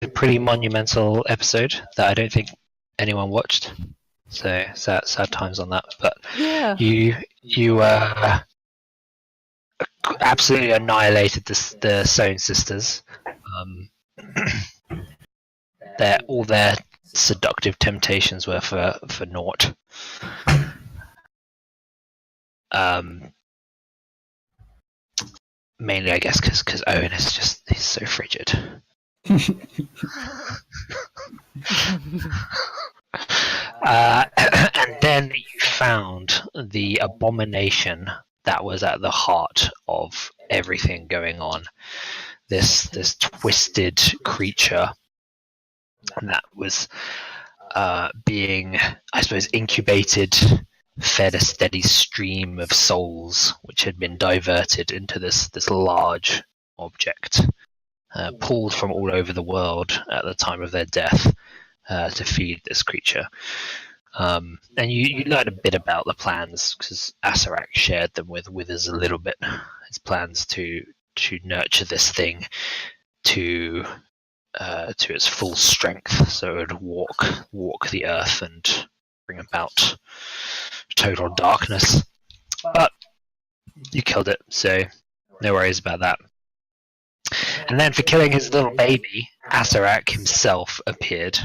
a pretty monumental episode that I don't think anyone watched. So sad times on that. But Yeah. you absolutely annihilated the Sohn sisters. All their seductive temptations were for naught. Mainly, I guess, because Owynn he's so frigid. And then you found the abomination that was at the heart of everything going on. This twisted creature that was being, I suppose, incubated, fed a steady stream of souls, which had been diverted into this large object, pulled from all over the world at the time of their death to feed this creature. And you learned a bit about the plans because Asarak shared them with us a little bit. His plans to nurture this thing to its full strength, so it would walk the earth and bring about total darkness. But you killed it, so no worries about that. And then for killing his little baby, Asarak himself appeared,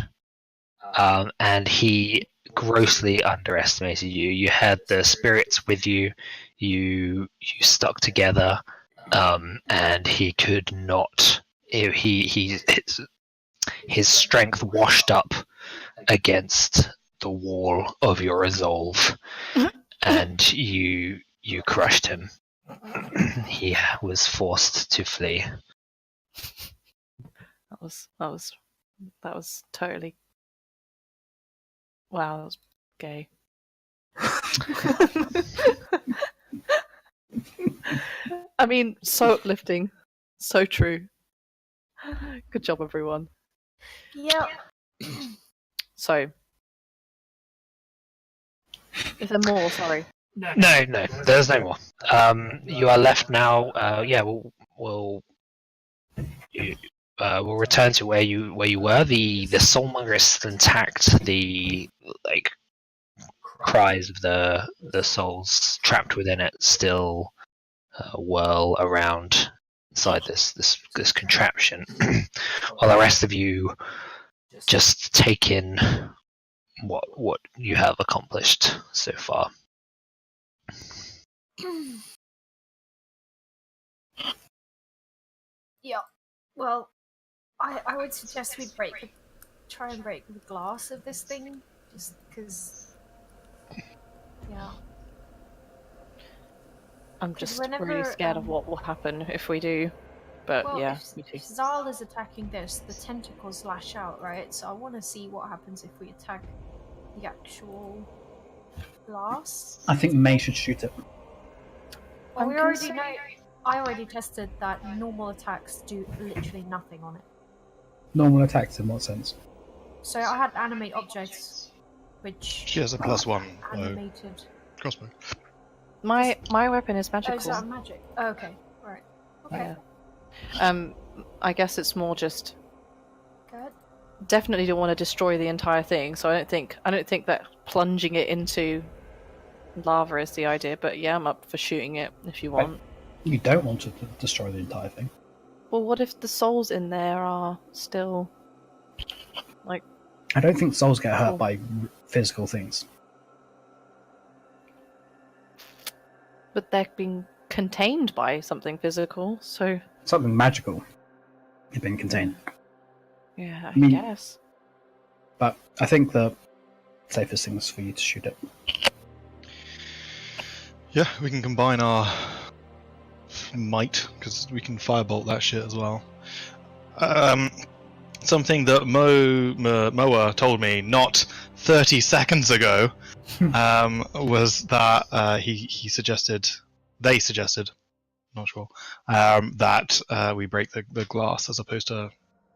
and he grossly underestimated you. You had the spirits with you. You stuck together, and he could not. His strength washed up against the wall of your resolve, and you crushed him. He was forced to flee. That was totally. Wow, that was gay. I mean, so uplifting, so true. Good job, everyone. Yeah. So, is there more? Sorry. No, there's no more. You are left now. We'll return to where you were. The soulmonger is still intact. The cries of the souls trapped within it still whirl around inside this contraption. While the rest of you just take in what you have accomplished so far. Yeah. Well, I would suggest we try and break the glass of this thing, just because. Yeah. I'm just really scared of what will happen if we do. But well, yeah, me too. If Zal is attacking this, the tentacles lash out, right? So I want to see what happens if we attack the actual glass. I think May should shoot it. Well, we already know. I already tested that normal attacks do literally nothing on it. Normal attacks in what sense? So I had animate objects, which She has a +1 animated crossbow. My weapon is magical. Oh, is that magic? Oh, okay, right. Okay. Yeah. I guess it's more just. Good. Definitely don't want to destroy the entire thing, so I don't think that plunging it into lava is the idea. But yeah, I'm up for shooting it if you want. You don't want to destroy the entire thing. Well, what if the souls in there are still like? I don't think souls get hurt by physical things. But they're being contained by something physical, so... Something magical has been contained. Yeah, I mean, guess. But I think the safest thing is for you to shoot it. Yeah, we can combine our might, because we can firebolt that shit as well. Something that Moa told me not 30 seconds ago was that they suggested, not sure, that we break the glass as opposed to,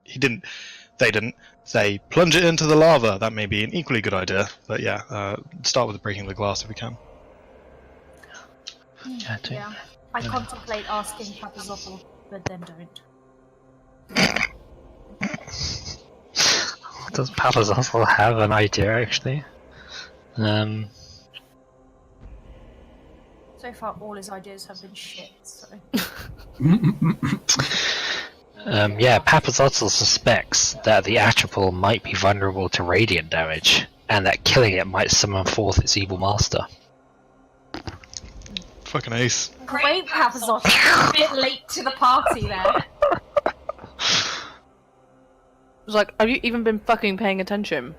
they didn't say plunge it into the lava. That may be an equally good idea, but yeah, start with breaking the glass if we can. Yeah, I contemplate asking Papa Zoppel, but then don't. Does Papa's also have an idea actually? So far, all his ideas have been shit. So Yeah, Papazotl suspects that the Atropal might be vulnerable to radiant damage, and that killing it might summon forth its evil master. Fucking ace. great, Papazotl. You're a bit late to the party there. It's like, have you even been fucking paying attention?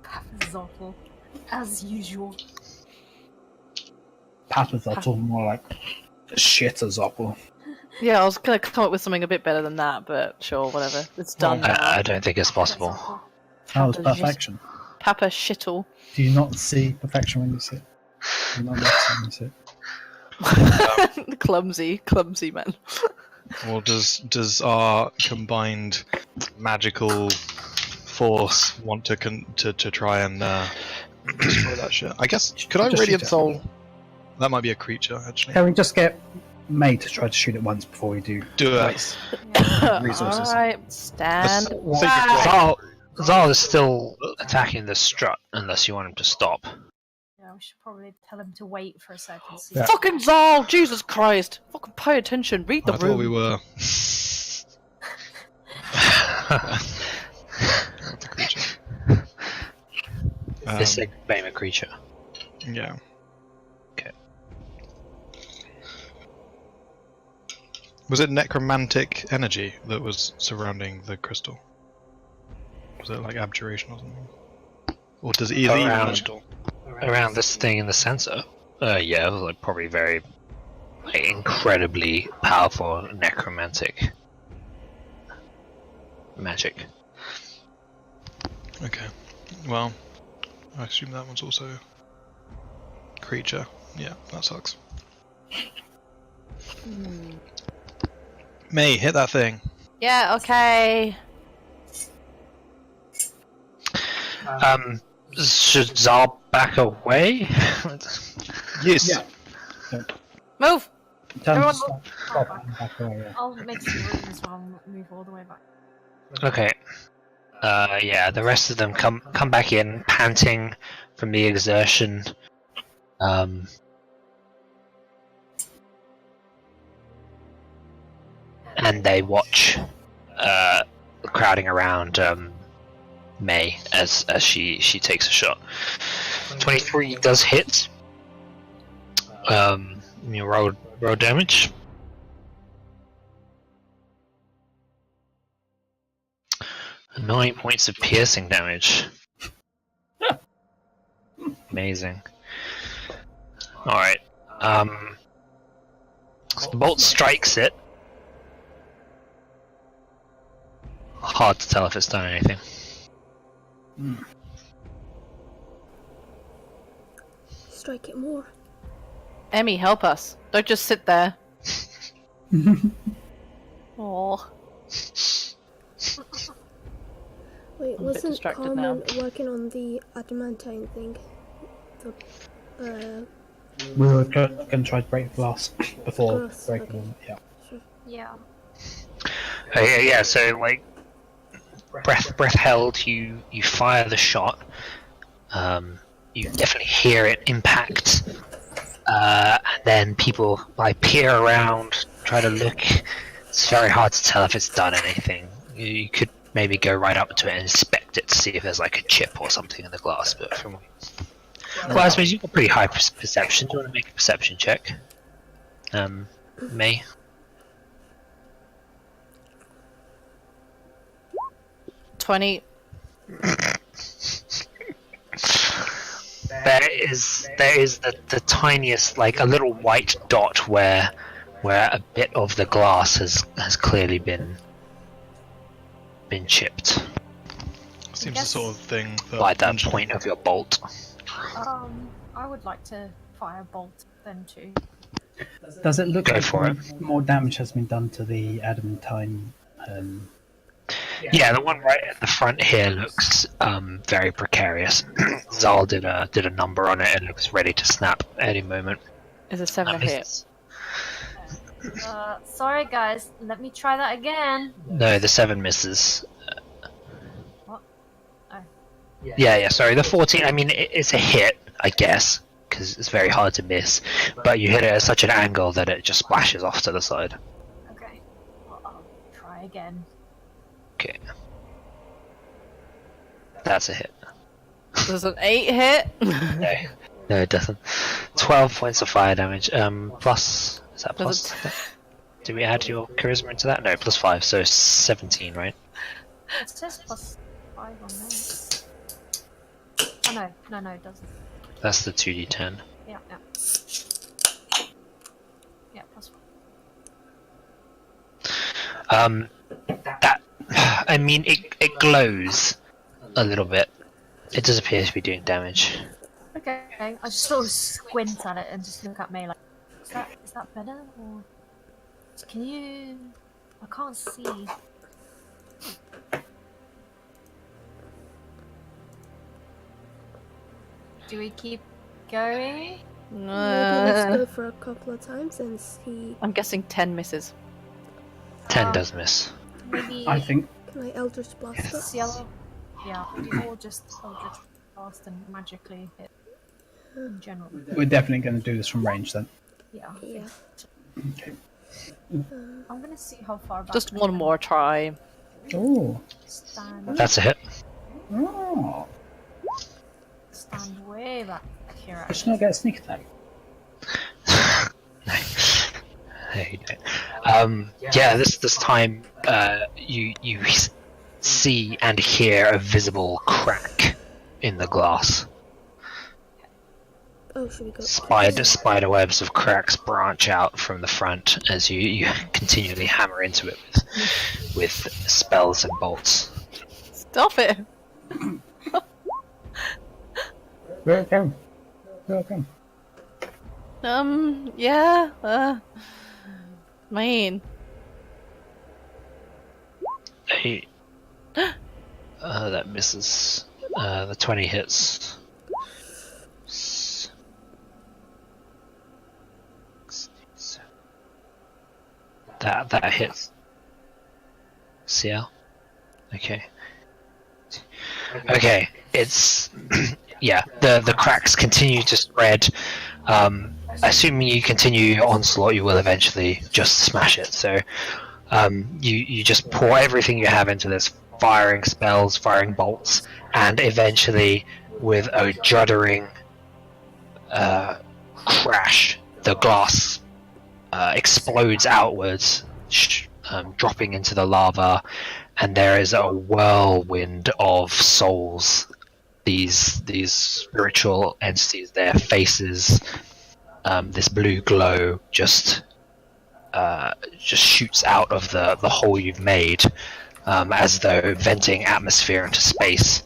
Papazotl, as usual. Papazotl, more like Shitazotl. Yeah, I was gonna come up with something a bit better than that, but sure, whatever. It's done now. I don't think it's possible. That was perfection. Papa Shittle. Do you not see perfection when you see it? Do you not notice when you see it? Clumsy man. Or does our combined magical force want to try and destroy that shit? I guess, could I Just Radiant shoot it. Soul? That might be a creature, actually. Can we just get May to try to shoot it once before we do Do it. waste resources? Alright, stand. Let's- back. Zal is still attacking the strut unless you want him to stop. Yeah, we should probably tell him to wait for a second. See Yeah. Fucking Zal! Jesus Christ! Fucking pay attention, read the I room. thought we were. The creature. This is a name a creature. Yeah. Okay. Was it necromantic energy that was surrounding the crystal? Was it like abjuration or something? Or does it either Around this thing in the center? Yeah, it was like probably very incredibly powerful necromantic magic. Okay. Well, I assume that one's also creature. Yeah, that sucks. May, hit that thing. Yeah, okay. Should Zal back away? Yes. Yeah. Move! Tell him to Everyone stop and back away, yeah. I'll make some room as well and move all the way back. Okay. Yeah, the rest of them come back in, panting from the exertion. And they watch, crowding around May as she takes a shot. 23 does hit. You roll damage. 9 points of piercing damage. Amazing. Alright. So the bolt strikes it. Hard to tell if it's done anything. Strike it more. Emmy, help us. Don't just sit there. Aww. Wait, bit wasn't distracted Carmen now. working on the adamantine thing? We were going to try to break the glass before Glass, breaking okay. it. Yeah. Yeah. Yeah, so like breath held, you fire the shot. You definitely hear it impact. And then people like peer around, try to look. It's very hard to tell if it's done anything. You could maybe go right up to it and inspect it to see if there's like a chip or something in the glass. But from well, I suppose you've got pretty high perception. Do you want to make a perception check? May. 20. There is the tiniest, like a little white dot where a bit of the glass has clearly been chipped Seems Yes. the sort of thing that by that point of your bolt. I would like to fire bolt then too. Does it look Go like for it. more damage has been done to the adamantine? Yeah, the one right at the front here looks very precarious. Zal did a number on it. It looks ready to snap any moment. Is a 7 a hit? Sorry guys, let me try that again. No, the 7 misses. Yeah, sorry, the 14, I mean, it's a hit, I guess, because it's very hard to miss, but you hit it at such an angle that it just splashes off to the side. Okay. Well, I'll try again. Okay. That's a hit. Does an 8 hit? No, it doesn't. 12 points of fire damage, plus, is that Does plus? Do we add your charisma into that? No, plus 5, so 17, right? It says +5 on there. Oh no, it doesn't. That's the 2d10. Yeah. Yeah, +1. That, I mean, it glows a little bit. It does appear to be doing damage. Okay, I just sort of squint at it and just look at me like, is that better? Or can you? I can't see. Do we keep going? Maybe let's go for a couple of times and see. I'm guessing 10 misses. 10 does miss. Maybe. I think Can I Eldritch Blast it? Ciel. Yeah, we all just Eldritch Blast and magically hit in general. we're definitely going to do this from range then. Yeah. Yeah. Okay. I'm gonna see how far back. Just I one can more try. Oh. Stand That's a hit. Oh. stand way back here. Let's not get a sneak attack. No, you don't. Yeah, this time, you see and hear a visible crack in the glass. Oh, should we go? Spider webs of cracks branch out from the front as you continually hammer into it with spells and bolts. Stop it! Where it come? Where it come? Yeah, man. Hey. That misses. The 20 hits. That hits. Ciel? Okay. Okay, it's... yeah, the cracks continue to spread. Assuming you continue your onslaught, you will eventually just smash it. So you just pour everything you have into this, firing spells, firing bolts, and eventually, with a juddering crash, the glass explodes outwards, dropping into the lava, and there is a whirlwind of souls. These spiritual entities, their faces, this blue glow just shoots out of the hole you've made, as though venting atmosphere into space,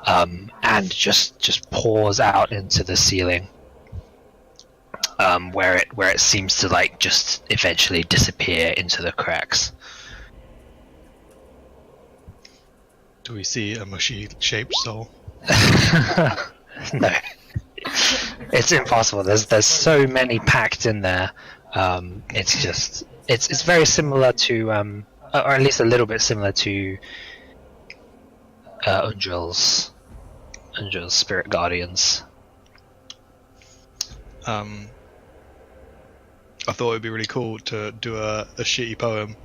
and just pours out into the ceiling, where it seems to like just eventually disappear into the cracks. Do we see a mushy-shaped soul? No, it's impossible. There's so many packed in there. It's very similar to, or at least a little bit similar to Undrill's spirit guardians. I thought it would be really cool to do a shitty poem.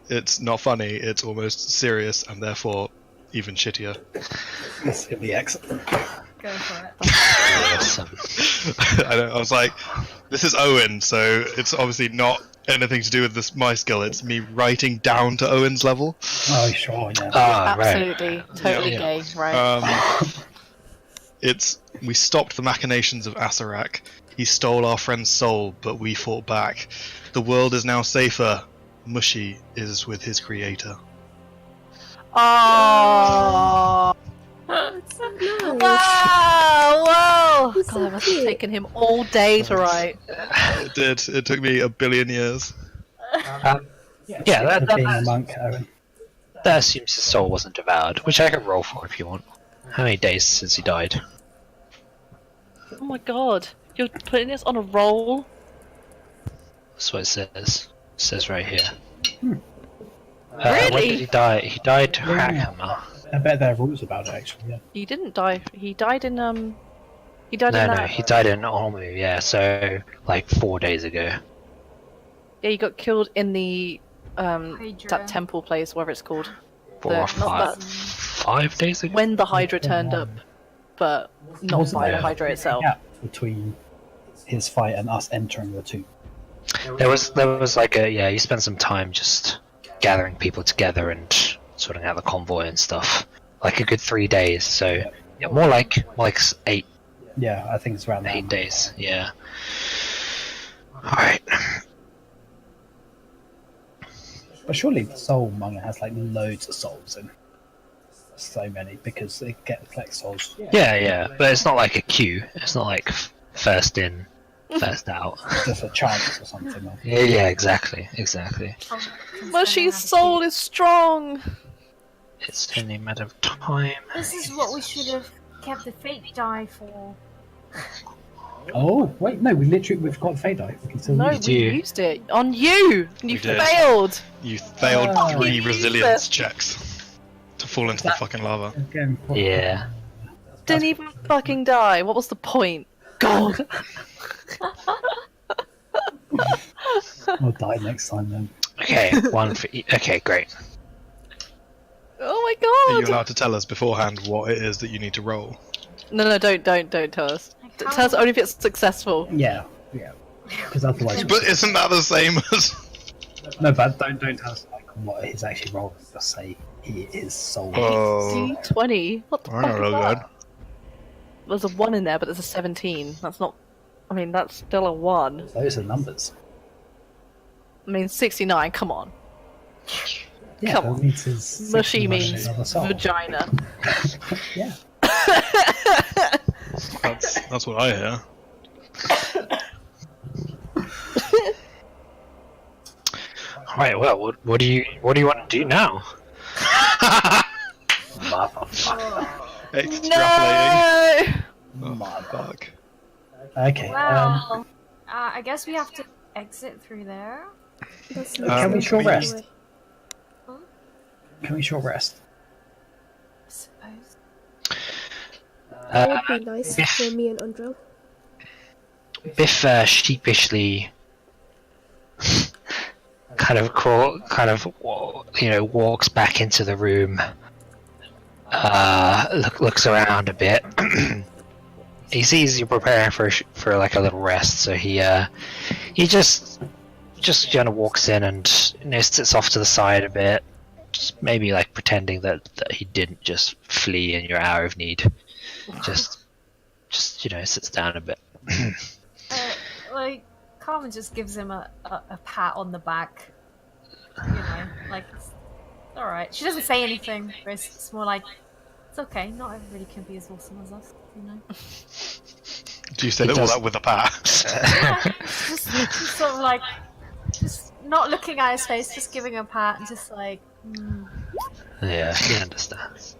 It's not funny, it's almost serious, and therefore even shittier. This could be excellent. Go for it. Awesome. I was like, this is Owynn, so it's obviously not anything to do with my skill. It's me writing down to Owen's level. Oh, sure, yeah. Absolutely, totally Yeah. gay, right? We stopped the machinations of Asarak. He stole our friend's soul, but we fought back. The world is now safer. Mushy is with his creator. Oh, That's so nice. wow! He's God, so it must have cute. taken him all day to write. It did. It took me 1 billion years. Yeah, Being a monk, Owen. that assumes his soul wasn't devoured, which I can roll for if you want. How many days since he died? Oh my God, you're putting this on a roll? That's what it says. It says right here. Really? When did he die? He died Hackhammer. I bet there are rules about it, actually. Yeah. He didn't die. He died in He died in No, that. he died in Olmu, yeah, so like 4 days ago. Yeah, he got killed in the Hydra. that temple place, whatever it's called. 4 or not 5 days ago? When the Hydra turned up, but not Wasn't by there the Hydra a itself. gap between his fight and us entering the tomb? There was like you spent some time just gathering people together and sorting out the convoy and stuff. Like a good 3 days, so yeah, more like 8 Yeah, I think it's around that. 8 days, yeah. Alright. But surely the soul monger has like loads of souls in. So many, because it collects souls. Yeah, but it's not like a queue. It's not like first in, first out. Just a chance or something. Like. Yeah, exactly. Mushy's soul is strong! It's only a matter of time. This is what we should have kept the fake die for. Oh, wait, no, we've got Fade Die. We can still No, use we it. used it on you! We You did. failed! You failed Oh. 3 resilience checks to fall into the fucking lava. Again, Yeah. Didn't even fucking die. What was the point? God! I'll die next time then. Okay, one for okay, great. Oh my Are you god! allowed to tell us beforehand what it is that you need to roll? No, don't tell us. Tell us only if it's successful. Yeah. Because otherwise. But isn't that the same as... No, but don't tell us like what he's actually rolling. Just say he is soul. Oh, D20? What the I fuck don't is know, that? good. There's a 1 in there, but there's a 17. That's not... I mean, that's still a 1. Those are numbers. I mean, 69, come on. Yeah, Come that on. means his Mushy 69 means of a soul. vagina. Yeah. That's what I hear. Alright, well, what do you want to do now? Extrapolating. No! Oh, fuck. Okay. Well, I guess we have to exit through there. That's Can we short rest? anyway. Can we short rest? I suppose. That would be nice for me and Undro. Biff sheepishly walks back into the room. Looks around a bit. He sees you preparing for like a little rest, so he just kind of walks in and sits off to the side a bit, just maybe like pretending that he didn't just flee in your hour of need. Just sits down a bit. Like, Carmen just gives him a pat on the back. You know, like, it's alright. She doesn't say anything, but it's more like, it's okay, not everybody can be as awesome as us, you know? Do you say It all does- that with a pat? just sort of like, just not looking at his face, just giving him a pat and just like, Yeah, he understands.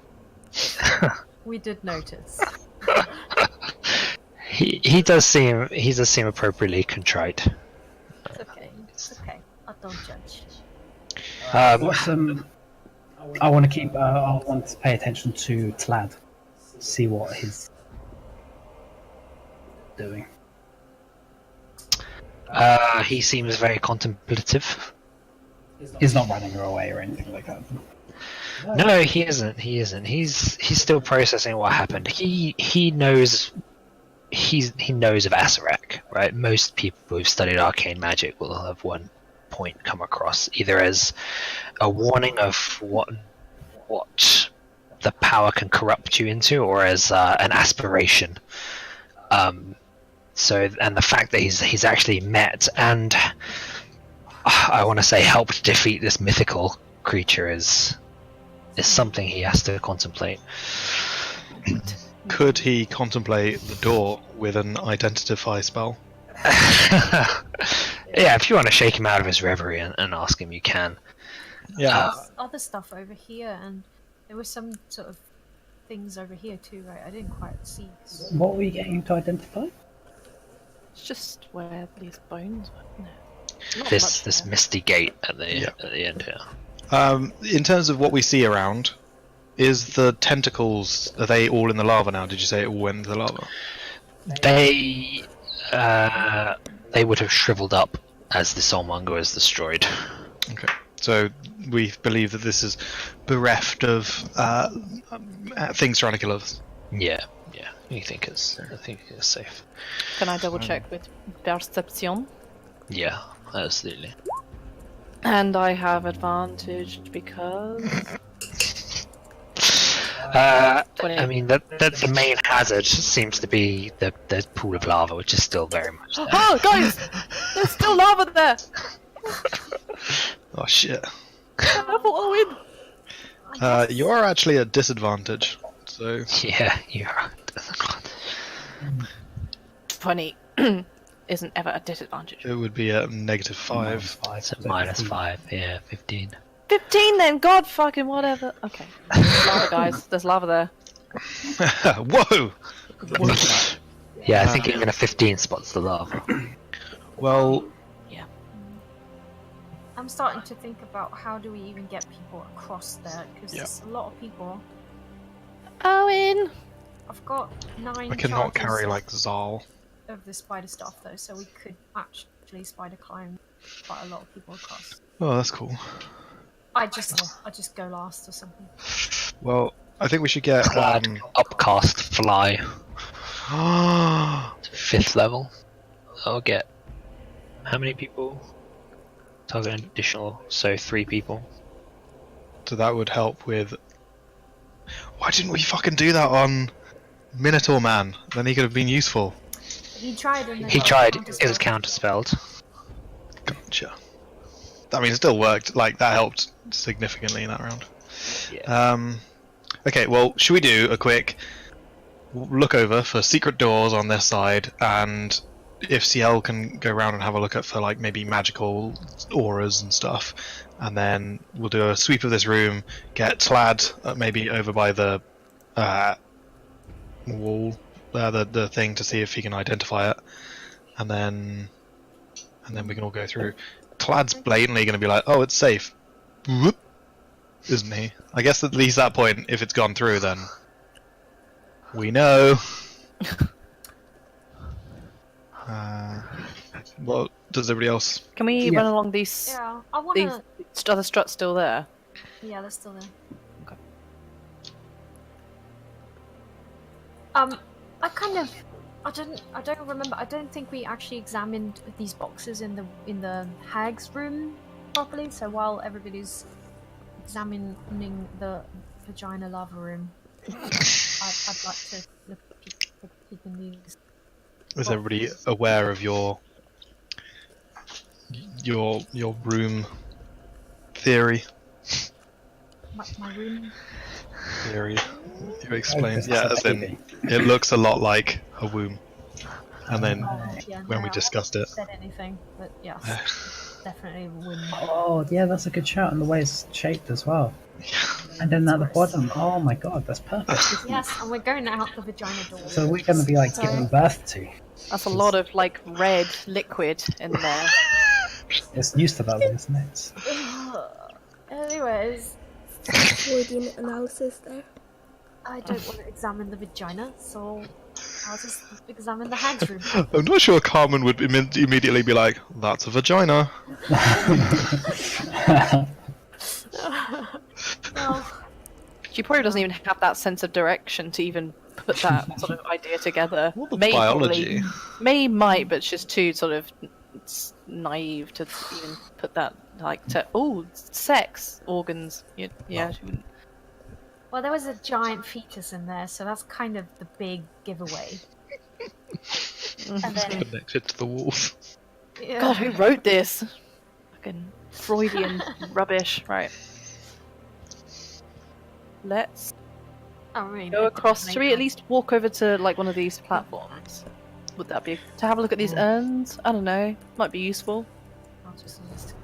we did notice. He does seem appropriately contrite. It's okay. I don't judge. What's I want to keep. I want to pay attention to Tlad. See what he's doing. He seems very contemplative. He's not running her away or anything like that. No, he isn't. He's still processing what happened. He knows. He knows of Asarak, right? Most people who've studied arcane magic will have one point come across either as a warning of what the power can corrupt you into, or as an aspiration. So, and the fact that he's actually met and I want to say helped defeat this mythical creature is something he has to contemplate. Could he contemplate the door with an identify spell? Yeah, if you want to shake him out of his reverie and ask him, you can. Yeah. There's other stuff over here, and there were some sort of things over here too, right? I didn't quite see. What were you getting him to identify? It's just where these bones were. No. Not This much there. misty gate at the Yeah. at the end here. In terms of what we see around, Is the tentacles, are they all in the lava now? Did you say it all went into the lava? They would have shriveled up as the Soulmonger was destroyed. Okay. So we believe that this is bereft of things trying to kill us. Yeah. I think it's safe. Can I double check with Perception? Yeah, absolutely. And I have advantage because... 28. I mean, the main hazard seems to be the pool of lava, which is still very much there. Oh, guys! There's still lava there! Oh shit. Careful, Owynn! You are actually at disadvantage. So Yeah, you're right. 20 isn't ever a disadvantage. it would be at -5. So -5, yeah, 15. 15 then, god fucking whatever. Okay. There's lava, guys. There's lava there. Whoa! Yeah, I think even a 15 spots the lava. Well, I'm starting to think about how do we even get people across there, because there's a lot of people. Owynn! I've got 9 I cannot charges carry like Zal. of the spider stuff though, so we could actually spider climb quite a lot of people across. Oh, that's cool. I just go last or something. Well, I think we should get Upcast fly. 5th level. I'll get how many people? Target an additional, so 3 people. So that would help with. Why didn't we fucking do that on Minotaur Man? Then he could have been useful. He tried and then He got tried, counterspelled. it was counterspelled. Gotcha. I mean, it still worked. Like that helped significantly in that round. Yeah. Okay. Well, should we do a quick look over for secret doors on this side, and if Ciel can go around and have a look at for like maybe magical auras and stuff, and then we'll do a sweep of this room, get Tlad maybe over by the wall, the thing, to see if he can identify it, and then we can all go through. Tlad's blatantly going to be like, "Oh, it's safe," whoop, isn't he? I guess at least that point, if it's gone through, then we know. Well, does everybody else? Can we Yeah. run along these? Yeah, I want These to. other struts still there? Yeah, they're still there. Okay. I kind of, I don't remember. I don't think we actually examined these boxes in the hag's room properly. So while everybody's examining the vagina lava room, I'd like to look peek in these. Is everybody aware of your room theory? My room. Theory. You explained. Focus Yeah, on as in baby. it looks a lot like a womb. And then Yeah, when we no, discussed I it, haven't said anything, but yes, definitely women. Oh, yeah, that's a good shout, and the way it's shaped as well. And then at the bottom, oh my god, that's perfect. Yes, and we're going out the vagina door. So we're going to be like So- giving birth to. That's a lot of like red liquid in there. It's used to that, isn't it? Anyways, Freudian analysis there. I don't want to examine the vagina, so I'll just examine the hag's room. I'm not sure Carmen would immediately be like, "That's a vagina." Well, She probably doesn't even have that sense of direction to even put that sort of idea together. What the May biology? might, but she's too sort of naive to even put that like to sex organs. Yeah, she wouldn't. well, there was a giant fetus in there, so that's kind of the big giveaway. And then, Connected to the walls. yeah. God, who wrote this? Fucking Freudian rubbish. Right. Let's I mean, go it across. doesn't Should we make at least walk over to like one of these platforms? Would that be to have a look at these urns? I don't know. Might be useful. I'll just list.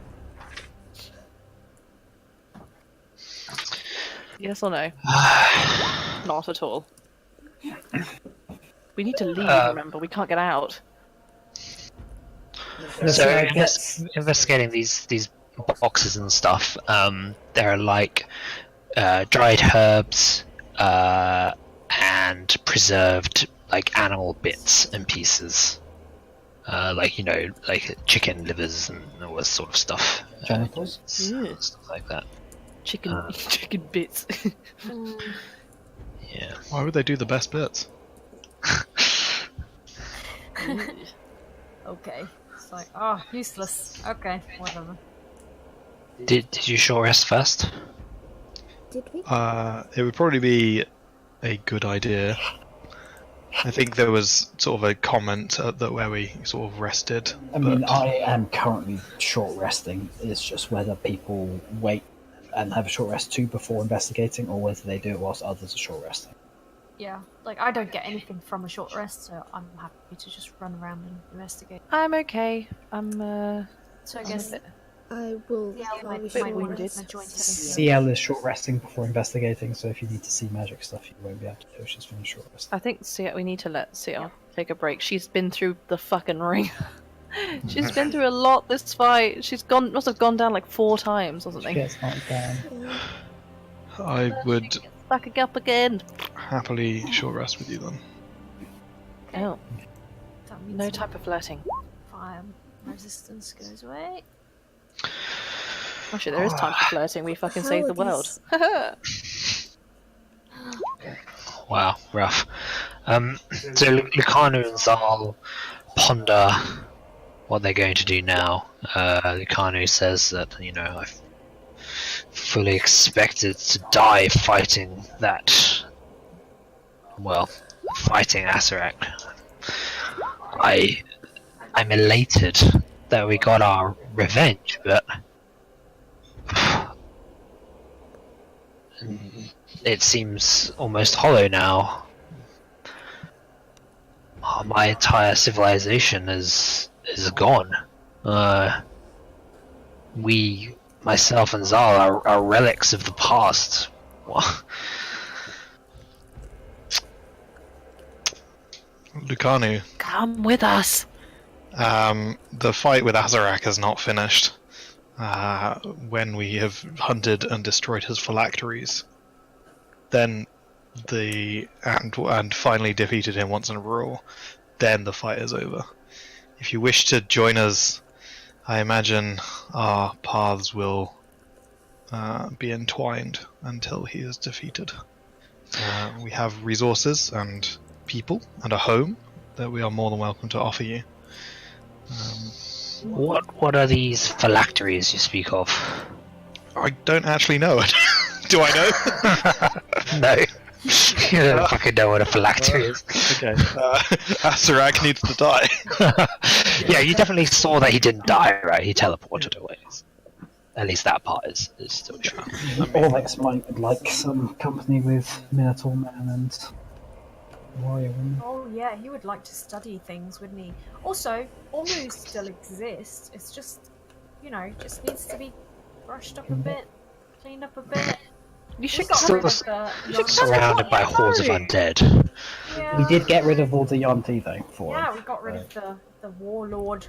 Yes or no? Not at all. We need to leave. Remember, we can't get out. So investigating these boxes and stuff, there are like dried herbs, and preserved like animal bits and pieces, like like chicken livers and all this sort of stuff. Genitals? Stuff like that. Chicken bits. Yeah. Why would they do the best bits? Okay. It's like, oh, useless. Okay, whatever. Did you short rest first? Did we? It would probably be a good idea. I think there was sort of a comment that where we sort of rested. I mean, I am currently short resting. It's just whether people wait and have a short rest too before investigating, or whether they do it whilst others are short resting. Yeah, like I don't get anything from a short rest, so I'm happy to just run around and investigate. I'm okay. So I guess I will. yeah, probably bit short wounded. rest. my joint Ciel is short resting before investigating, so if you need to see magic stuff, you won't be able to do. She's finished short rest. I think we need to let Ciel take a break. She's been through the fucking ring. She's been through a lot this fight. Must have gone down like 4 times or She something. gets knocked down. Yeah. I would Back up again. happily short rest with you then. Oh, that means no type of flirting. fire resistance goes away. Actually, there is time for flirting. We fucking saved the world. Wow, rough. So Lucano and Zal ponder what they're going to do now. Lucano says that, I fully expected to die fighting fighting Asarak. I'm elated that we got our revenge, but it seems almost hollow now. My entire civilization is gone. Myself and Zal are relics of the past. Lucanu, Come with us. the fight with Azarak is not finished. When we have hunted and destroyed his phylacteries, then and finally defeated him once and for all, then the fight is over. If you wish to join us, I imagine our paths will be entwined until he is defeated. We have resources and people and a home that we are more than welcome to offer you. What are these phylacteries you speak of? I don't actually know. Do I know? No. You don't fucking know what a phylactery is. Okay. Asarak needs to die. Yeah, you definitely saw that he didn't die, right? He teleported away. At least that part is still true. Orlex might like some company with Minotaur Man and Warrior Woman. Oh yeah, he would like to study things, wouldn't he? Also, Omu still exists. It's just, just needs to be brushed up a bit, cleaned up a bit. You should Got Still rid of the young- surrounded by hordes of undead. Yeah. We did get rid of all the Yonti though for Yeah, him. we got rid of the warlord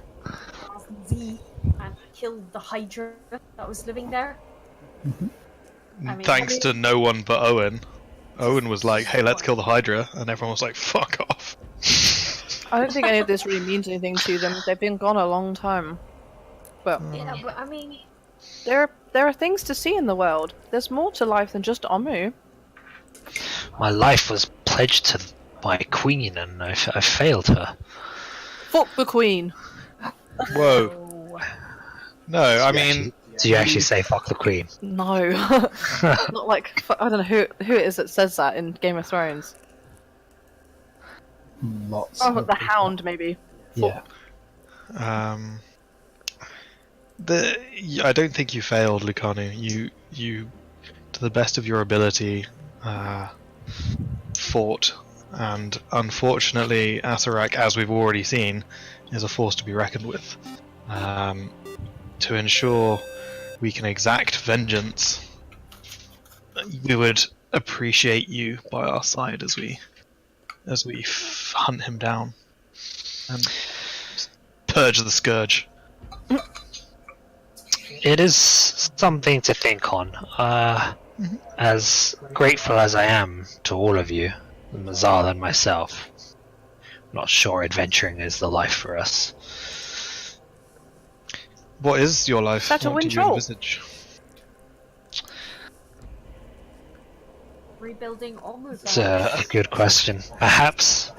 Z and killed the Hydra that was living there. I mean, Thanks to no one but Owynn. Owynn was like, hey, let's kill the Hydra, and everyone was like, fuck off. I don't think any of this really means anything to them. They've been gone a long time. But Yeah, but I mean, there are things to see in the world. There's more to life than just Omu. My life was pledged to my queen, and I failed her. Fuck the queen. Whoa. oh, No, I mean, Do you actually say "fuck the queen"? No. Not like I don't know who it is that says that in Game of Thrones. Lots. Oh, of the people. Hound maybe. Yeah. I don't think you failed, Lucanu. You, to the best of your ability, fought, and unfortunately, Asarak, as we've already seen, is a force to be reckoned with. To ensure we can exact vengeance, we would appreciate you by our side as we hunt him down and purge the scourge. It is something to think on. As grateful as I am to all of you, Mazal and myself, not sure adventuring is the life for us. What is your life? That's a What do you Winchell. envisage? Rebuilding or moving? It's a good question. Perhaps.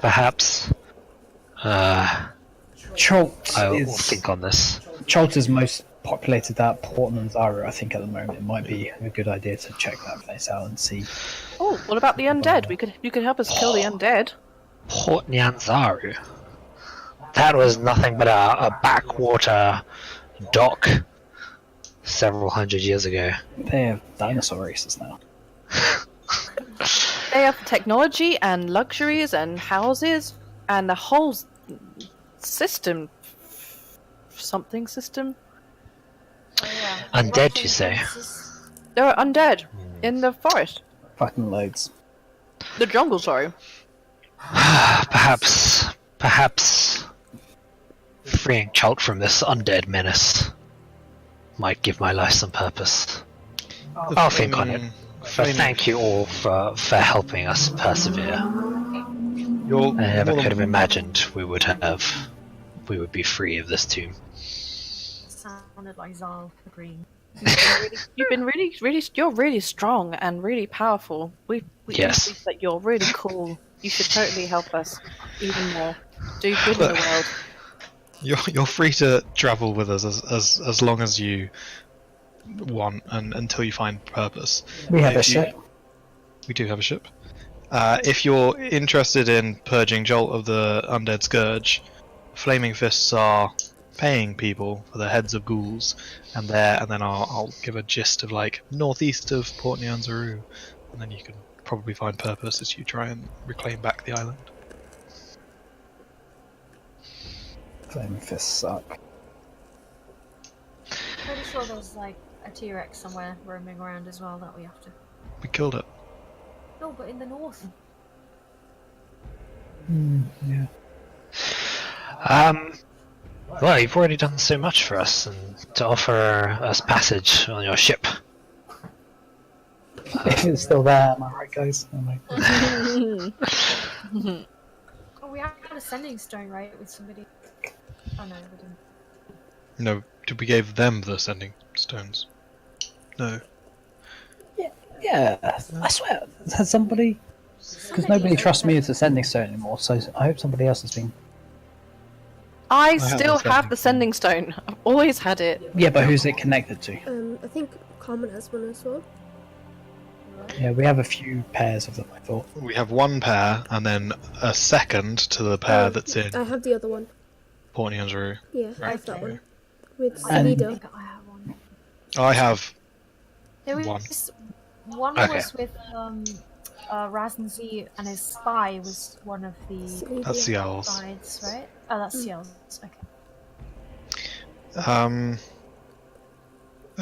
Cholt I will is think on this. Cholt is most populated at Port Nanzaru. I think at the moment it might be a good idea to check that place out and see. Oh, what about the undead? You could help us kill the undead. Port Nyanzaru. That was nothing but a backwater dock several hundred years ago. They have dinosaur races now. They have technology and luxuries and houses and the whole system. Something system. Oh, yeah. Undead, you say? They're undead in the forest. Fucking loads. The jungle, sorry. Perhaps freeing Cholt from this undead menace might give my life some purpose. I'll think on it. But thank you all for helping us persevere. You're I never more could have than- imagined we would be free of this tomb. Sounded like Zal agreeing. You've been you're really strong and really powerful. We Yes. think that you're really cool. You should totally help us even more. Do good in the world. You're free to travel with us as long as you want and until you find purpose. We have a If you- ship. We do have a ship. If you're interested in purging Jolt of the undead scourge, Flaming Fists are paying people for the heads of ghouls, and then I'll give a gist of like northeast of Port Nyanzaru, and then you can probably find purpose as you try and reclaim back the island. Flaming fists suck. Pretty sure there's like a T-Rex somewhere roaming around as well that we have to. We killed it. No, but in the north. Yeah. Well, you've already done so much for us, and to offer us passage on your ship. If it's still there, am I right, guys? Am I- Oh, we had a sending stone, right, with somebody. Oh no, we didn't. No, we gave them the sending stones. No. Yeah, I swear. Has somebody? Because nobody trusts me as a sending stone anymore, so I hope somebody else has been. I have still the have the sending stone. I've always had it. Yeah, but who's it connected to? I think Carmen has one as well. Yeah, we have a few pairs of them, I thought. We have one pair, and then a second to the pair that's in I have the other one. Port Nyanzaru. Yeah, I have that Okay. one. With I don't Salida. think I have one. I have There was One. one Okay. was with Razan Z, and his spy was one of the Salida. that's Ciel's. spies, right? Oh, that's Ciel's. Okay.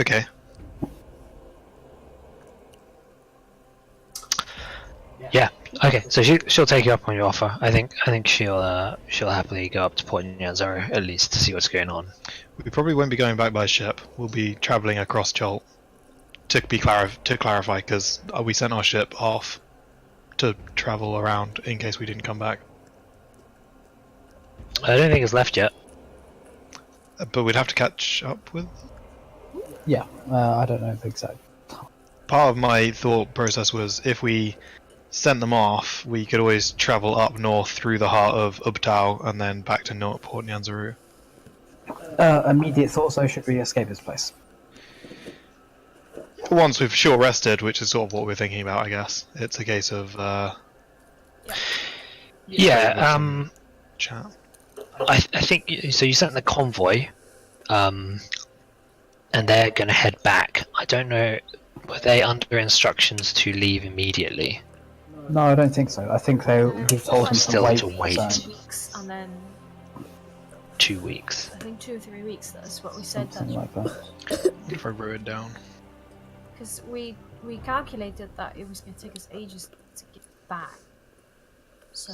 Okay. Yeah. Okay. So she'll take you up on your offer. I think she'll happily go up to Port Nyanzaru at least to see what's going on. We probably won't be going back by ship. We'll be travelling across Jolt. To clarify, because we sent our ship off to travel around in case we didn't come back. I don't think it's left yet. But we'd have to catch up with. Yeah, I don't know the exact. Part of my thought process was if we sent them off, we could always travel up north through the heart of Ubtao and then back to Port Nyanzaru. Immediate thoughts though, should we escape this place? Once we've short rested, which is sort of what we're thinking about, I guess. It's a case of Yeah. chat. I think so. You sent the convoy, and they're going to head back. I don't know. Were they under instructions to leave immediately? No, I don't think so. I think we told them Still to to wait. wait. so- Weeks, and then 2 weeks. I think 2 or 3 weeks. That's what we said. something like that. If I wrote it down. Because we calculated that it was going to take us ages to get back. So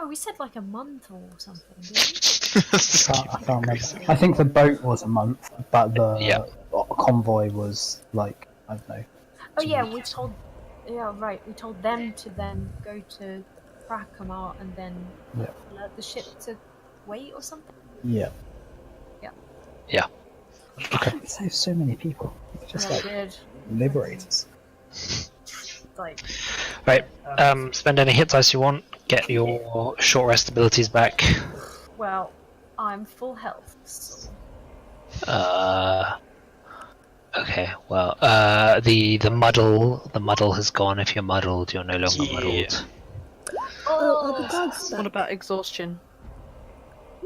we said like a month or something. Didn't I can't remember. I think the boat was a month, but the Yeah. convoy was like, I don't know, Oh yeah, we told. Yeah, right. We told them to then go to Prakamar and then Yeah. alert the ship to wait or something. Yeah. Yeah. Okay. It saves so many people. It's just Yeah, like we did. liberators. Like, Right. Spend any hit dice you want. Get your short rest abilities back. well, I'm full health. So. Okay. Well, the muddle has gone. If you're muddled, you're no longer muddled. Oh, are the gods back? What about exhaustion?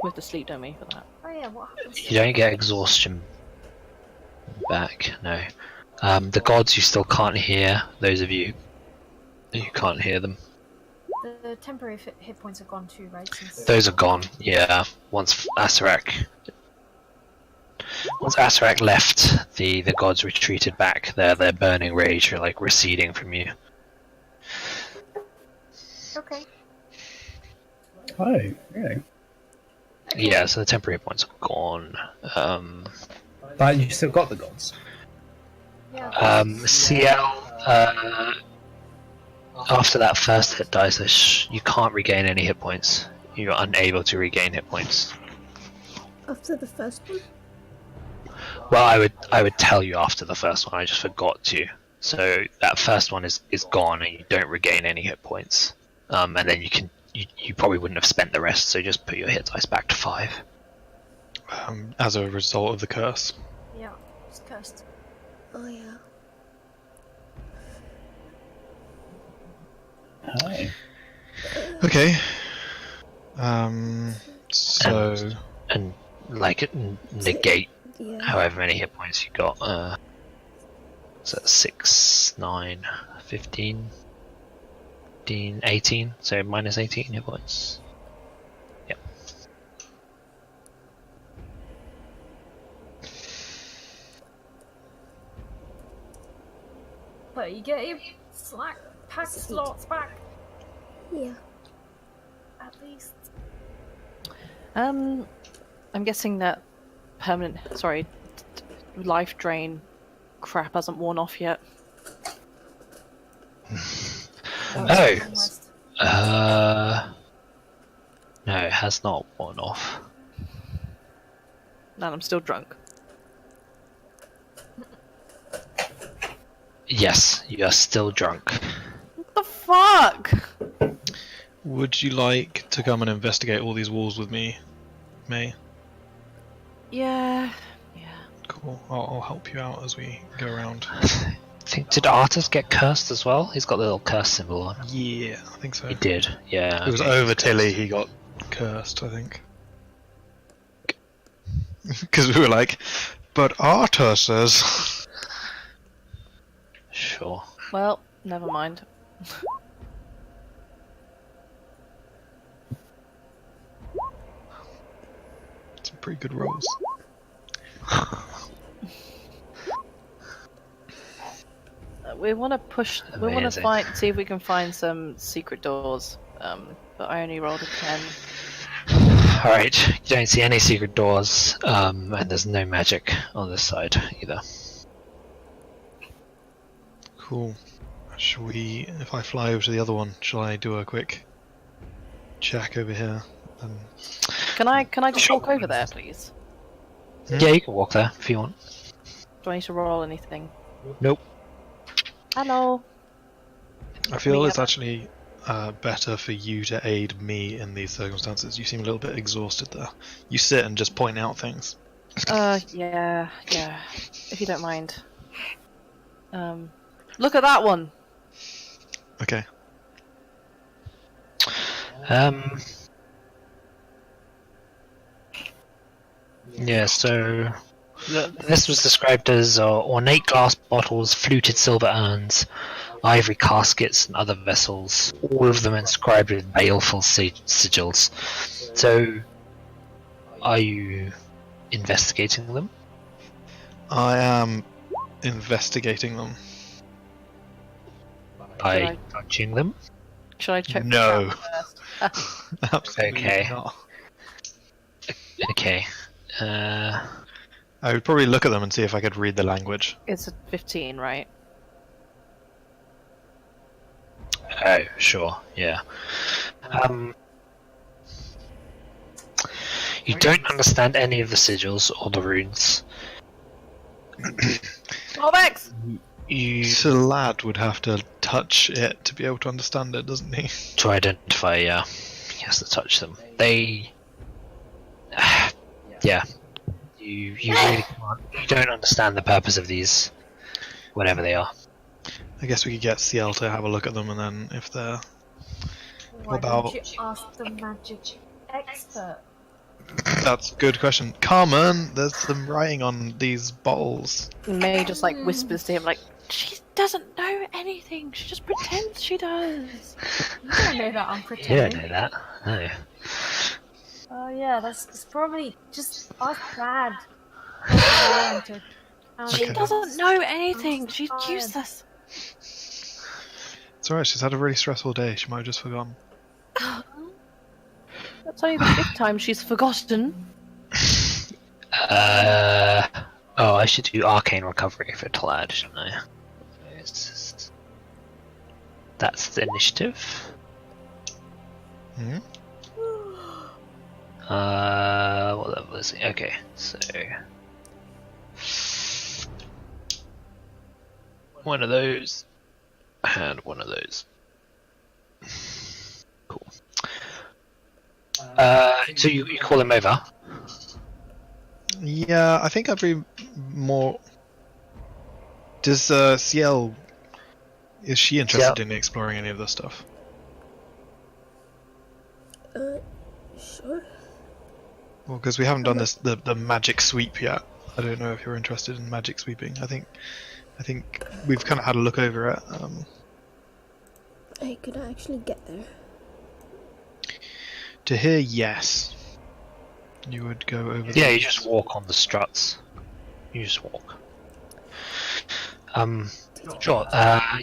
With the sleep, don't we, for that? Oh yeah, what happens? You don't get exhaustion back. No. The gods you still can't hear. Those of you can't hear them. The temporary hit points are gone too, right? Since... Those are gone. Yeah. Once Acererak left, the gods retreated back. Their burning rage are like receding from you. Okay. Oh, really? Yeah, so the temporary hit points are gone. But you still got the gods. Yeah. Ciel, after that first hit dice, you can't regain any hit points. You're unable to regain hit points. After the first one? Well, I would tell you after the first one. I just forgot to. So that first one is gone, and you don't regain any hit points. And then you probably wouldn't have spent the rest. So just put your hit dice back to 5. As a result of the curse. Yeah, it's cursed. Oh yeah. Hi. Okay. So And like negate Yeah. however many hit points you got. So that's 6, 9, 15, 18. So minus 18 hit points. Yep. But you get your pack slots back, Yeah. at least. I'm guessing that life drain crap hasn't worn off yet. Oh. Rest. No, it has not worn off. And I'm still drunk. Yes, you are still drunk. What the fuck? would you like to come and investigate all these walls with me, May? Yeah. Cool. I'll help you out as we go around. Did Artus get cursed as well? He's got the little curse symbol on. Yeah, I think so. He did, yeah. It was okay. over Tili he got cursed, I think. Because we were like, but Arthur says... Sure. Well, never mind. Some pretty good rolls. We want to push. We want to Amazing. see if we can find some secret doors. But I only rolled a 10. Alright, you don't see any secret doors, and there's no magic on this side either. Cool. Shall we, if I fly over to the other one, shall I do a quick check over here? And... Can I just walk over there, please? Yeah, you can walk there if you want. Do I need to roll anything? Nope. Hello. I feel Me it's either. actually better for you to aid me in these circumstances. You seem a little bit exhausted there. You sit and just point out things. Yeah. If you don't mind. Look at that one. Okay. Yeah, so this was described as ornate glass bottles, fluted silver urns, ivory caskets, and other vessels, all of them inscribed with baleful sigils. So, are you investigating them? I am investigating them. By touching them? Should I check? No. the trap first? Absolutely Okay. not. Okay. I would probably look at them and see if I could read the language. It's a 15, right? Oh, sure, yeah. You don't understand any of the sigils or the runes. Max! The lad would have to touch it to be able to understand it, doesn't he? To identify, yeah. He has to touch them. They... yeah. You really can't... You don't understand the purpose of these, whatever they are. I guess we could get Ciel to have a look at them, and then if they're... Why about- don't you ask the magic expert? That's a good question. Carmen, there's some writing on these bottles. May just like whispers to him, like, she doesn't know anything. She just pretends she does. You don't know that I'm You pretending. don't know that. No. Oh yeah, that's probably just ask Brad. She doesn't know anything. She's useless. It's alright, she's had a really stressful day. She might have just forgotten. That's only the 5th time she's forgotten. Oh, I should do arcane recovery for Talad, shouldn't I? That's the initiative. Hmm? What level is it? Okay, so one of those and one of those. Cool. So you call him over? Yeah, I think I'd be more... Does Ciel... Is she interested in exploring any of this stuff? Sure. Well, because we haven't done this the magic sweep yet. I don't know if you're interested in magic sweeping. I think we've kind of had a look over it. Hey, could I actually get there? To here, yes. You would go over. Yeah, there. you just walk on the struts. You just walk. Sure.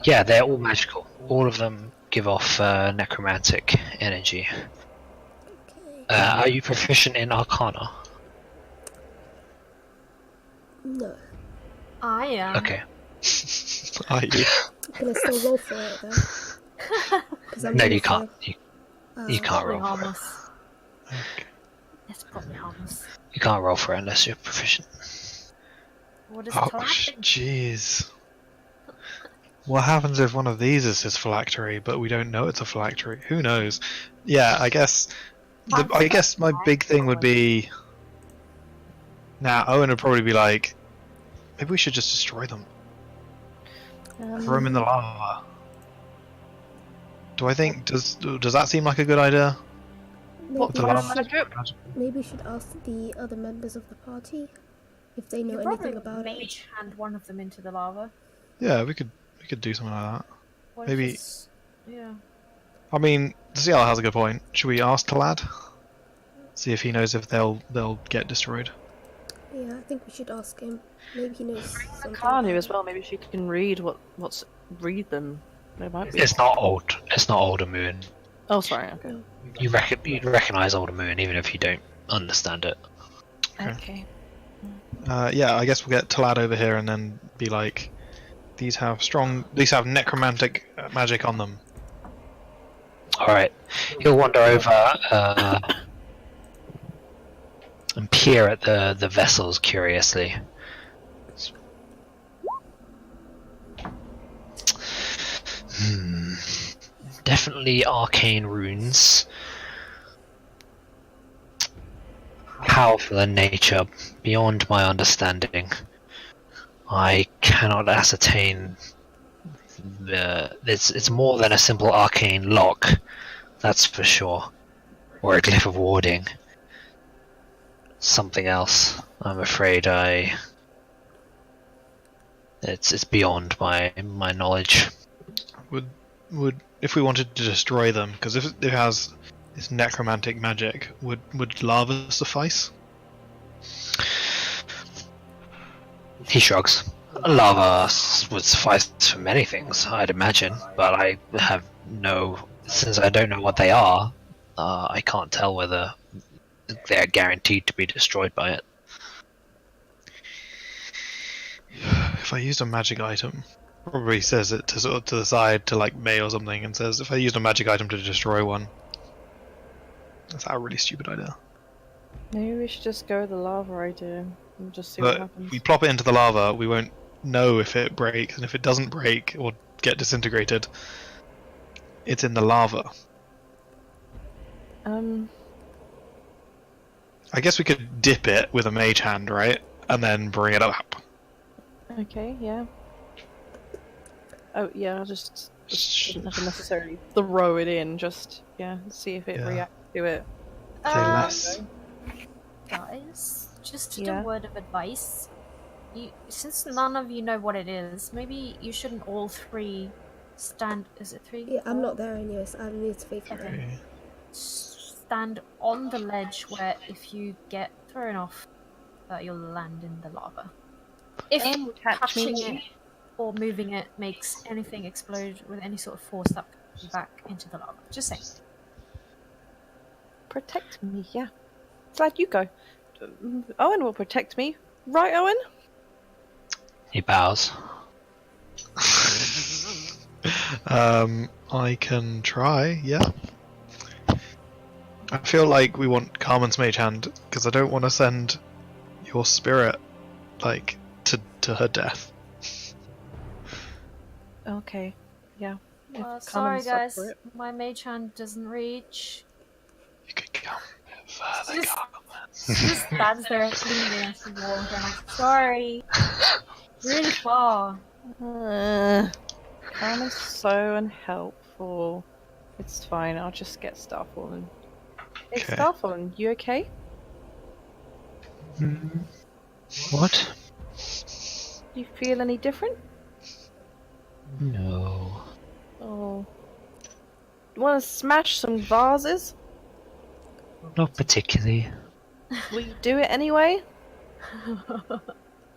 Yeah, they're all magical. All of them give off necromantic energy. Okay. Are you proficient in Arcana? No. I am. Okay. Are you? Can I still roll for it though? 'Cause I'm No, level you can't. 5. You can't Probably roll for it. harmless. It's probably harmless. You can't roll for it unless you're proficient. What is Oh, collapsing? jeez. What happens if one of these is his phylactery, but we don't know it's a phylactery? Who knows? Yeah, I guess. I guess my big thing would be. Now, Owynn would probably be like, maybe we should just destroy them. Throw them in the lava. Do I think does that seem like a good idea? What the the lava- magic? Maybe we should ask the other members of the party if they know You anything probably about it. mage hand one of them into the lava. Yeah, we could do something like that. What if Maybe- it's- Yeah. I mean, Ciel has a good point. Should we ask Talad? See if he knows if they'll get destroyed. Yeah, I think we should ask him. Maybe he knows something. Kanu about as it. well. Maybe she can read read them. They might be. It's not old. It's not Older Moon. Oh, sorry. Okay. You'd recognize Older Moon even if you don't understand it. Okay. Yeah, I guess we'll get Talad over here and then be like, these have necromantic magic on them. All right. He'll wander over and peer at the vessels curiously. Definitely arcane runes. Powerful in nature, beyond my understanding. I cannot ascertain. It's more than a simple arcane lock, that's for sure. Or a glyph of warding. Something else. I'm afraid it's beyond my knowledge. Would if we wanted to destroy them, because if it has this necromantic magic, would lava suffice? He shrugs. Lava would suffice for many things, I'd imagine, but I have since I don't know what they are, I can't tell whether they're guaranteed to be destroyed by it. If I used a magic item, Probably says it to sort of to the side to like May or something, and says, "If I used a magic item to destroy one." That's a really stupid idea. Maybe we should just go with the lava idea and just see what But happens. if we plop it into the lava, we won't know if it breaks, and if it doesn't break or get disintegrated, it's in the lava. I guess we could dip it with a mage hand, right? And then bring it up. Okay, yeah. Oh, yeah, I'll just doesn't have to necessarily throw it in, just, see if it reacts to it. Say less. Guys, just Yeah. a word of advice. Since none of you know what it is, maybe you shouldn't all three stand. Is it three? Yeah, I'm not there anyways. I need to speak for them. Okay. Stand on the ledge where if you get thrown off, you'll land in the lava. If catch touching me. it or moving it makes anything explode with any sort of force, that could be back into the lava. Just saying. Protect me, yeah. Glad you go. Owynn will protect me. Right, Owynn? He bows. I can try, yeah. I feel like we want Carmen's mage hand, because I don't want to send your spirit, like, to her death. Okay, yeah. If Sorry Carmen's up guys, for it. my mage hand doesn't reach. You could come a bit further, Just- Carmen. She just stands there leaning against the wall and like, sorry. Really far. Carmen's so unhelpful. It's fine, I'll just get Starfallen. Hey, Okay. Starfallen, you okay? What? Do you feel any different? No. Oh. You want to smash some vases? Not particularly. Will you do it anyway?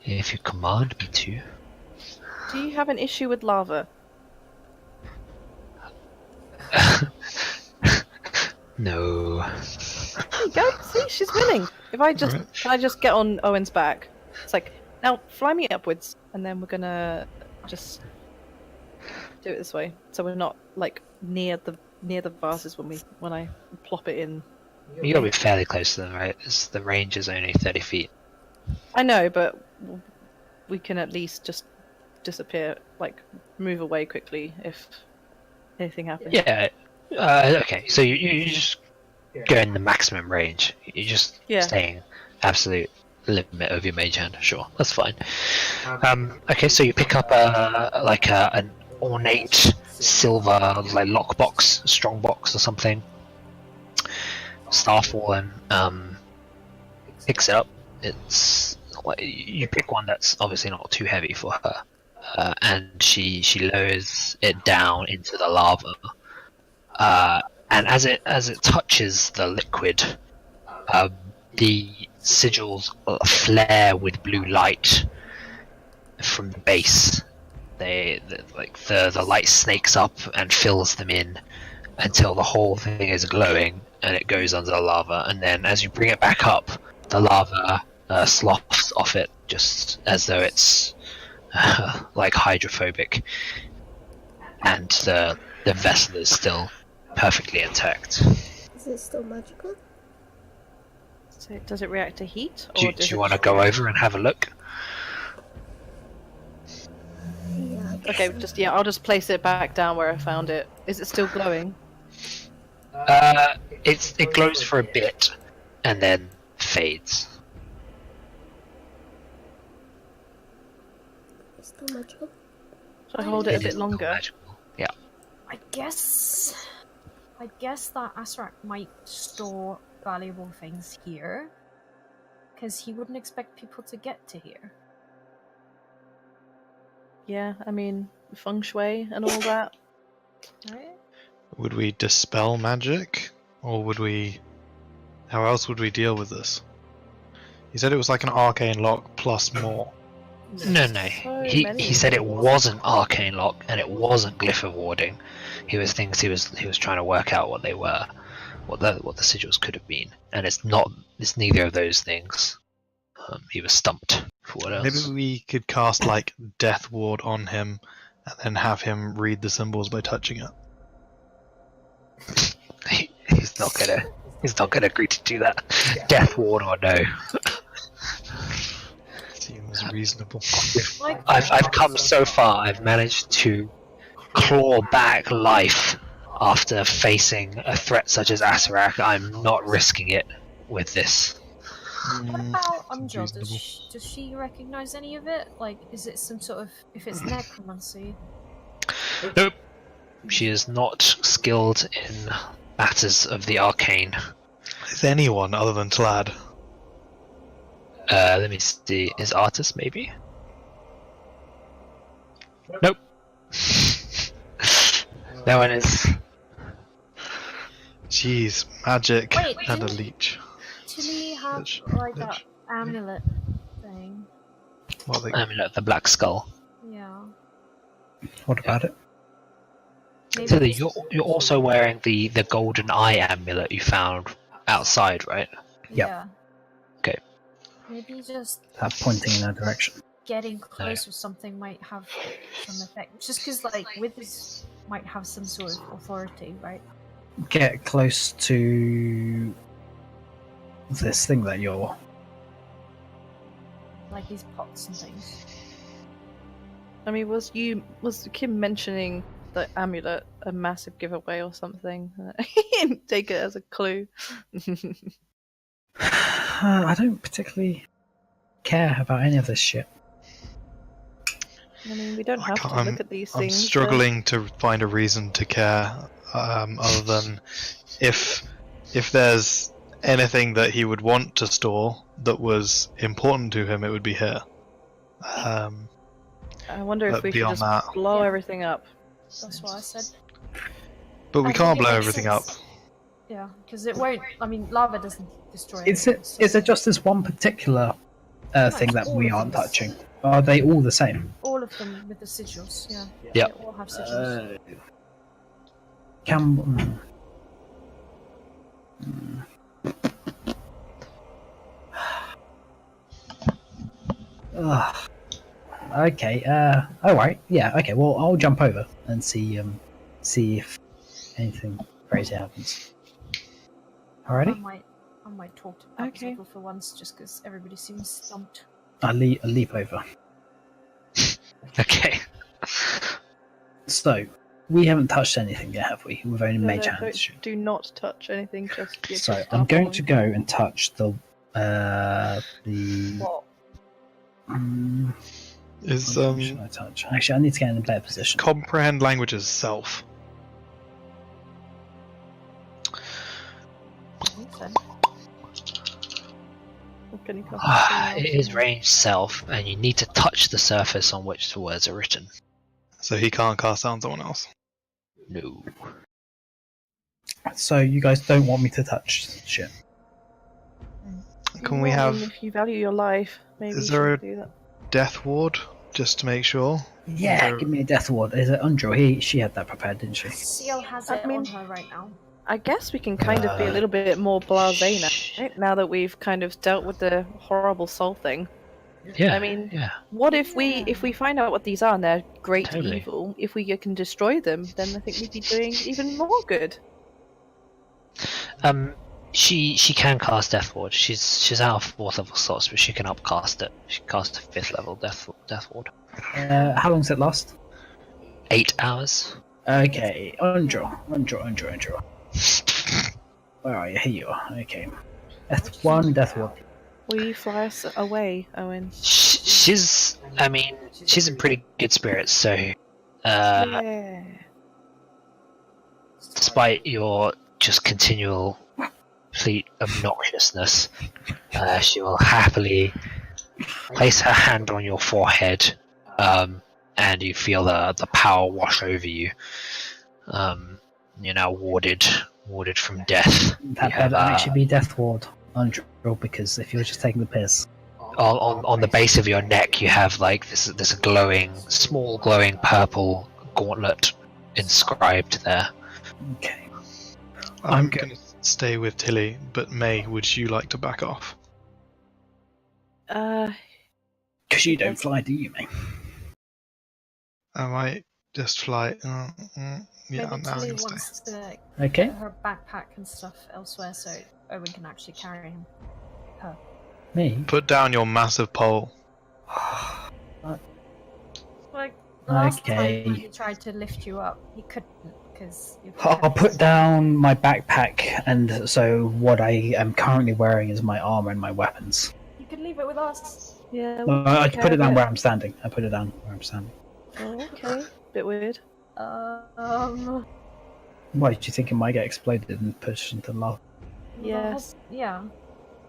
If you command me to. Do you have an issue with lava? No. There you go. See, she's winning. If I just Right. can I just get on Owen's back? It's like, now fly me upwards, and then we're gonna just do it this way, so we're not like near the vases when I plop it in. You gotta be fairly close to them, right? The range is only 30 feet. I know, but we can at least just disappear, like move away quickly if anything happens. Yeah. Okay, so you just go in the maximum range. You're just staying absolute limit of your mage hand. Sure, that's fine. Okay, so you pick up an ornate silver like lockbox, strong box or something. Starfallen picks it up. It's you pick one that's obviously not too heavy for her, and she lowers it down into the lava. And as it touches the liquid, the sigils flare with blue light from the base. The light snakes up and fills them in until the whole thing is glowing, and it goes under the lava. And then as you bring it back up, the lava sloughs off it, just as though it's like hydrophobic, and the vessel is still perfectly intact. Is it still magical? So does it react to heat? Do you want to go over and have a look? Yeah, I guess Okay, so. I'll just place it back down where I found it. Is it still glowing? It glows for a bit, and then fades. It's still magical. Should I hold it a It bit is longer? magical. Yeah. I guess that Asrak might store valuable things here, because he wouldn't expect people to get to here. Yeah, I mean, feng shui and all that. Right? Would we dispel magic, or would we? How else would we deal with this? He said it was like an arcane lock plus more. No. So He many. said it wasn't arcane lock and it wasn't glyph of warding. He was trying to work out what they were, what the sigils could have been, and it's not. It's neither of those things. He was stumped for what else. Maybe we could cast like Death Ward on him, and then have him read the symbols by touching it. He's not gonna agree to do that. Death ward or no. Seems reasonable. Like, I've come so far. I've managed to claw back life after facing a threat such as Asarak. I'm not risking it with this. what about seems Umjol? reasonable. Does she recognize any of it? Like, is it some sort of, if it's necromancy? Nope. She is not skilled in matters of the arcane. Is anyone other than Tlad? Let me see. Is Artis maybe? Nope. No one is. Jeez, magic Wait, and a didn't- leech. Tili have Bitch, like bitch. that amulet thing? What they, I mean, look, the Black Skull. Yeah. What about it? Maybe So it's- you're also wearing the golden eye amulet you found outside, right? Yep. Yeah. Okay. Maybe just That pointing in that direction. getting close with something might have some effect. Just because, like, withers might have some sort of authority, right? Get close to this thing that you're. Like these pots and things. I mean, was Kim mentioning the amulet a massive giveaway or something? Take it as a clue. I don't particularly care about any of this shit. I mean, we don't I have to can't- look at these I'm things. struggling to find a reason to care, other than if there's anything that he would want to store that was important to him, it would be here. I wonder if but we should beyond just that- blow Yeah. everything up. That's what I said. But we I can't think it blow makes everything sense. up. Yeah, because it won't. I mean, lava doesn't destroy. Is anything, it? so- Is it just this one particular thing it's that all we of aren't them. touching? Are they all the same? all of them with the sigils? Yeah. Yep. They all have sigils. Can. Ugh. Okay. All right. Yeah. Okay. Well, I'll jump over and see if anything crazy happens. I Alrighty. might talk to Okay. people for once, just because everybody seems stumped. I'll leap over. Okay. So we haven't touched anything yet, have we? We've only No, made no, hands. do not touch anything. Just get So your I'm stuff going on. to go and touch the. What? Is What should I touch? Actually, I need to get in a better position. comprehend languages self? I think so. What can you cast? It is range self, and you need to touch the surface on which the words are written. So he can't cast it on someone else. No. So you guys don't want me to touch shit. Can we Well, I have mean, if you value your life, maybe Is you there should do that. death ward just to make sure? Yeah, Or- give me a death ward. Is it Undro? She had that prepared, didn't she? Ciel has I it mean- on her right now. I guess we can kind of be a little bit more blasé now, right? Now that we've kind of dealt with the horrible soul thing. Yeah. I mean, yeah. What if we find out what these are and they're great Totally. evil? If we can destroy them, then I think we'd be doing even more good. She can cast Death Ward. She's out of 4th level slots, but she can upcast it. She can cast a 5th level Death Ward. How long does it last? 8 hours. Okay, Undro. Where are you? Here you are. Okay. Death one, death ward. Will you fly us away, Owynn? She's in pretty good spirits. So, Yeah. despite your just continual complete obnoxiousness, she will happily place her hand on your forehead, and you feel the power wash over you. You're now warded from death. That You have, better actually be death ward, Undro, because if you're just taking the piss. on the base of your neck, you have like this small glowing purple gauntlet inscribed there. Okay. I'm Okay. going to stay with Tili, but May, would you like to back off? Because you don't fly, do you, mate? I might just fly. Yeah, Maybe I'm now Tili gonna stay. wants to Okay. put her backpack and stuff elsewhere so Owynn can actually carry him. Her. Me? Put down your massive pole. Like the last Okay. time he tried to lift you up, he couldn't because I'll put down my backpack, and so what I am currently wearing is my armor and my weapons. You can leave it with us. Yeah. Well, I put it down where I'm standing. I put it down where I'm standing. Oh, okay. Bit weird. Why, do you think it might get exploded and pushed into lava? Yes. Yeah.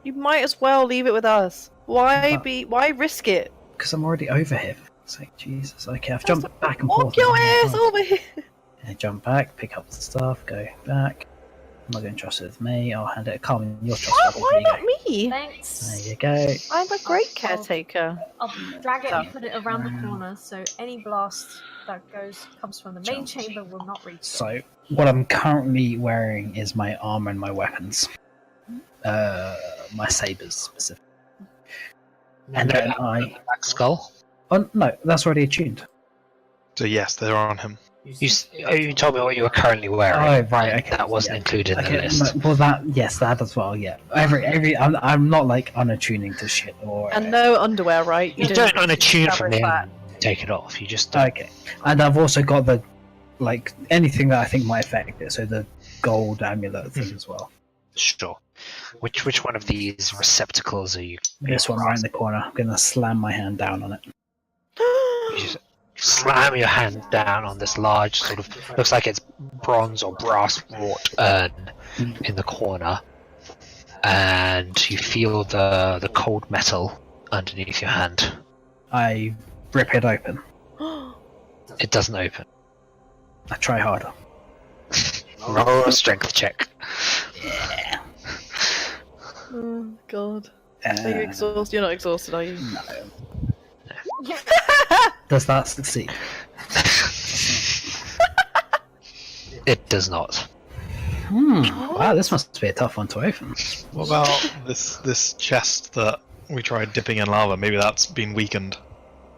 You might as well leave it with us. Why But- why risk it? Because I'm already over here. It's like, Jesus. Okay, I've jumped back and Walk forth. your ass over here. Yeah, jump back, pick up the stuff, go back. I'm not going to trust it with me. I'll hand it to Carmen. You're trustworthy. Why There you not go. me? Thanks. There you go. I'm a great caretaker. I'll drag it and put it around the corner so any blast that comes from the main Jump. chamber will not reach it. So, what I'm currently wearing is my armor and my weapons. My sabers, specifically. And then Black skull. Oh, no, that's already attuned. So yes, they're on him. You told me what you were currently wearing. Oh, right, okay. That wasn't Yeah. included in the Okay, list. well, yes, that as well, yeah. I'm not like unattuning to shit or. And no underwear, right? You don't need to unattune from establish the take it off. You just don't. Okay, and I've also got the like anything that I think might affect it. So the gold amulet thing as well. Sure. Which one of these receptacles are you? This one right in the corner. I'm gonna slam my hand down on it. You just slam your hand down on this large sort of looks like it's bronze or brass wrought urn in the corner, and you feel the cold metal underneath your hand. I rip it open. It doesn't open. I try harder. Roll a strength check. Yeah. Oh God. Are you exhausted? You're not exhausted, are you? No. Does that succeed? It does not. Wow, this must be a tough one to open. What about this chest that we tried dipping in lava? Maybe that's been weakened.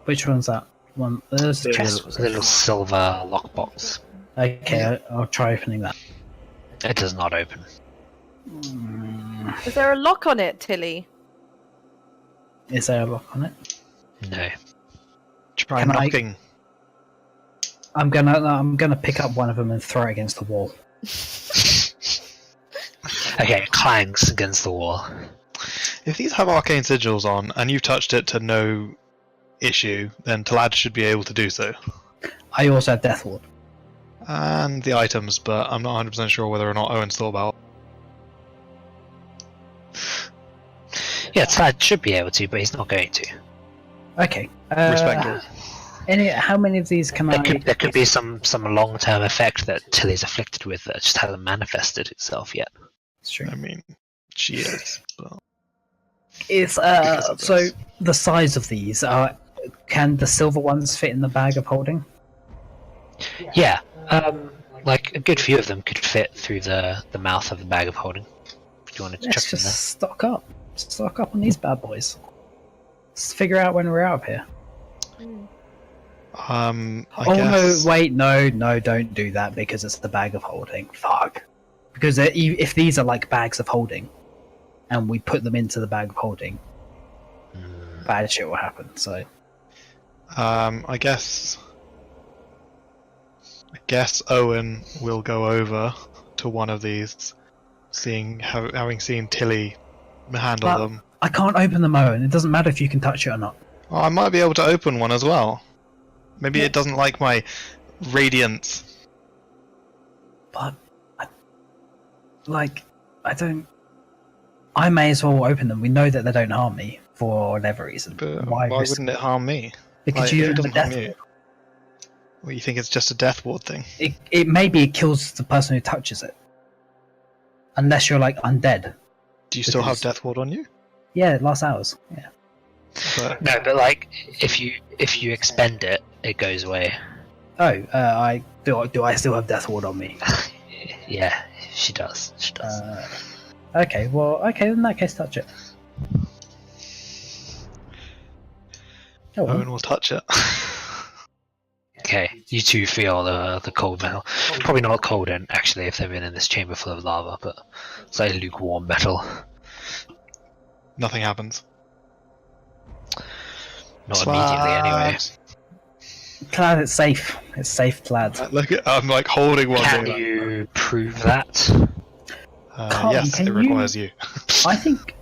Which one's that? One. There's a chest. Little silver lockbox. Okay, I'll try opening that. It does not open. Is there a lock on it, Tili? Is there a lock on it? No. Try Can I- knocking. I'm gonna pick up one of them and throw it against the wall. Okay, it clangs against the wall. If these have arcane sigils on and you've touched it to no issue, then Talad should be able to do so. I also have Death Ward. And the items, but I'm not 100% sure whether or not Owyn's thought about. Yeah, Tad should be able to, but he's not going to. Okay. Respectable. How many of these can There could be some long-term effect that Tilly's afflicted with that just hasn't manifested itself yet. It's true. I mean, she is. But It's Because of so this. the size of these can the silver ones fit in the bag of holding? Yeah, like a good few of them could fit through the mouth of the bag of holding. If you wanted to Let's chuck them just there. stock up on these bad boys. Let's figure out when we're out of here. I Oh guess. no! Wait, no, don't do that because it's the bag of holding. Fuck. Because if these are like bags of holding, and we put them into the bag of holding, bad shit will happen. So I guess Owynn will go over to one of these, having seen Tili handle But- them. I can't open them, Owen. It doesn't matter if you can touch it or not. Oh, I might be able to open one as well. Maybe it doesn't like my radiance. But I don't. I may as well open them. We know that they don't harm me for whatever reason. But Why why risk wouldn't it harm me? Because Like, you if it have a doesn't harm death you. ward. Well, you think it's just a death ward thing? It maybe it kills the person who touches it, unless you're like undead. Do you still have Because- death ward on you? Yeah, it lasts hours. Yeah. But No, but like if you expend it, it goes away. Oh, I do. I still have death ward on me? Yeah, she does. She does. Okay. Well, okay. In that case, touch it. Oh, well. Owynn will touch it. Okay, you two feel the cold metal. Probably not cold, and actually, if they've been in this chamber full of lava, but it's like lukewarm metal. Nothing happens. Not immediately, anyway. Glad it's safe. It's safe, lad. Look, I'm like holding one. Can doing you prove that? Carmen, yes, can it requires you. I think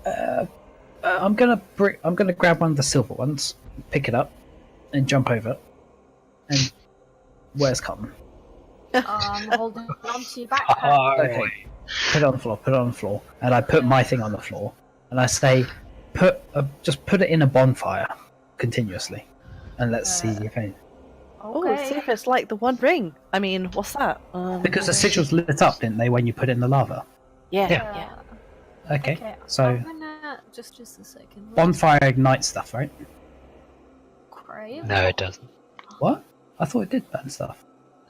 I'm gonna grab one of the silver ones, pick it up, and jump over. And where's Carmen? Holding on to your backpack. Okay, put it on the floor. Put it on the floor, and I put my thing on the floor, and I say, just put it in a bonfire continuously, and let's see if any. Oh, see if it's like the One Ring. I mean, what's that? Because the sigils lit up, didn't they, when you put it in the lava? Yeah. Okay, so I'm gonna just a second. bonfire ignites stuff, right? Crave. No, it doesn't. What? I thought it did burn stuff.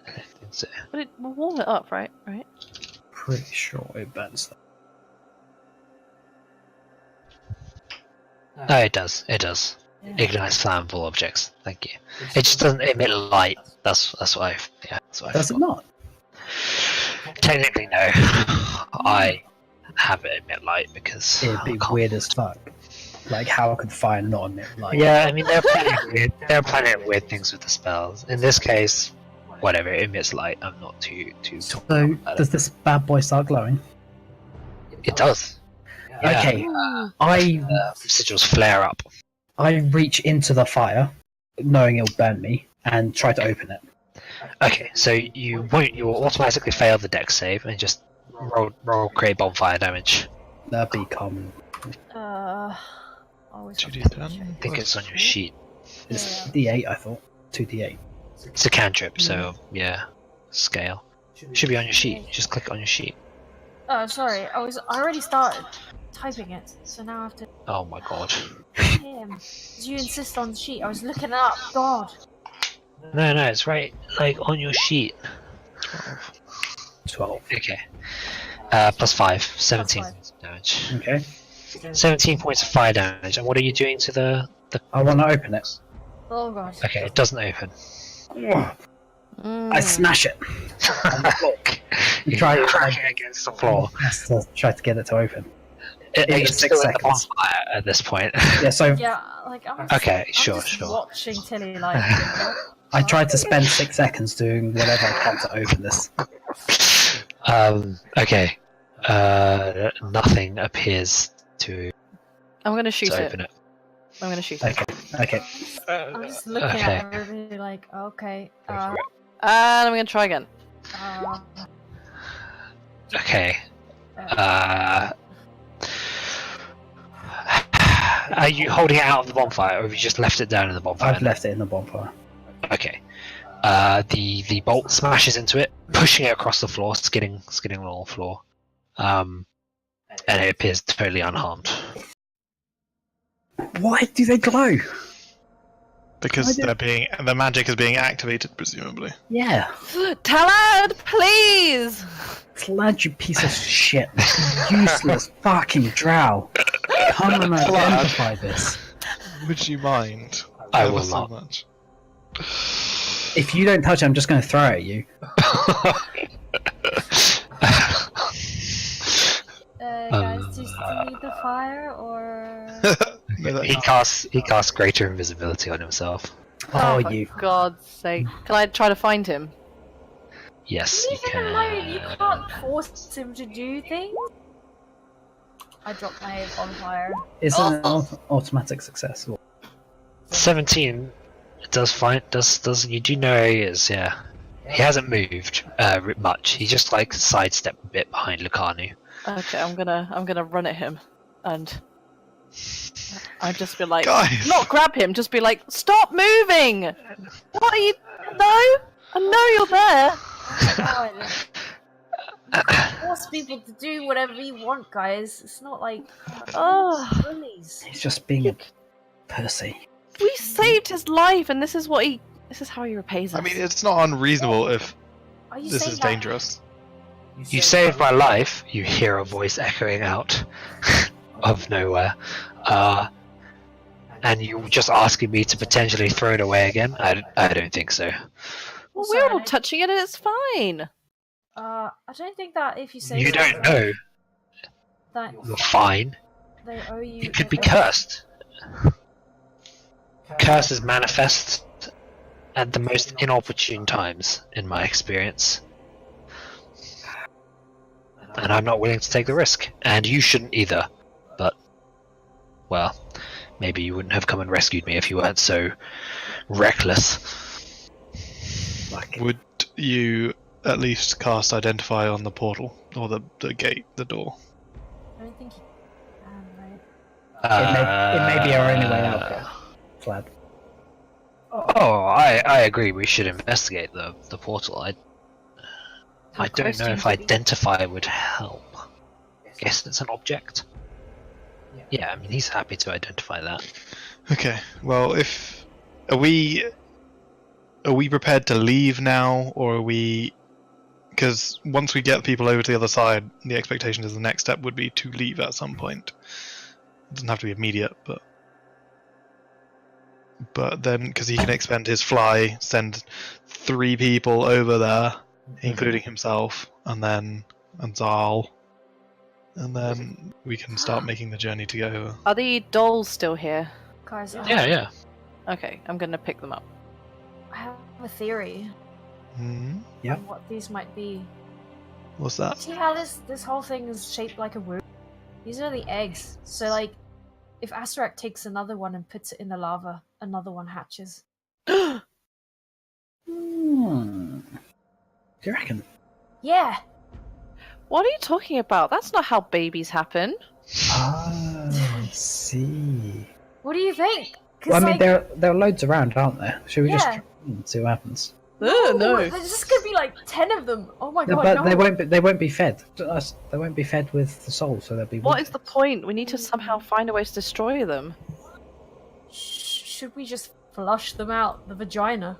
I don't think so. But it will warm it up, right? Right. Pretty sure it burns stuff. No, it does. It does. Ignites flammable objects. Thank you. It just doesn't emit light. That's why. That's why. Does it not? Technically, no. I have it emit light because It'd be weird as fuck. Like, how could fire not emit light? Yeah, I mean there are plenty of weird things with the spells. In this case, whatever, it emits light. I'm not too So, about does it. this bad boy start glowing? It does. Yeah. Okay, I Sigils flare up. reach into the fire, knowing it'll burn me, and try to open it. Okay, so you automatically fail the dex save and just roll create bonfire damage. That'd be common. Always 2d10. I think it's on your sheet. It's D8, I thought. 2d8. It's a cantrip, so yeah, scale. Should be on your sheet. Just click on your sheet. Oh, sorry. I already started typing it, so now I have to. Oh my god. Him. You insist on the sheet. I was looking it up. God. No, it's right like on your sheet. 12. Okay. Plus 5, 17 5. points of damage. Okay. 17 points of fire damage. And what are you doing to the? I want to open it. Oh god. Okay, it doesn't open. I smash it. On the floor. You Try crack it against the floor. Yes, to try to get it to open. Are you It's still 6 in the seconds. bonfire at this point? Yeah, so Yeah, like I'm. Okay, I'm sure. just watching Tilly like. I tried to spend 6 seconds doing whatever I can to open this. Okay. Nothing appears to I'm gonna shoot open it. I'm gonna shoot it. Okay. I'm just looking Okay. at everybody like, okay. And I'm gonna try again. Okay. Are you holding it out of the bonfire, or have you just left it down in the bonfire? I've left it in the bonfire. Okay. The bolt smashes into it, pushing it across the floor, skidding along the floor. And it appears totally unharmed. Why do they glow? Because the magic is being activated, presumably. Yeah. Talad, please! Glad, you piece of shit. Useless fucking drow. Come and identify this. Would you mind? I Ever will so not. much. If you don't touch it, I'm just going to throw it at you. Guys, do you still need the fire or? He casts greater invisibility on himself. Oh, for you. God's sake. Can I try to find him? Yes, you Leave him alone. You can. can't force him to do things. I dropped my bonfire. Is it an automatic success? Or... 17 does find does you do know where he is, yeah. He hasn't moved much. He just like sidestepped a bit behind Lucanu. Okay, I'm gonna run at him, and I'd just be like, Guys. not grab him, just be like, stop moving! What are you? No, I know you're there. Force people to do whatever you want, guys. It's not like bullies. He's just being a pussy. We saved his life, and this is how he repays us. I mean, it's not unreasonable if Are you this saying is that? dangerous. You saved my life, you hear a voice echoing out of nowhere. And you just asking me to potentially throw it away again? I don't think so. Well, Sorry, we're all touching it and it's fine. I don't think that if you say You so, don't know. that You're fine. they owe you. You could be they owe- cursed. Curses manifest at the most inopportune times, in my experience. And I'm not willing to take the risk. And you shouldn't either. But, well, maybe you wouldn't have come and rescued me if you weren't so reckless. Would you at least cast Identify on the portal? Or the gate, the door? I don't think you can, right? It may be our only way out here. Flab. Oh, I agree. We should investigate the portal. I How don't close know do you if think- identify would help. Guess it's an object. Yeah, I mean he's happy to identify that. Okay. Well, are we prepared to leave now, or are we? Because once we get people over to the other side, the expectation is the next step would be to leave at some point. It doesn't have to be immediate, but then because he can expend his fly, send 3 people over there, including himself, and Zal, and then we can start making the journey to go over. Are the dolls still here? Guys, Yeah. Okay, I'm gonna pick them up. I have a theory Hmm. Yep. on what these might be. What's that? See how this whole thing is shaped like a wound? These are the eggs. So like, if Astarak takes another one and puts it in the lava, another one hatches. Hmm. Do you reckon? Yeah. What are you talking about? That's not how babies happen. I see. What do you think? 'Cause, Well, I mean, like, there are loads around, aren't there? Should we just Yeah. see what happens? No. there's just gonna be like 10 of them. Oh my No, god, but no. they won't be fed. They won't be fed with the soul, so they'll be. What is the point? We need to somehow find a way to destroy them. Should we just flush them out the vagina?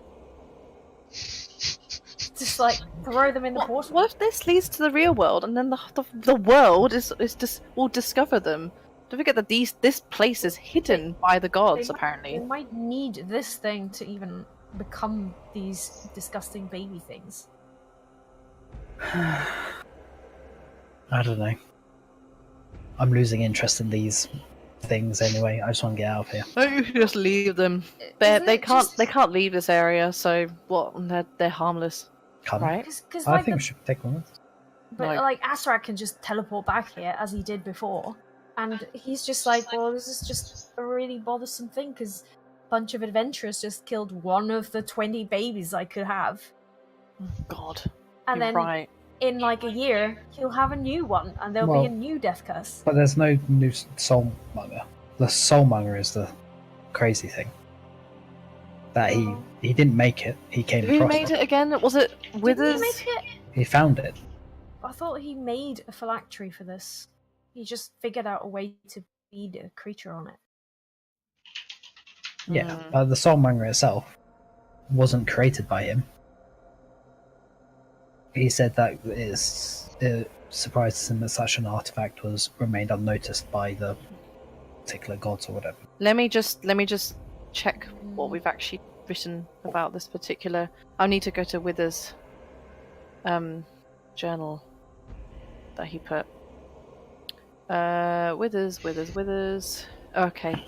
Just like throw them in the portal. What if this leads to the real world and then the world will discover them? Don't forget that this place is hidden by the gods, They apparently. might need this thing to even become these disgusting baby things. I don't know. I'm losing interest in these things anyway. I just want to get out of here. Oh, you should just leave them. Isn't They it can't just- they can't leave this area, so what? They're harmless, Can't I? right? Because I like, think we should take one. but like Astarak can just teleport back here as he did before, and he's just like, well, this is just a really bothersome thing because a bunch of adventurers just killed one of the 20 babies I could have, God, and you're then right. in like a year he'll have a new one, and there'll Well- be a new death curse. But there's no new soulmonger. The soulmonger is the crazy thing. That he didn't make it. He came Who across made it. it again? Was it Didn't Withers? he make it? He found it. I thought he made a phylactery for this. He just figured out a way to feed a creature on it. Yeah, Hmm. but the soulmonger itself wasn't created by him. He said that it surprises him that such an artifact was remained unnoticed by the particular gods or whatever. Let me just check what we've actually written about this particular. I'll need to go to Withers' journal that he put. Withers. Okay.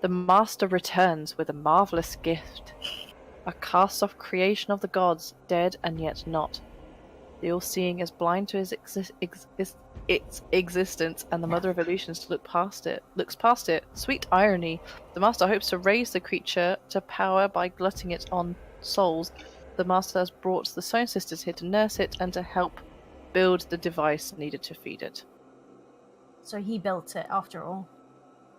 The master returns with a marvelous gift. A cast-off creation of the gods, dead and yet not. The all-seeing is blind to its existence, and the mother of illusions looks past it. Sweet irony. The master hopes to raise the creature to power by glutting it on souls. The master has brought the Sown Sisters here to nurse it and to help build the device needed to feed it. So he built it after all.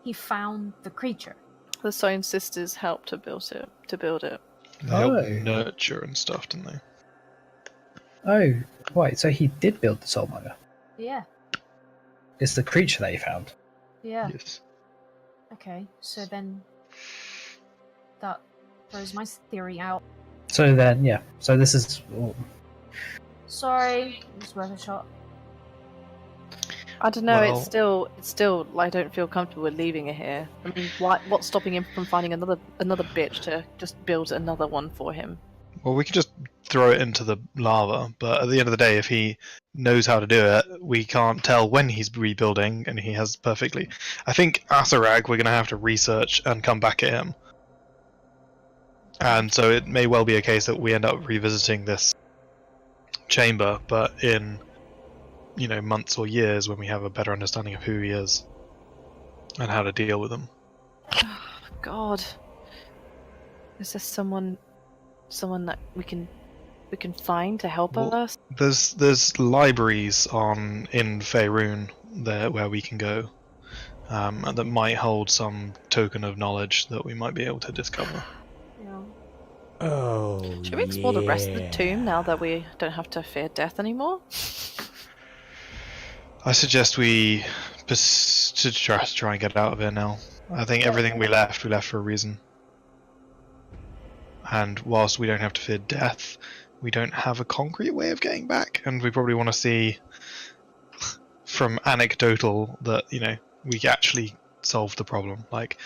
He found the creature. The Sown Sisters helped to build it. They help Oh. nurture and stuff, didn't they? Oh, right, so he did build the soulmonger. Yeah. It's the creature that he found. Yeah. Yes. Okay. So then that throws my theory out. So then, yeah. So this is. Sorry, it's worth a shot. I don't know. Well- It's still. I don't feel comfortable with leaving it here. I mean, what's stopping him from finding another bitch to just build another one for him? Well, we could just throw it into the lava, but at the end of the day, if he knows how to do it, we can't tell when he's rebuilding, and he has perfectly. I think Asarag, we're going to have to research and come back at him. And so it may well be a case that we end up revisiting this chamber, but in, months or years when we have a better understanding of who he is and how to deal with him. God, is there someone that we can find to help us? There's libraries in Faerun there where we can go, and that might hold some token of knowledge that we might be able to discover. Yeah. Oh, Should we explore the rest of the tomb now that we don't have to fear death anymore? I suggest we try and get out of here now. I think everything we left for a reason. And whilst we don't have to fear death, we don't have a concrete way of getting back, and we probably want to see from anecdotal that, we actually solved the problem. Like,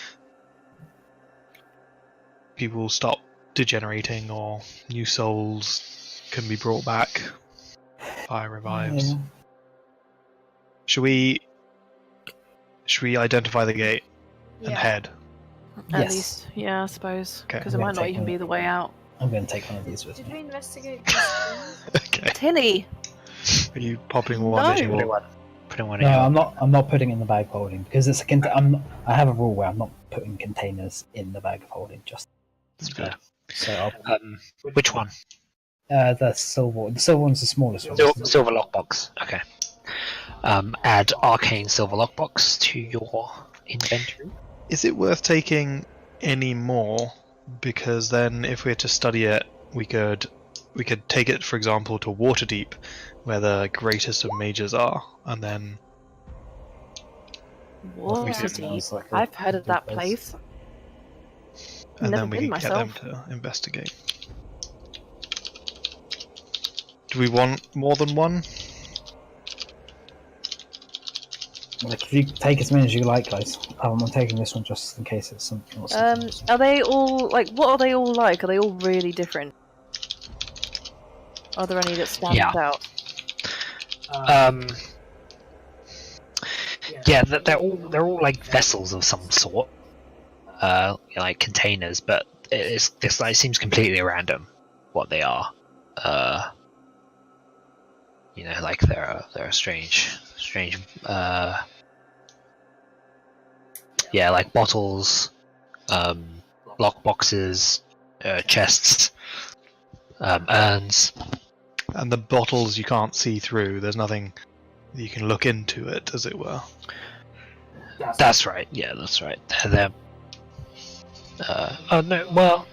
people stop degenerating, or new souls can be brought back by revives. Yeah. Should we identify the gate and head? At Yes. least, yeah, I suppose. Okay. Because it I'm might gonna not take even one. be the way out. I'm going to take one of these with Did me. we investigate these things? Okay. Tili! Are you popping one that you No. want? Putting one No, in your- I'm not putting it in the bag of holding because it's I have a rule where I'm not putting containers in the bag of holding. Just That's fair. so I'll, Which one? the silver. The silver one's the smallest one. Silver lockbox. Okay. Add arcane silver lockbox to your inventory. Is it worth taking any more? Because then, if we had to study it, we could take it, for example, to Waterdeep, where the greatest of mages are, and then What? We could- Sounds like a I've heard of good that place. and Never then we been can myself. get them to investigate. Do we want more than one? Like, if you take as many as you like, guys. I'm taking this one just in case it's something. Else. Are they all what are they all like? Are they all really different? Are there any that stand Yeah. out? Yeah, they're all like vessels of some sort, like containers, but it seems completely random what they are. Like they're strange, like bottles, lock boxes, chests, urns. And the bottles you can't see through. There's nothing you can look into it, as it were. That's right. Yeah, that's right. They're oh no. Well,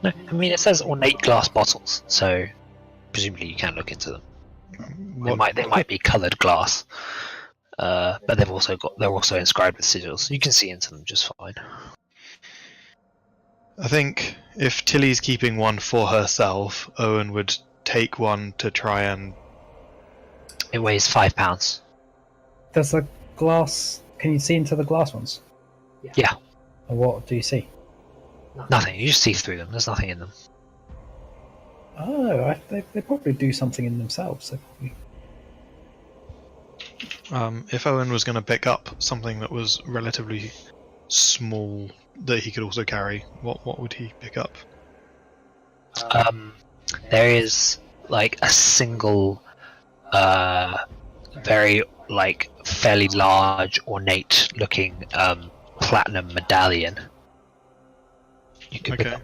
no. I mean, it says ornate glass bottles, so presumably you can look into them. They might be coloured glass, but they're also inscribed with sigils. You can see into them just fine. I think if Tili's keeping one for herself, Owynn would take one to try and. It weighs 5 pounds. There's a glass. Can you see into the glass ones? Yeah. Or what do you see? Nothing. You just see through them. There's nothing in them. Oh, they probably do something in themselves. They probably... If Owynn was going to pick up something that was relatively small that he could also carry, what would he pick up? There is like a single, very fairly large, ornate-looking platinum medallion. You could pick Okay. up.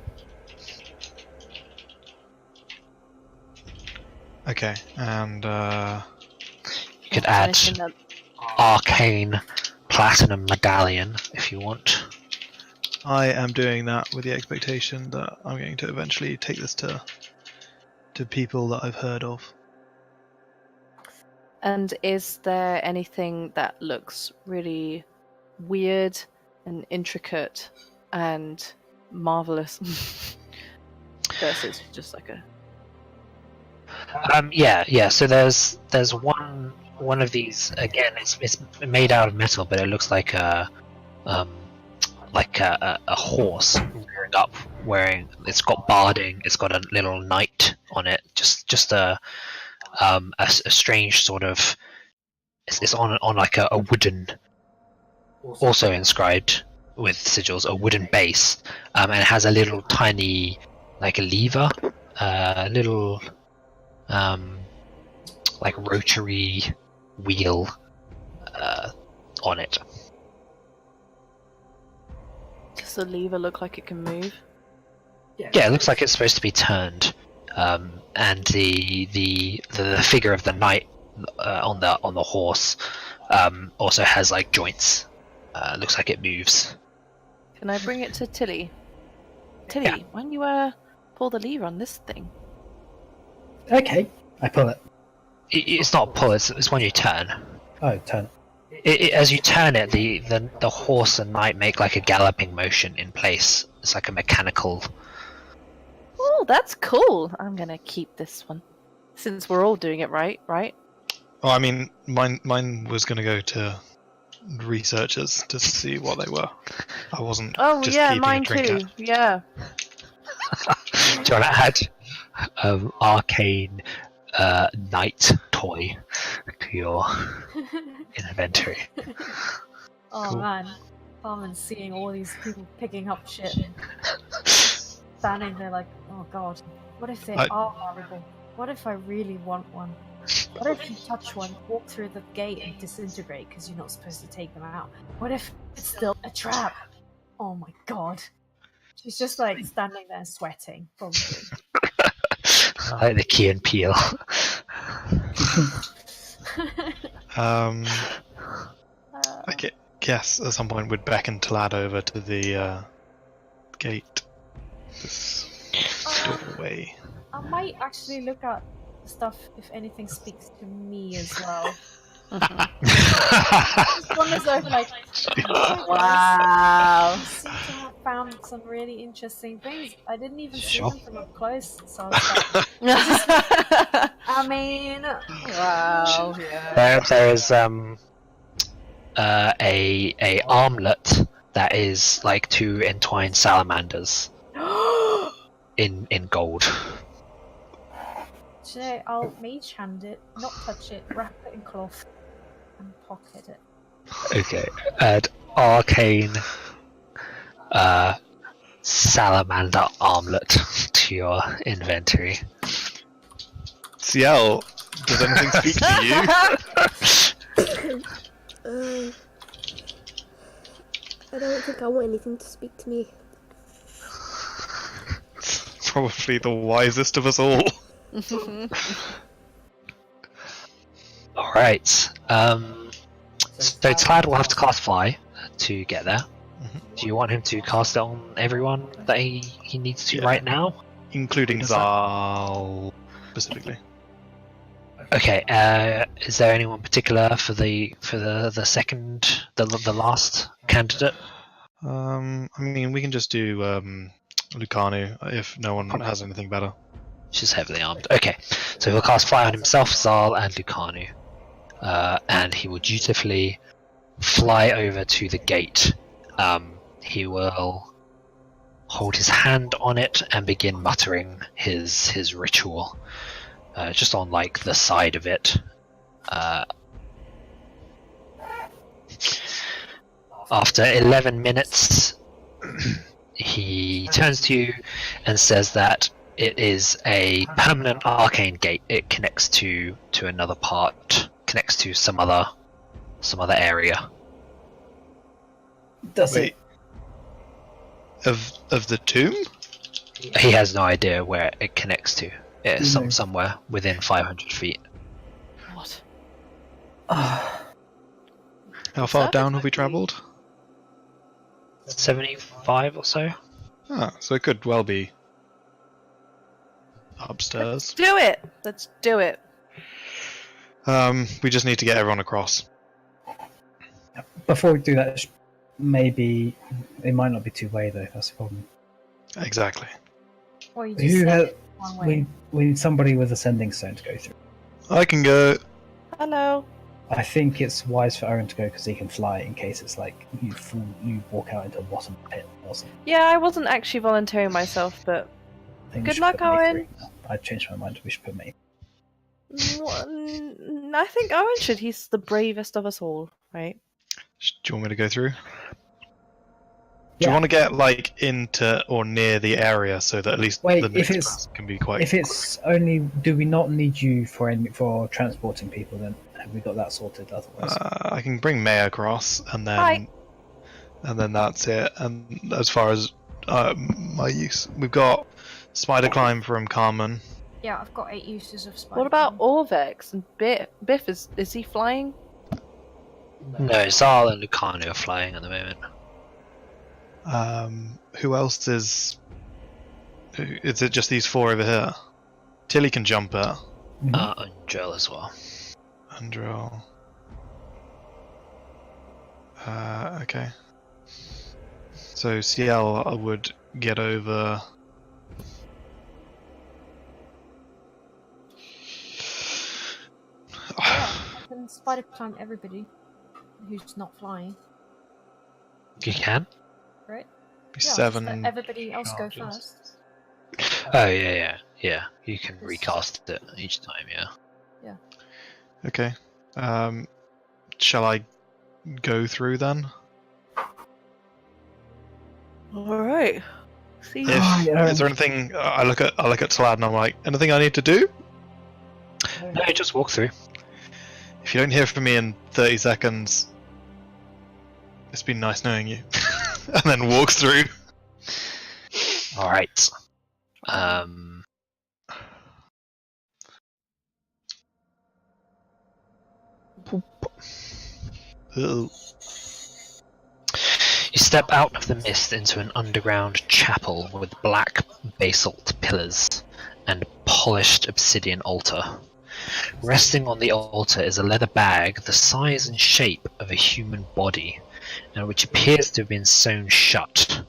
Okay, and You could add Anything that- arcane platinum medallion if you want. I am doing that with the expectation that I'm going to eventually take this to people that I've heard of. And is there anything that looks really weird and intricate and marvelous versus just like a Yeah. So there's one of these. Again, it's made out of metal, but it looks like a horse rearing up wearing. It's got barding. It's got a little knight on it. Just a strange sort of. It's on like a wooden, also inscribed with sigils, a wooden base, and it has a little tiny, like a lever, little, like rotary wheel, on it. Does the lever look like it can move? Yeah, it looks like it's supposed to be turned, and the figure of the knight on the horse also has like joints. Looks like it moves. Can I bring it to Tili? Tili, Yeah. why don't you pull the lever on this thing? Okay, I pull it. It's not a pull. It's when you turn. Oh, turn. As you turn it, the horse and knight make like a galloping motion in place. It's like a mechanical. Oh, that's cool. I'm gonna keep this one, since we're all doing it right. Oh, I mean, mine was going to go to researchers to see what they were. I wasn't Oh just yeah, keeping mine a trinket. too. Yeah. Do you want to add arcane knight toy to your inventory? Oh Cool. man, Carmen's seeing all these people picking up shit and standing there like, oh god, what if they I- are horrible? What if I really want one? What if you touch one, walk through the gate and disintegrate because you're not supposed to take them out? What if it's still a trap? Oh my god. She's just like standing there sweating, probably. I like the Key and Peele. I guess at some point we'd beckon Talad over to the gate. This doorway. I might actually look at the stuff if anything speaks to me as well. Just wanders over like, Wow. I seem to have found some really interesting things. I didn't even Sure. see them from up close, so I was like, I mean, Wow. Yeah. There is a armlet that is like two entwined salamanders in gold. today I'll mage hand it, not touch it, wrap it in cloth, and pocket it. Okay, add arcane salamander armlet to your inventory. Ciel, does anything speak to you? I don't think I want anything to speak to me. Probably the wisest of us all. Alright, so Tlad will have to cast Fly to get there. Do you want him to cast it on everyone that he needs to Yeah. right now? Including Is that- Zal specifically. Okay, is there anyone particular for the second, the last candidate? I mean, we can just do Lucanu if no one has anything better. She's heavily armed. Okay, so he'll cast Fly on himself, Zal, and Lucanu. And he will dutifully fly over to the gate. He will hold his hand on it and begin muttering his ritual. Just on like the side of it. After 11 minutes, he turns to you and says that it is a permanent arcane gate. It connects to another part, connects to some other area. Does Wait. Of the tomb? He has no idea where it connects to. It's No. somewhere within 500 feet. What? How far that down have we travelled? 75 or so. Ah, so it could well be upstairs. Do it. Let's do it. We just need to get everyone across. Before we do that, maybe it might not be two-way though. That's the problem. Exactly. Or you Who just say has- it one way. We need somebody with a sending stone to go through. I can go. Hello. I think it's wise for Owynn to go because he can fly in case it's like you walk out into a bottom pit or something. Yeah, I wasn't actually volunteering myself, but I think we Good should luck, put May Owynn. through. No, I changed my mind. We should put May. I think Owynn should. He's the bravest of us all, right? Do you want me to go through? Do Yeah. you want to get like into or near the area so that at least Wait, the if next it's- person can be quite? If it's only, do we not need you for transporting people? Then have we got that sorted? Otherwise, I can bring May across, and then Hi. that's it. And as far as my use, we've got spider climb from Carmen. Yeah, I've got 8 uses of spider. What about Orvex and Biff? Biff, is he flying? No, Zal and Lucano are flying at the moment. Who else is? Is it just these 4 over here? Tili can jump it. And Joel as well. Andrel. Okay. So Ciel would get over. I can spider climb everybody who's not flying, You can? right? Be Yeah, 7. just let everybody else go charges. first. Oh yeah. You can recast it each time. Yeah. Okay. Shall I go through then? All right. See. Is there anything? I look at Talad and I'm like, anything I need to do? No, just walk through. If you don't hear from me in 30 seconds, it's been nice knowing you. And then walks through. All right. Ugh. You step out of the mist into an underground chapel with black basalt pillars and polished obsidian altar. Resting on the altar is a leather bag the size and shape of a human body, and which appears to have been sewn shut.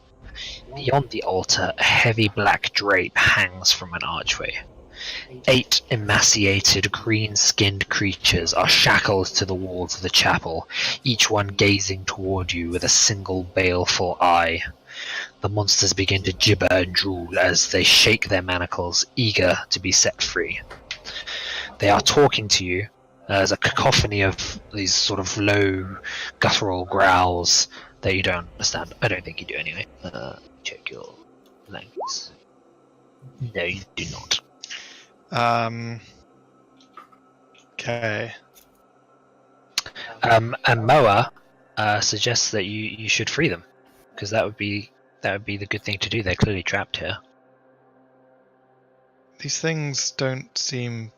Beyond the altar, a heavy black drape hangs from an archway. 8 emaciated, green-skinned creatures are shackled to the walls of the chapel, each one gazing toward you with a single baleful eye. The monsters begin to gibber and drool as they shake their manacles, eager to be set free. They are talking to you. There's a cacophony of these sort of low, guttural growls that you don't understand. I don't think you do anyway. Check your language. No, you do not. Okay. And Moa suggests that you should free them, because that would be the good thing to do. They're clearly trapped here. These things don't seem.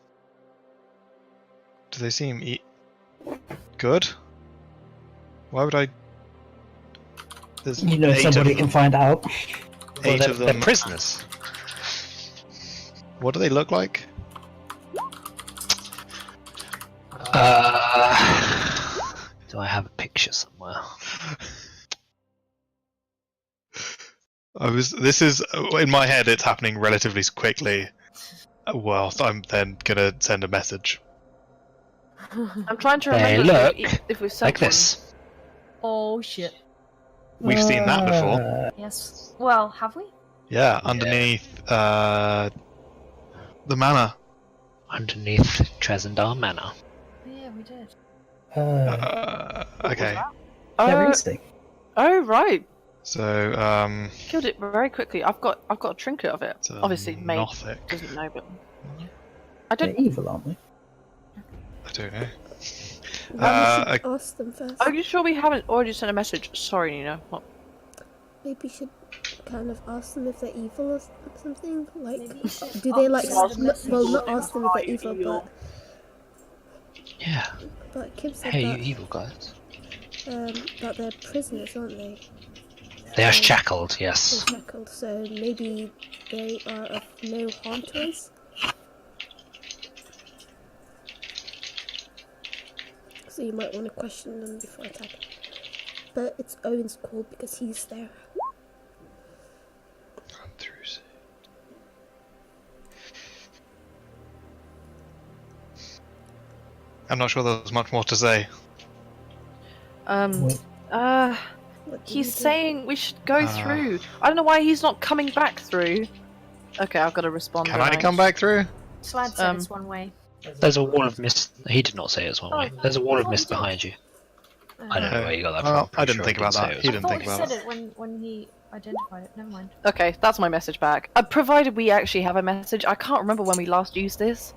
Do they seem good? Why would I? There's you know, 8 somebody of can them. find out. Well, 8 they're, of they're them. prisoners. What do they look like? Do I have a picture somewhere? This is in my head. It's happening relatively quickly. Whilst I'm then gonna send a message. I'm trying to They remember look if we've sent like this. Oh shit. We've seen that before. Yes. Well, have we? Yeah, underneath the manor. Underneath Trezendar Manor. Oh, yeah, we did. Okay. They're Oh, easy. oh, right. So Killed it very quickly. I've got a trinket of it. it's Obviously, May Nothic. doesn't know, but I They're don't. evil, aren't they? I don't know. We Uh, should ask them first. Are you sure we haven't already sent a message? Sorry, Nina. What? Maybe we should kind of ask them if they're evil or something. Like, Maybe we should do they like? ask them the Well, message. not ask them if they're evil, Yeah. but Kim said Hey, you that evil guys. that they're prisoners, aren't they? They are shackled. They're Yes. shackled, so maybe they are of no harm to us. So you might want to question them before attacking. But it's Owen's call because he's there. I'm not sure there's much more to say. What do He's you do? saying we should go through. I don't know why he's not coming back through. Okay, I've got to respond. Can don't I come back through? Slad said it's one way. There's a wall of mist. He did not say it's one Oh, way. There's a wall I of thought mist he did. behind you. I don't know where you got that Well, from. I didn't think about that. He I didn't thought think he about said it. it when he identified it. Never mind. Okay, that's my message back. Provided we actually have a message. I can't remember when we last used this.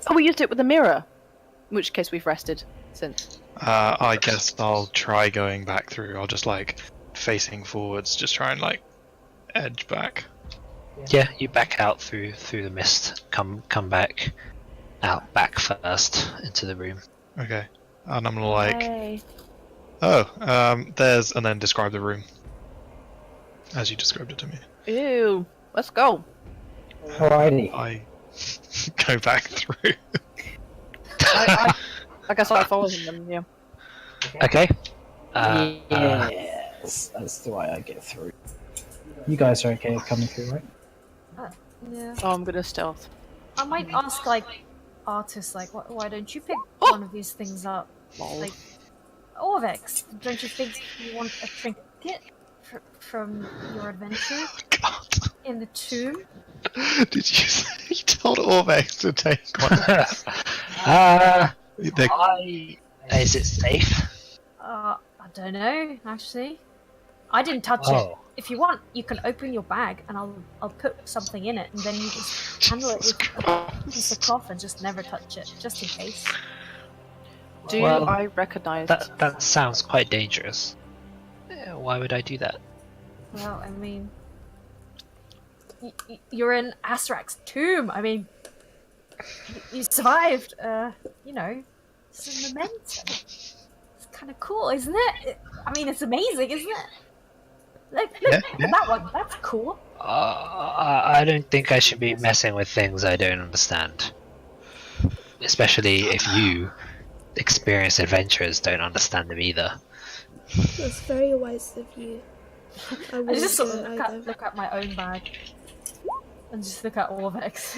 Oh, we used it with the mirror. In which case we've rested since. I guess I'll try going back through. I'll just like facing forwards, just try and like edge back. Yeah, you back out through the mist. Come back back first into the room. Okay. And I'm gonna like, Yay. there's, and then describe the room as you described it to me. Ew. Let's go. Alrighty. I go back through. I guess I'll follow him then, yeah. Okay. Yes, that's the way I get through. You guys are okay with coming through, right? Yeah. Oh, I'm gonna stealth. I might ask like artists like, why don't you pick one of these things up? Like, Orvex, don't you think you want a trinket from your adventure God. in the tomb? Did you say you told Orvex to take one? Is it safe? I don't know, actually. I didn't touch it. If you want, you can open your bag and I'll put something in it, and then you just handle it with a piece of cloth and just never touch it, just in case. Do Well, I recognize That sounds quite dangerous. Why would I do that? Well, I mean, you're in Asrak's tomb. I mean, you survived. You know, it's a memento. It's kind of cool, isn't it? I mean, it's amazing, isn't it? Look at that one. That's cool. I don't think I should be messing with things I don't understand. Especially if you, experienced adventurers, don't understand them either. That's very wise of you. I I wouldn't just do sort it of either. look at my own bag and just look at Orvex.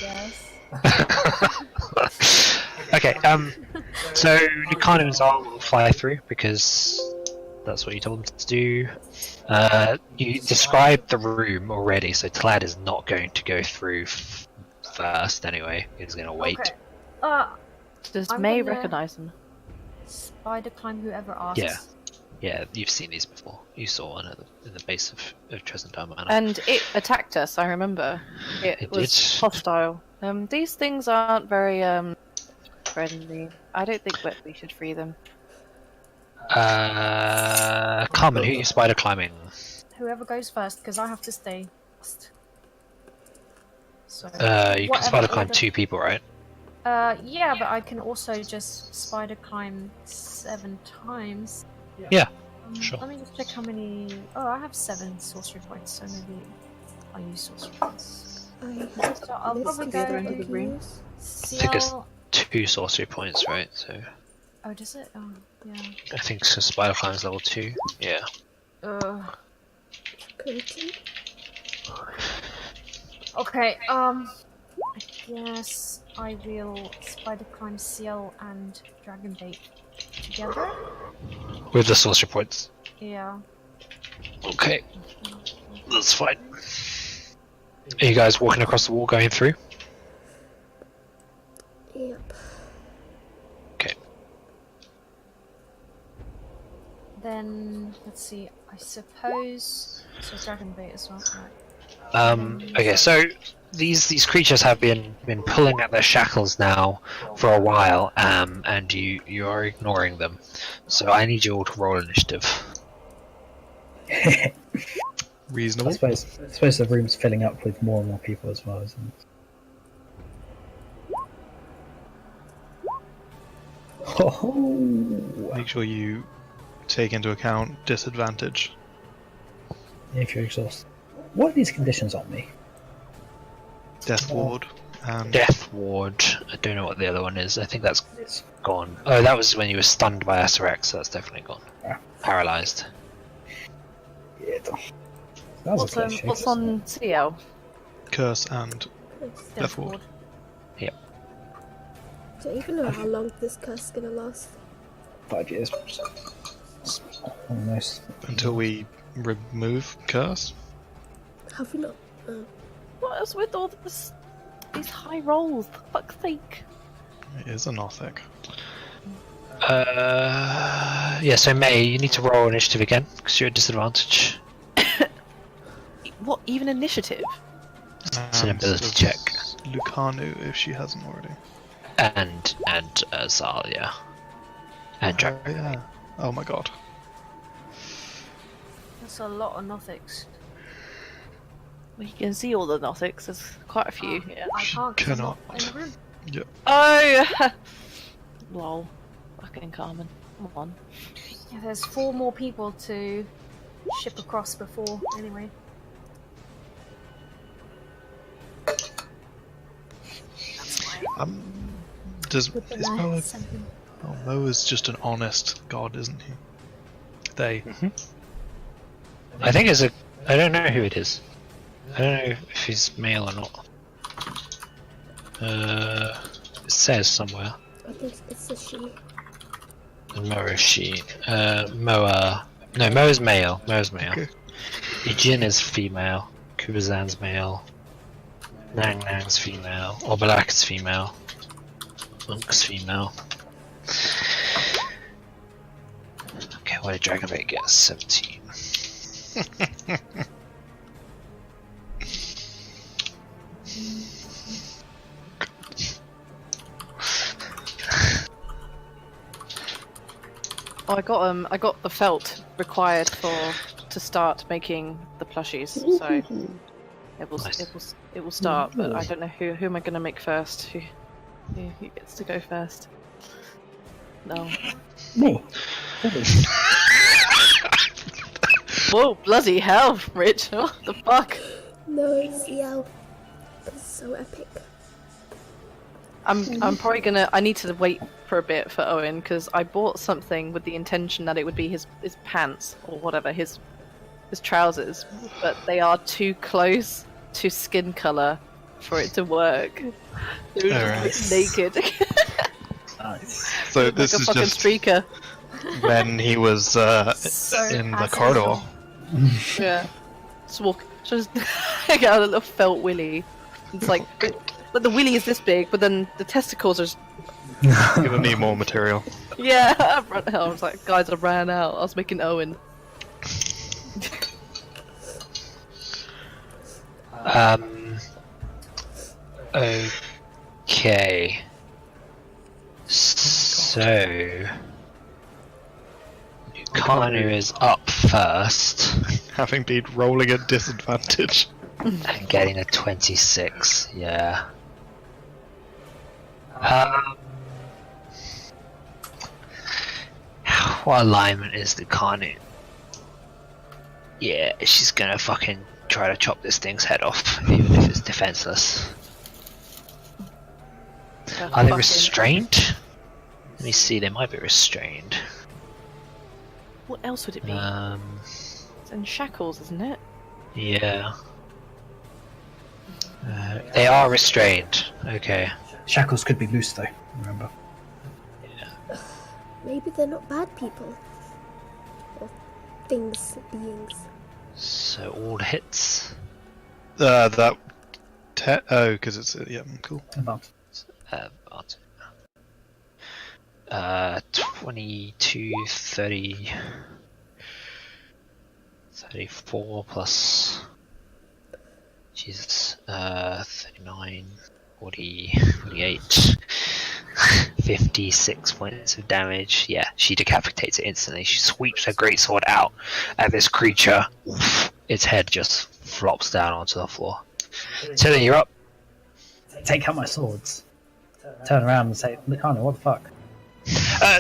Yes. Okay, so Lucano's arm will fly through because that's what you told him to do. You described the room already, so Tlad is not going to go through first anyway. He's going to wait. Okay. Does I'm May gonna- recognize him? Spider climb whoever asks. Yeah. Yeah, you've seen these before. You saw one in the base of Tresendar Manor. And it attacked us, I remember. It It was did. hostile. These things aren't very friendly. I don't think that we should free them. Carmen, who are you spider climbing? Whoever goes first, because I have to stay last. So, You can whatever spider climb order- 2 people, right? Yeah, but I can also just spider climb 7 times. Yeah, sure. Let me just check how many. Oh, I have 7 sorcery points, so maybe I'll use sorcery points. So I'll Let's probably the other go end of the room. use- think it's- Ciel. 2 sorcery points, right? So Oh, does it? Oh, yeah. I think so. Spider climb's level 2. Yeah. Curtain. Okay, I guess I will spider climb Ciel and Dragon Bait together. With the sorcery points. Yeah. Okay, that's fine. Are you guys walking across the wall going through? Yep. Okay. Then let's see. I suppose so. Dragon Bait as well. Right. Okay, so these creatures have been pulling at their shackles now for a while, and you are ignoring them. So I need you all to roll initiative. I Reasonable. suppose the room's filling up with more and more people as well, isn't it? Oh, Make sure you take into account disadvantage. if you're exhausted. What are these conditions on me? Death ward. And Death ward. I don't know what the other one is. I think that's gone. Oh, that was when you were stunned by SRX, so that's definitely gone. Yeah. Paralyzed. Yeah, that was a close shave. What's on Ciel? curse and death ward. Do you even know how long this curse is gonna last? 5 years. Almost. Until we remove curse. Have we not? What is with all this? These high rolls, for fuck's sake. It is a Nothic. Yeah, so May, you need to roll initiative again, because you're at disadvantage. What, even initiative? It's an ability check. Lucanu, if she hasn't already. And Zalia. And Oh, Dragon. yeah. Oh my god. That's a lot of Nothics. Well, you can see all the Nothics, there's quite a few. Yeah. I She can't 'cause I'm cannot. not in the room. Yep. Oh! Lol. Fucking Carmen. Come on. Yeah, there's 4 more people to ship across before, anyway. Does With the is Mo? knights and Oh, Mo is just an honest god, isn't he? They. I think it's a. I don't know who it is. I don't know if he's male or not. It says somewhere. I think it's a she. Mo is she. Moa. No, Mo is male. Mo is male. Okay. Ijin is female. Kubazan's male. Nang Nang's female. Obalak is female. Monk's female. Okay, what did Dragonbait get? 17. Oh, I got the felt required to start making the plushies, so Nice. it will start. But I don't know who am I gonna make first. Who gets to go first? No. Me. Whoa, bloody hell, Rich! What the fuck? No, Ciel. It's so epic. I'm probably gonna. I need to wait for a bit for Owynn because I bought something with the intention that it would be his pants or whatever, his trousers, but they are too close to skin color for it to work. They're just naked. Nice. So like this a is fucking just streaker. when he was So in the as corridor. usual. Yeah. Just get out a little felt willy. It's like the willy is this big, but then the testicles are just... Gonna need more material. Yeah, I was like, guys, I ran out. I was making Owynn. Okay. So Kanu is up first Having been rolling at disadvantage. and getting a 26. Yeah. What alignment is the Kanu? Yeah, she's gonna fucking try to chop this thing's head off, even if it's defenseless. Are they restrained? Let me see, they might be restrained. What else would it be? It's in shackles, isn't it? Yeah. They are restrained. Okay. Shackles could be loose though, remember. Maybe they're not bad people. Or things, beings. So all hits. That. Oh, because it's yeah, cool. Advanced. 22, 30, 34 plus. Jesus. 39, 40, 48. 56 points of damage. Yeah, she decapitates it instantly. She sweeps her greatsword out at this creature. Its head just flops down onto the floor. So then you're up. Take out my swords. Turn around and say, Mikano, what the fuck?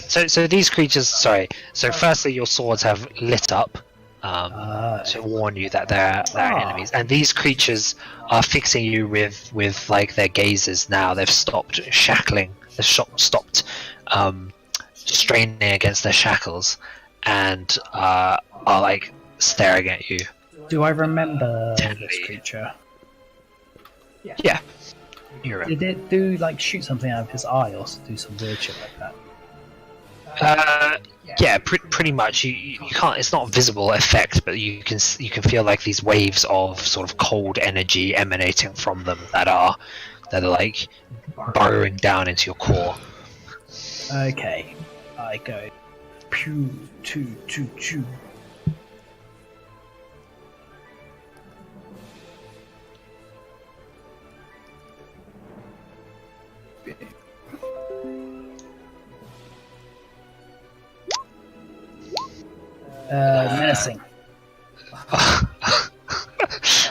So these creatures, sorry. So firstly, your swords have lit up to warn you that they're enemies, and these creatures are fixing you with like their gazes. Now they've stopped shackling. They've stopped straining against their shackles, and are like staring at you. Do I remember Tenderly. this creature? Yeah. You're right. Did it do like shoot something out of his eye or do some weird shit like that? Yeah, pretty much. You can't. It's not a visible effect, but you can feel like these waves of sort of cold energy emanating from them that are like burrowing down into your core. Okay, I go. Pew, choo, choo, choo. Menacing.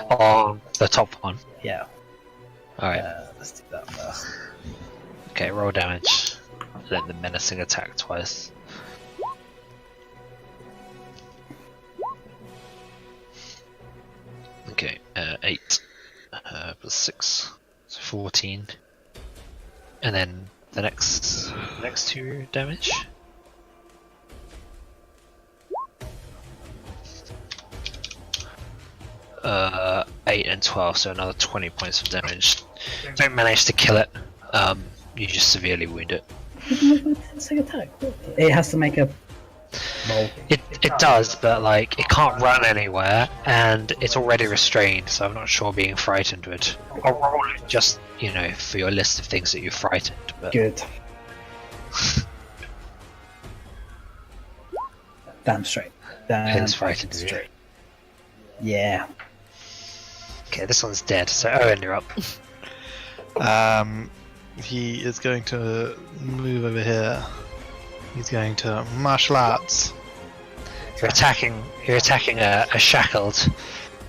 On the top one. Yeah. Alright. Let's do that first. Okay, roll damage. Then the menacing attack twice. Okay, 8 plus 6, so 14. And then the next 2 damage. Uh, 8 and 12, so another 20 points of damage. Don't manage to kill it. You just severely wound it. Attack. It has to make a roll. It does, but like it can't run anywhere, and it's already restrained. So I'm not sure being frightened would. I'll roll it just for your list of things that you're frightened. But Good. Damn straight. Damn It's frightened, is it? straight. Yeah. okay, this one's dead. So Owynn, you're up. He is going to move over here. He's going to martial arts. You're attacking a shackled,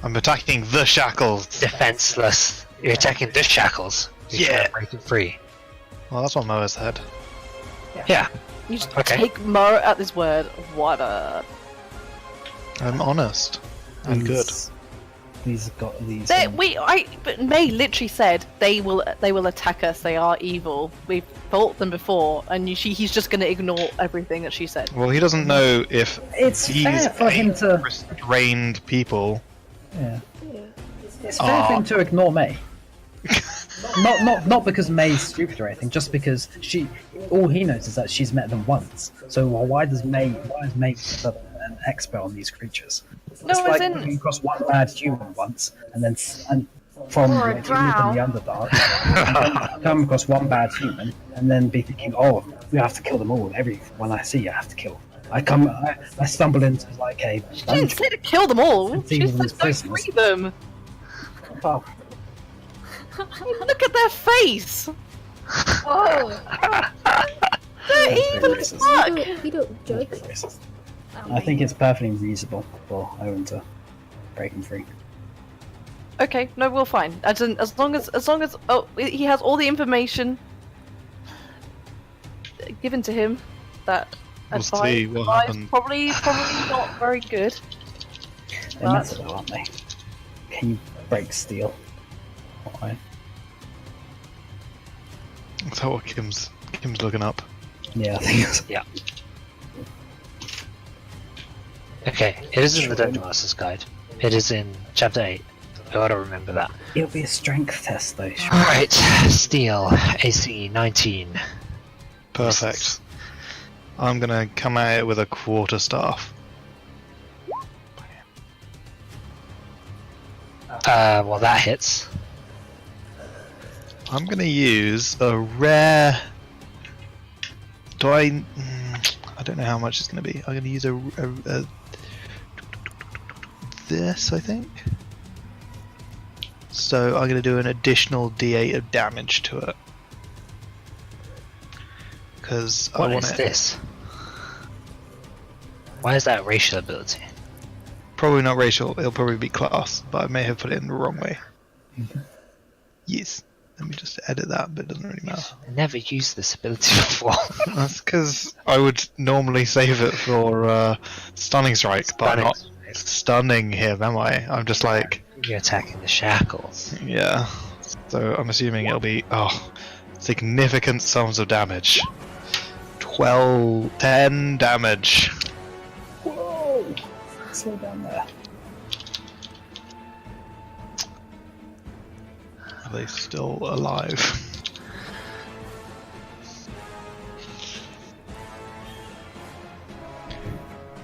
I'm attacking the shackles. defenseless. You're attacking the shackles. You're trying to break it free. Well, that's what Moa said. Yeah. You just Okay. take Mo at this word. What a. I'm honest and good. These have got these. But May literally said they will attack us. They are evil. We've fought them before, and he's just going to ignore everything that she said. Well, he doesn't know if It's these fair for him to. restrained people. Yeah. Yeah. It's fair for him to ignore May. not because May's stupid or anything. Just because all he knows is that she's met them once. So why is May an expert on these creatures? No, it's as like in- coming across one bad human once, and from Or a like, drow. living in the Underdark, come across one bad human, and then be thinking, oh, we have to kill them all. Everyone I see, I have to kill. I stumble into like a She didn't dungeon. say to kill them all. And She see said all these don't prisoners. free them. Oh, Look at their face. Oh! They're That's evil very as racist. fuck. You don't judge. racist. I think it's perfectly reasonable for Owynn to break him free. Okay, no, we'll fine. As long as he has all the information given to him, that We'll see what advice happens. probably not very good. They're metal, though, aren't they? Can you break steel? Why? Is that what Kim's looking up? Yeah, I think it's. Okay, it is in the Dungeon Master's Guide. It is in Chapter 8. I gotta remember that. It'll be a strength test, though. Sure. Alright, Steel, AC 19. Perfect. I'm gonna come at it with a quarterstaff. Well, that hits. I'm gonna use a rare. I don't know how much it's gonna be. I'm gonna use a this, I think. So I'm gonna do an additional D8 of damage to it because I What want is it. this? Why is that a racial ability? Probably not racial. It'll probably be class, but I may have put it in the wrong way. Yes. Let me just edit that, but it doesn't really matter. I never used this ability before. That's because I would normally save it for stunning strike, but I'm not stunning him, am I? I'm just like, You're attacking the shackles. yeah. So I'm assuming it'll be significant sums of damage. 10 damage. Whoa! Slow down there. Are they still alive?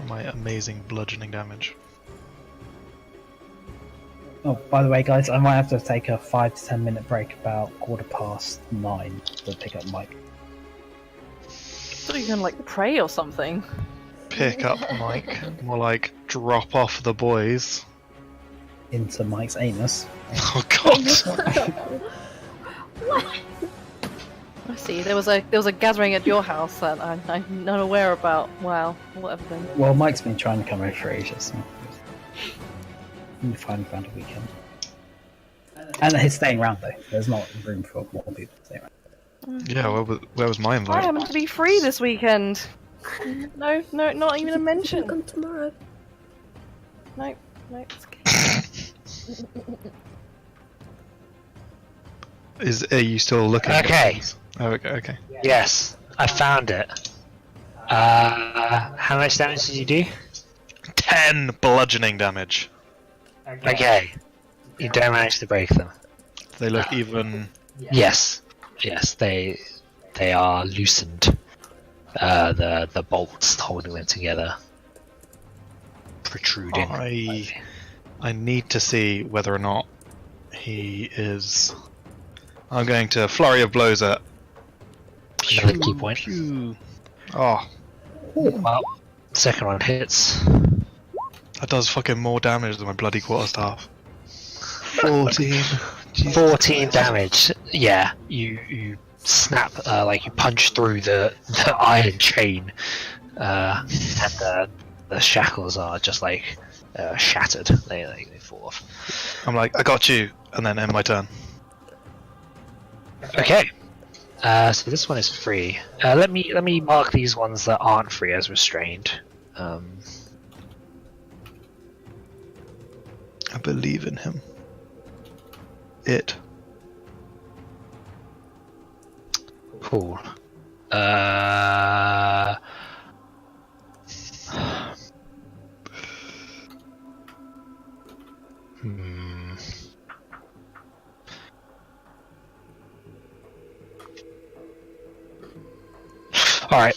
My amazing bludgeoning damage. Oh, by the way, guys, I might have to take a 5 to 10 minute break about 9:15 to pick up Mike. I thought you were gonna like pray or something. Pick up Mike. More like drop off the boys. Into Mike's anus. Oh god. I see. There was a gathering at your house that I'm not aware about. Wow, whatever then. Well, Mike's been trying to come over for ages. So we finally found a weekend. And he's staying around though. There's not room for more people to stay around. Yeah, where was my I invite? happen to be free this weekend. No, not even a mention. Come tomorrow. No, it's okay. Are you still looking? at Okay. things? Oh, okay. Yes, I found it. How much damage did you do? 10 bludgeoning damage. Okay. You don't manage to break them. They look even. Yes, they are loosened. The bolts holding them together protruding. I need to see whether or not he is. I'm going to flurry of blows at. Another key point. Pew. Oh, Well, second one hits. that does fucking more damage than my bloody quarterstaff. 14. 14 damage. Yeah, you snap, like you punch through the iron chain, and the shackles are just like shattered. They fall off. I'm like, I got you, and then end my turn. Okay. So this one is free. Let me mark these ones that aren't free as restrained. I believe in him. It. Cool. Alright.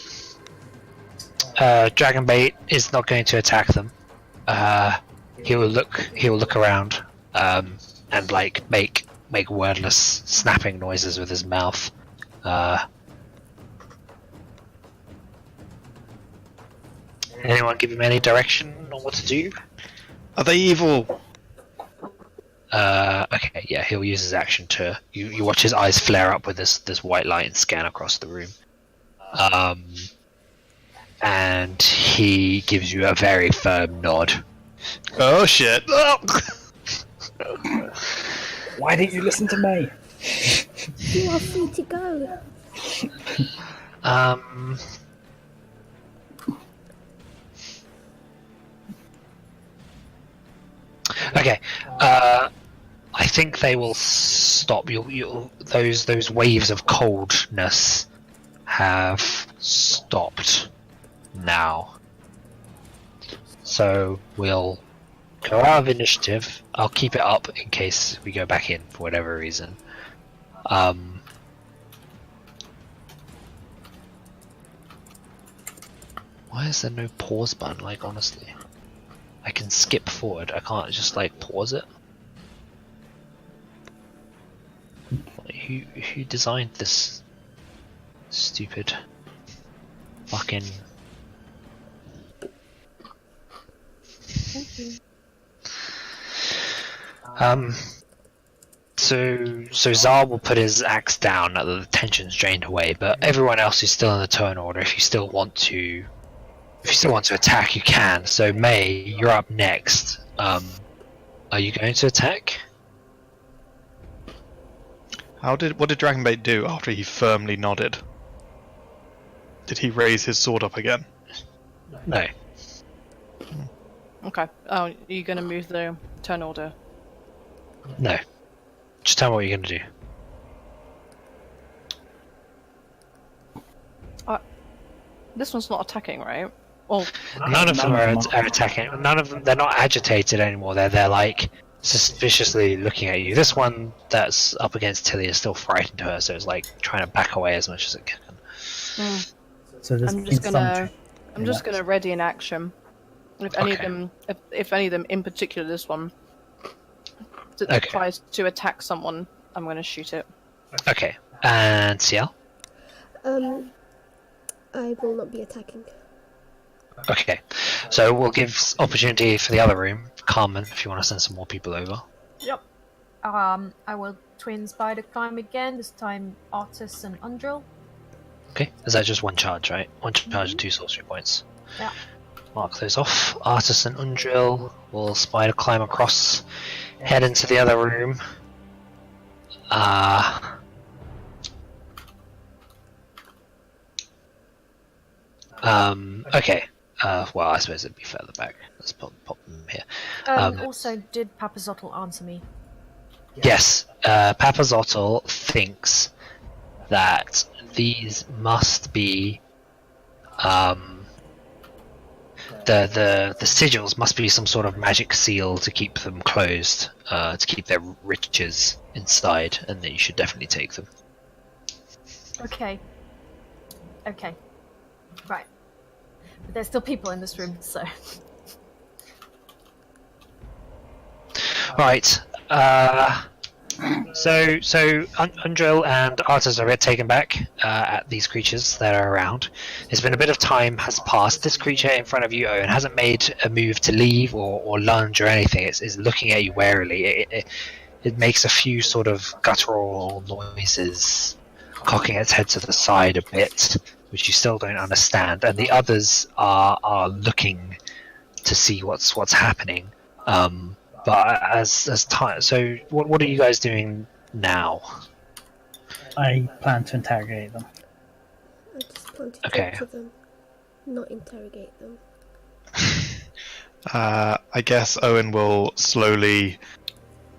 Dragonbait is not going to attack them. He will look around, and like make wordless snapping noises with his mouth. Anyone give him any direction on what to do? Are they evil? Okay, yeah, he'll use his action to. You watch his eyes flare up with this white light and scan across the room. And he gives you a very firm nod. Oh shit! Oh. Why didn't you listen to me? You are free to go. Okay. I think they will stop. Those waves of coldness have stopped now. So we'll go out of initiative. I'll keep it up in case we go back in for whatever reason. Why is there no pause button? Like, honestly, I can skip forward. I can't just like pause it. Like, who designed this stupid fucking? So Zal will put his axe down now that the tension's drained away, but everyone else is still in the turn order. If you still want to attack, you can. So May, you're up next. Are you going to attack? What did Dragonbait do after he firmly nodded? Did he raise his sword up again? No. Okay. Oh, are you going to move the turn order? No. Just tell me what you're going to do. This one's not attacking, right? Oh, None of them are attacking. None of them. They're not agitated anymore. They're like suspiciously looking at you. This one that's up against Tili is still frightened of her, so it's like trying to back away as much as it can. So there's I'm just been gonna some ready an action. If any of them, if any of them, in particular this one, tries to attack someone, I'm gonna shoot it. Okay, and Ciel? I will not be attacking. Okay, so we'll give opportunity for the other room. Carmen, if you want to send some more people over. Yep. I will twin spider climb again. This time, Artis and Undrill. Okay, is that just one charge, right? One charge and 2 sorcery points. Yeah. Mark those off. Artis and Undrill will spider climb across, head into the other room. Okay. Well, I suppose it'd be further back. Let's pop them here. Also, did Papazotl answer me? Yes, Papazotl thinks that these must be the sigils must be some sort of magic seal to keep them closed, to keep their riches inside, and that you should definitely take them. Okay. Right. But there's still people in this room, so. Right. So Undrill and Artis are taken back at these creatures that are around. There's been a bit of time has passed. This creature in front of you, Owynn, hasn't made a move to leave or lunge or anything. It's looking at you warily. It makes a few sort of guttural noises, cocking its head to the side a bit, which you still don't understand. And the others are looking to see what's happening. But as time, so what are you guys doing now? I plan to interrogate them. I just plan to talk to them, not interrogate them. I guess Owynn will slowly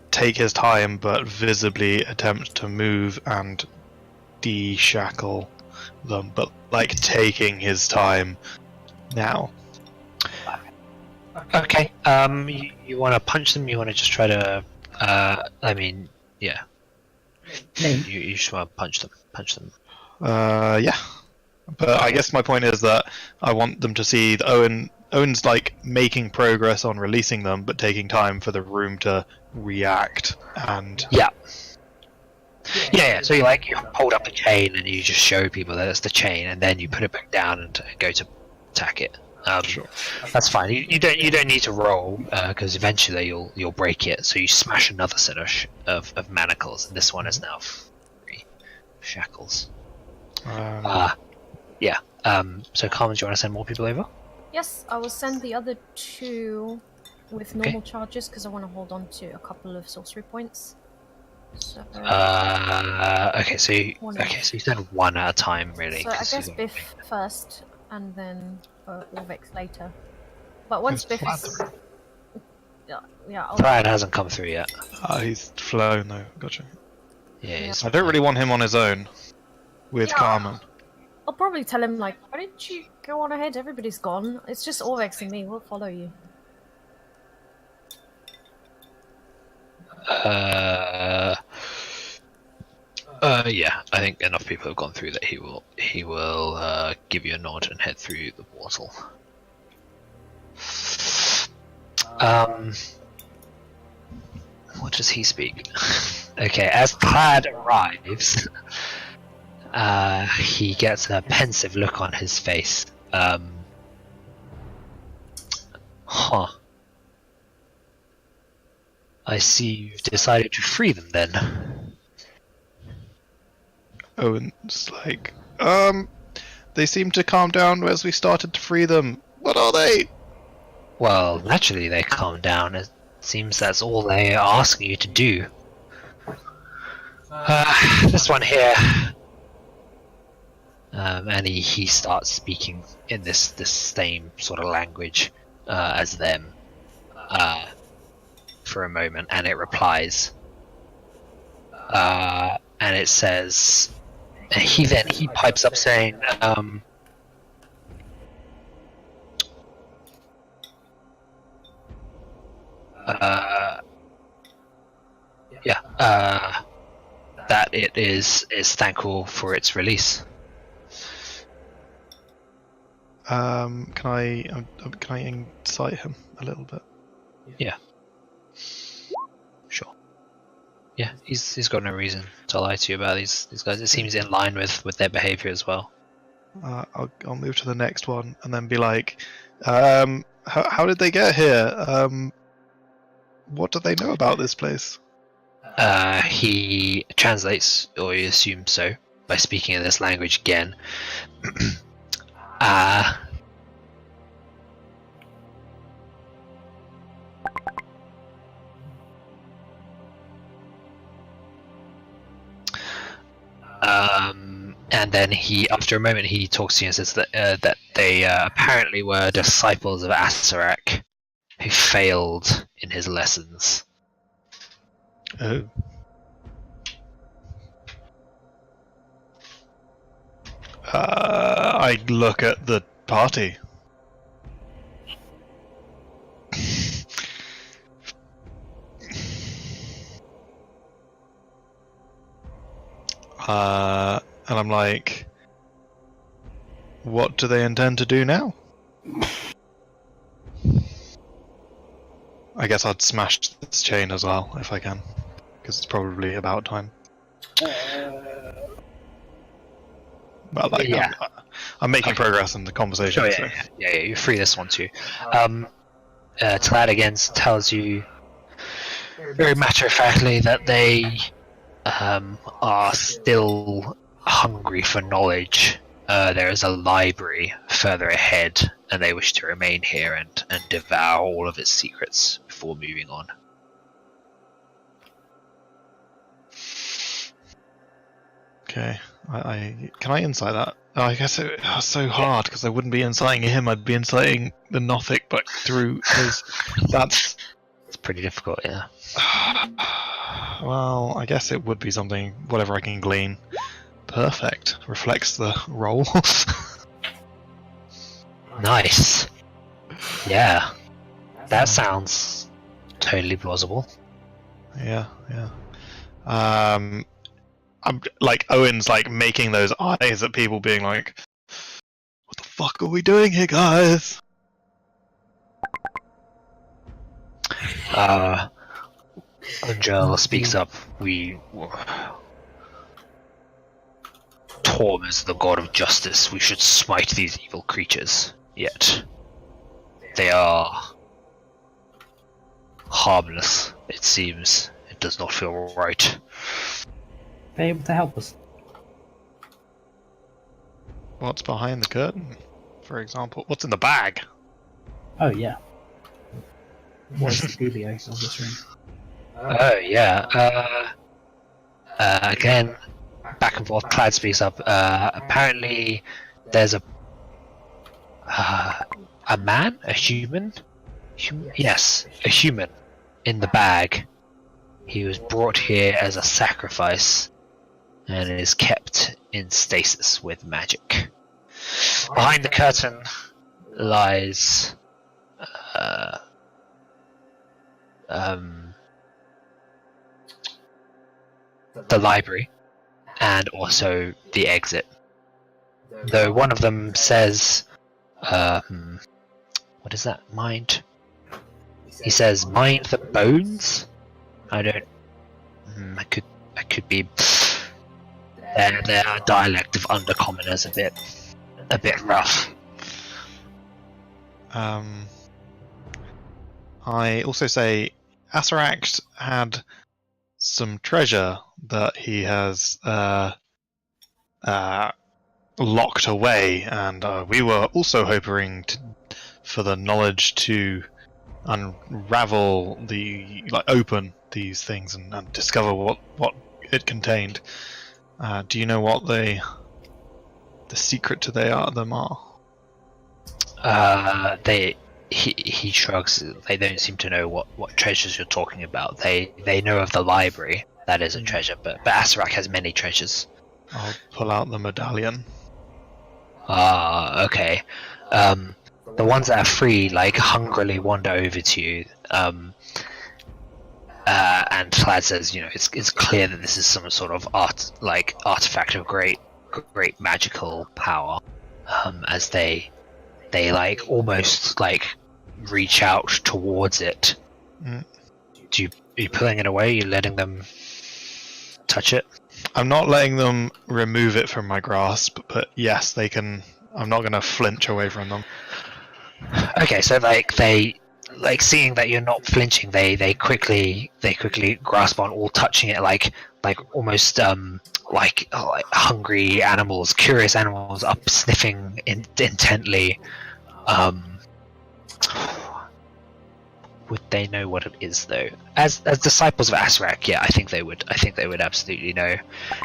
take his time, but visibly attempt to move and de-shackle them, but like taking his time now. Okay. You want to punch them? You want to just try to? I mean, yeah. You just want to punch them. Yeah. But I guess my point is that I want them to see that Owyn's like making progress on releasing them, but taking time for the room to react and. Yeah. So you hold up the chain and you just show people that it's the chain, and then you put it back down and go to attack it. Sure. That's fine. You don't need to roll because eventually you'll break it. So you smash another set of manacles, and this one is now 3 shackles. Yeah. So Carmen, do you want to send more people over? Yes, I will send the other 2 with normal charges because I want to hold on to a couple of sorcery points. So. Okay. So you send 1 at a time, really. So I guess Biff first, and then Orvex later. But once Biff is... Yeah, Brian hasn't come through yet. He's flown though. Gotcha. Yeah. I don't really want him on his own with Carmen. I'll probably tell him, like, why didn't you go on ahead? Everybody's gone. It's just Orvex and me. We'll follow you. Yeah, I think enough people have gone through that he will give you a nod and head through the portal. What does he speak? Okay, as Plaid arrives, he gets a pensive look on his face. I see you've decided to free them then. Owyn's like, they seem to calm down as we started to free them. What are they? Well, naturally they calm down. It seems that's all they are asking you to do. This one here. And he starts speaking in this same sort of language as them for a moment, and it replies. And it says... He pipes up saying, that it is thankful for its release. Can I incite him a little bit? Yeah. Sure. Yeah, he's got no reason to lie to you about these guys. It seems in line with their behavior as well. I'll move to the next one and then be like, how did they get here? What do they know about this place? He translates, or he assumes so, by speaking in this language again. And then he, after a moment, he talks to you and says that they apparently were disciples of Asarak who failed in his lessons. Oh. I look at the party. And I'm like, what do they intend to do now? I guess I'd smash this chain as well, if I can. Because it's probably about time. Well, like, Yeah. I'm making progress in the conversation. Sure, so. yeah, you free this one too. Tlad again tells you very matter-of-factly that they are still hungry for knowledge. There is a library further ahead, and they wish to remain here and devour all of its secrets before moving on. Okay, can I insight that? Oh, I guess it's so hard because I wouldn't be inciting him. I'd be inciting the Nothic, but through his. That's. It's pretty difficult, yeah. Well, I guess it would be something. Whatever I can glean. Perfect. Reflects the role. Nice. Yeah, that sounds totally plausible. Yeah. I'm like Owyn's like making those eyes at people, being like, "What the fuck are we doing here, guys?" Angel speaks up. Torm is the god of justice. We should smite these evil creatures. Yet they are harmless, it seems. It does not feel right. They're able to help us. What's behind the curtain, for example? What's in the bag? Oh yeah. What's the dealio of this room? Oh yeah. Again, back and forth. Clyde speaks up. Apparently, there's a man, a human. Yes, a human in the bag. He was brought here as a sacrifice and is kept in stasis with magic. Behind the curtain lies the library and also the exit. Though one of them says, what is that? Mind? He says, mind the bones? I don't. I could be. Their dialect of Undercommon is a bit rough. I also say Asarak had some treasure that he has locked away, and we were also hoping for the knowledge to unravel open these things and discover what it contained. Do you know what the secret to them are? He shrugs. They don't seem to know what treasures you're talking about. They know of the library. That is a treasure, but Asarak has many treasures. I'll pull out the medallion. Okay. The ones that are free, hungrily wander over to you. And Clad says, it's clear that this is some sort of artifact of great magical power. As they almost reach out towards it. Mm. Are you pulling it away? Are you letting them touch it? I'm not letting them remove it from my grasp, but yes, they can. I'm not going to flinch away from them. Okay, so they seeing that you're not flinching, they quickly grasp on, all touching it like almost like hungry animals, curious animals, up sniffing intently. Would they know what it is though? As disciples of Asarak, yeah, I think they would absolutely know.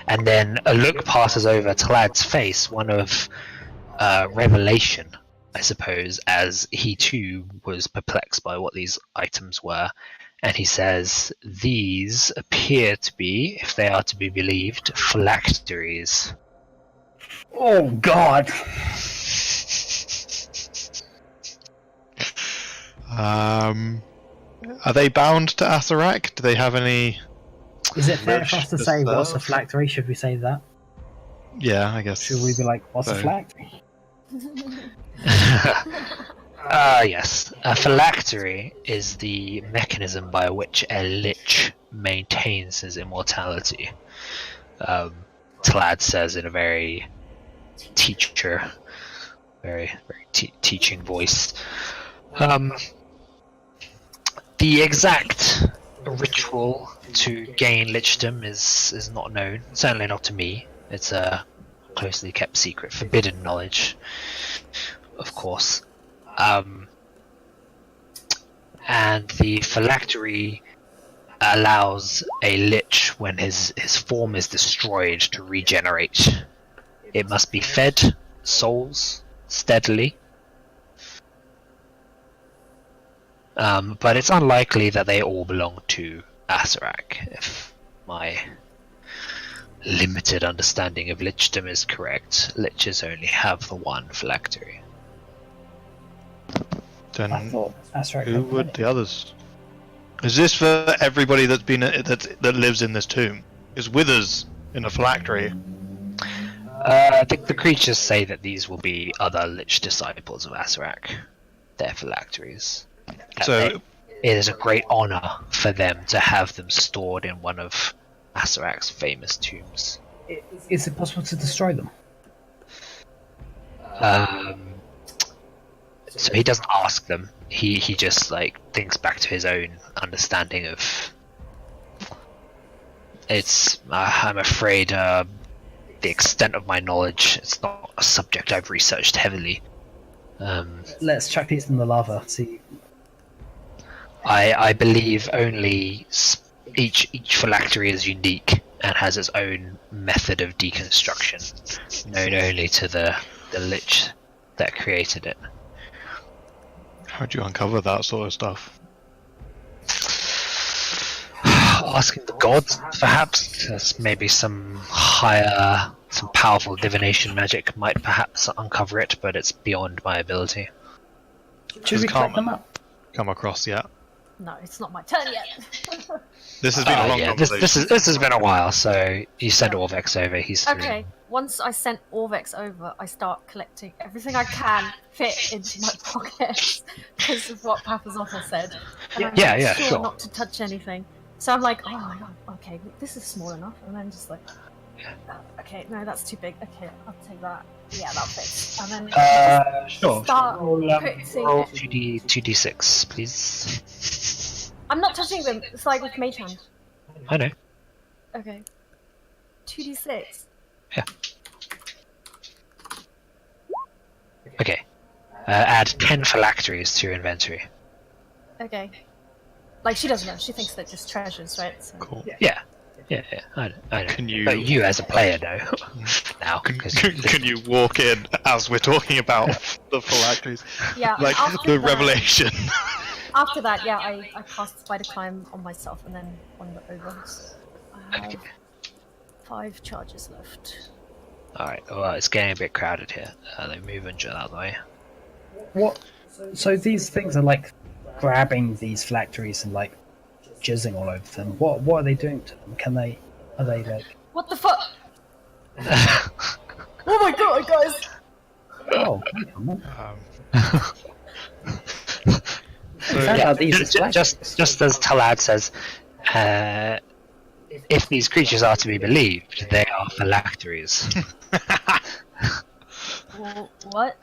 And then a look passes over Talad's face, one of revelation, I suppose, as he too was perplexed by what these items were. And he says, these appear to be, if they are to be believed, phylacteries. Oh God! Are they bound to Asarak? Do they have any? Is it fair for us to say what's a serve? phylactery? Should we say that? Yeah, I guess. Should we be like, what's a So- phylactery? Yes. A phylactery is the mechanism by which a lich maintains his immortality. Tlad says in a very teaching voice. The exact ritual to gain lichdom is not known. Certainly not to me. It's a closely kept secret, forbidden knowledge, of course. And the phylactery allows a lich, when his form is destroyed, to regenerate. It must be fed souls steadily. But it's unlikely that they all belong to Asarak, if my limited understanding of lichdom is correct. Liches only have the one phylactery. I Then thought Asarak who had would many. the others? Is this for everybody that's been that lives in this tomb? Is Withers in a phylactery? I think the creatures say that these will be other lich disciples of Asarak. Their phylacteries. So It is a great honor for them to have them stored in one of Asarak's famous tombs. Is it possible to destroy them? So he doesn't ask them. He just thinks back to his own understanding of. It's I'm afraid the extent of my knowledge. It's not a subject I've researched heavily. Let's chuck these in the lava. See. I believe only each phylactery is unique and has its own method of deconstruction, known only to the lich that created it. how'd you uncover that sort of stuff? Asking the gods, perhaps. There's maybe some powerful divination magic might perhaps uncover it, but it's beyond my ability. Should we collect them Carmen up? come across yet? No, it's not my turn yet. This has been a long conversation. This has been a while. So you send Orvex over. He's through. Okay, once I sent Orvex over, I start collecting everything I can fit into my pockets because of what Papazotto said. And I'm Yeah, sure sure. not to touch anything. So I'm like, oh my god, okay, this is small enough. And then just okay, no, that's too big. Okay, I'll take that. Yeah, that fits. And then Sure. start Roll putting... 2d6, please. I'm not touching them. It's like with Mage Hand. I know. Okay. 2d6. Okay. Add 10 phylacteries to your inventory. Okay. Like, she doesn't know. She thinks they're just treasures, right? So... Cool. Yeah. I know. Can you- But you, as a player, know now. Can, 'cause can you walk in as we're talking about the phylacteries? Yeah, Like after the that- revelation. After that, yeah, I cast Spider Climb on myself and then wander over. So I have Okay. 5 charges left. Alright, well, it's getting a bit crowded here. Let me move and out of the way. What? So these things are like grabbing these phylacteries and jizzing all over them. What are they doing to them? Are they like? What the fuck? Oh my god, guys! Oh, hey, Carmen. So, Found out these are just as Talad says, if these creatures are to be believed, they are phylacteries. What?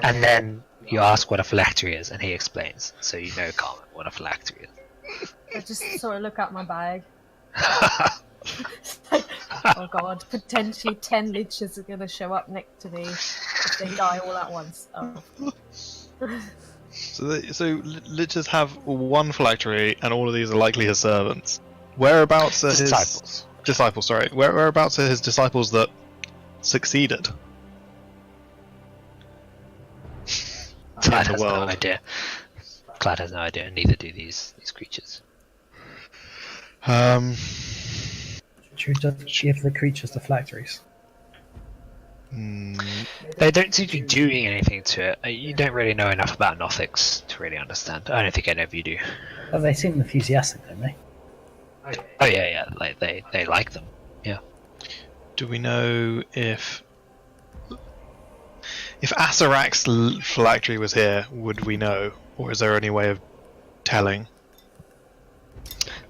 And then you ask what a phylactery is, and he explains. So you know, Carmen, what a phylactery is. I just sort of look at my bag. Oh god, potentially 10 liches are gonna show up next to me if they die all at once. Oh. so liches have one phylactery, and all of these are likely his servants. Whereabouts are Disciples. Disciples, sorry. Whereabouts are his disciples that succeeded? Clad in has the no world. idea. Clad has no idea, and neither do these creatures. Should we just give the creatures the phylacteries? They don't seem to be doing anything to it. You don't really know enough about Nothics to really understand. I don't think any of you do. Well, they seem enthusiastic, don't they? Oh yeah. Like they like them. Yeah. Do we know if Asarak's phylactery was here? Would we know, or is there any way of telling?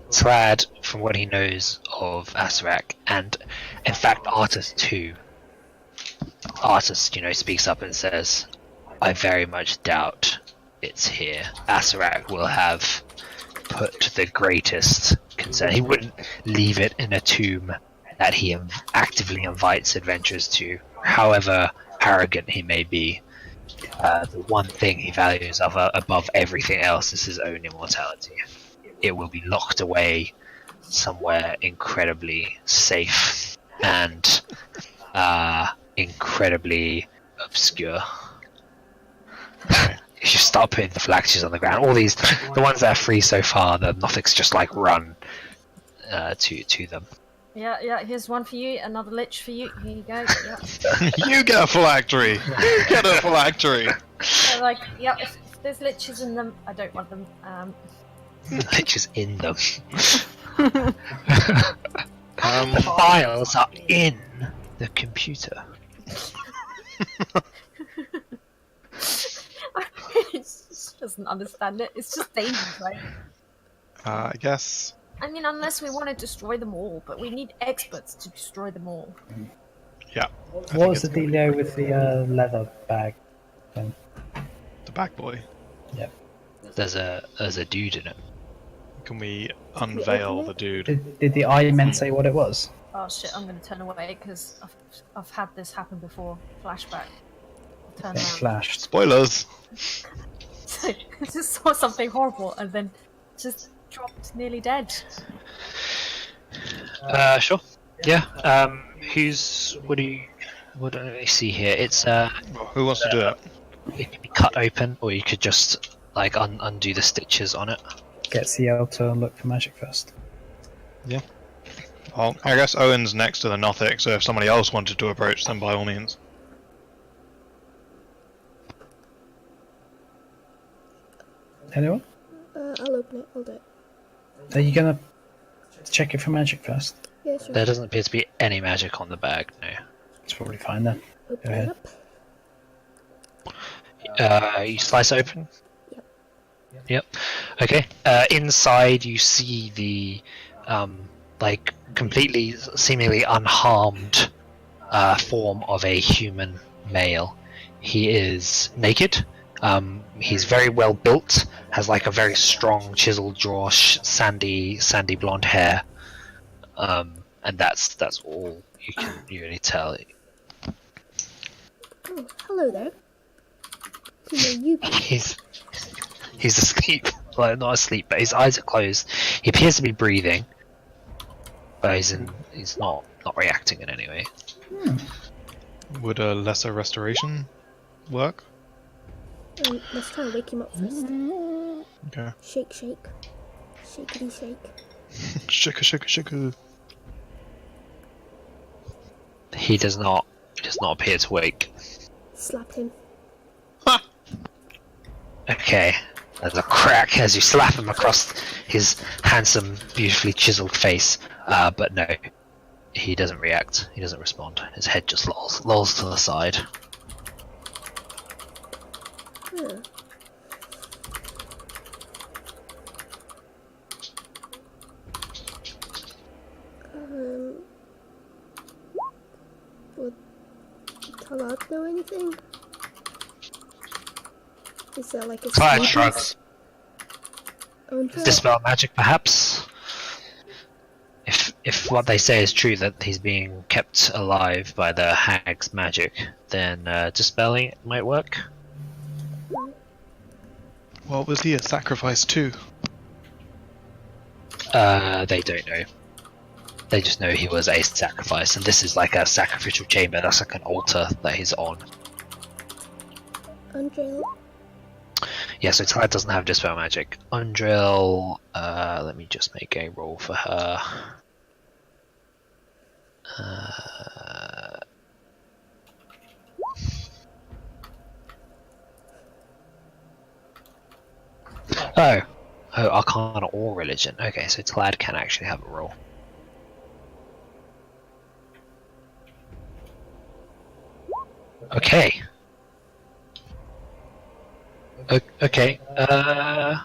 Slad, from what he knows of Asarak, and in fact Artus too. Artus, speaks up and says, "I very much doubt it's here. Asarak will have put the greatest concern. He wouldn't leave it in a tomb that he actively invites adventurers to, however arrogant he may be. The one thing he values above everything else is his own immortality. It will be locked away somewhere incredibly safe and incredibly obscure." You should start putting the phylacteries on the ground. All these, the ones that are free so far, the Nothics just run to them. Yeah, here's one for you, another lich for you. Here you go. Yeah. You get a phylactery! You get a phylactery! So, if there's liches in them, I don't want them. Liches in them. The files are in the computer. She doesn't understand it. It's just dangerous, right? I guess. I mean, unless we want to destroy them all, but we need experts to destroy them all. Yeah. What was the dealio with the leather bag thing? The back boy. Yep. There's a dude in it. Can we unveil the dude? Did the eye men say what it was? Oh shit! I'm gonna turn away because I've had this happen before. Flashback. Turn It around. flashed. Spoilers! So, I just saw something horrible and then just dropped nearly dead. Sure. Yeah. What do I see here? It's Who wants to do it? it can be cut open, or you could just undo the stitches on it. Get Ciel to look for magic first. Well, I guess Owen's next to the Nothic, so if somebody else wanted to approach them, by all means. Anyone? I'll open it. I'll do it. Are you gonna check it for magic first? Yeah, sure. There doesn't appear to be any magic on the bag. No. It's probably fine then. Open ahead. it up. You slice it open. Yep. Yep. Okay. Inside, you see the completely, seemingly unharmed form of a human male. He is naked. He's very well built. Has a very strong, chiseled jaw, sandy blonde hair. And that's all you can really tell. Oh, hello there. Who are you? He's asleep. Well, not asleep, but his eyes are closed. He appears to be breathing, but he's not reacting in any way. Would a lesser restoration work? Let's try and wake him up first. Okay. Shake, shake. Shakety shake. Shika. He does not appear to wake. Slap him. Okay. There's a crack as you slap him across his handsome, beautifully chiseled face. But no, he doesn't react. He doesn't respond. His head just lolls to the side. Yeah. Would Talat know anything? Is that like a Clyde secret? shrugs. Dispel magic, perhaps? If what they say is true, that he's being kept alive by the hag's magic, then dispelling it might work. Well, was he a sacrifice too? They don't know. They just know he was a sacrifice, and this is like a sacrificial chamber. That's like an altar that he's on. Andrel. Yeah, so Tide doesn't have dispel magic. Undrill, let me just make a roll for her. Oh, Arcana or Religion. Okay, so Tlad can actually have a roll. Okay. Okay. I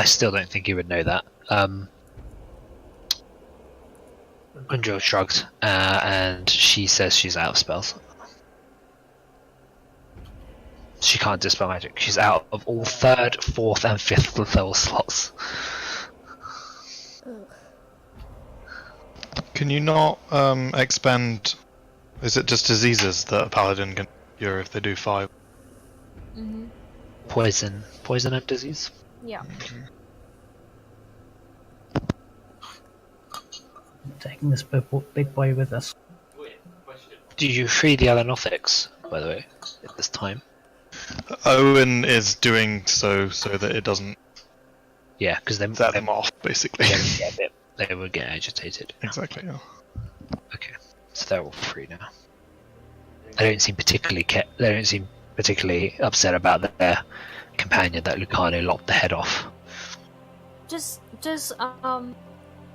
still don't think he would know that. Undrill shrugs, and she says she's out of spells. She can't dispel magic. She's out of all 3rd, 4th, and 5th level slots. Can you not expend? Is it just diseases that a paladin can cure if they do 5? Mm-hmm. Poison and disease. Yeah. Taking this big boy with us. Did you free the other Nothics, by the way, at this time? Owynn is doing so that it doesn't Yeah, because they set them off, basically. they would get agitated. Exactly. Yeah. Okay, so they're all free now. They don't seem particularly upset about their companion that Lucano lopped the head off. Does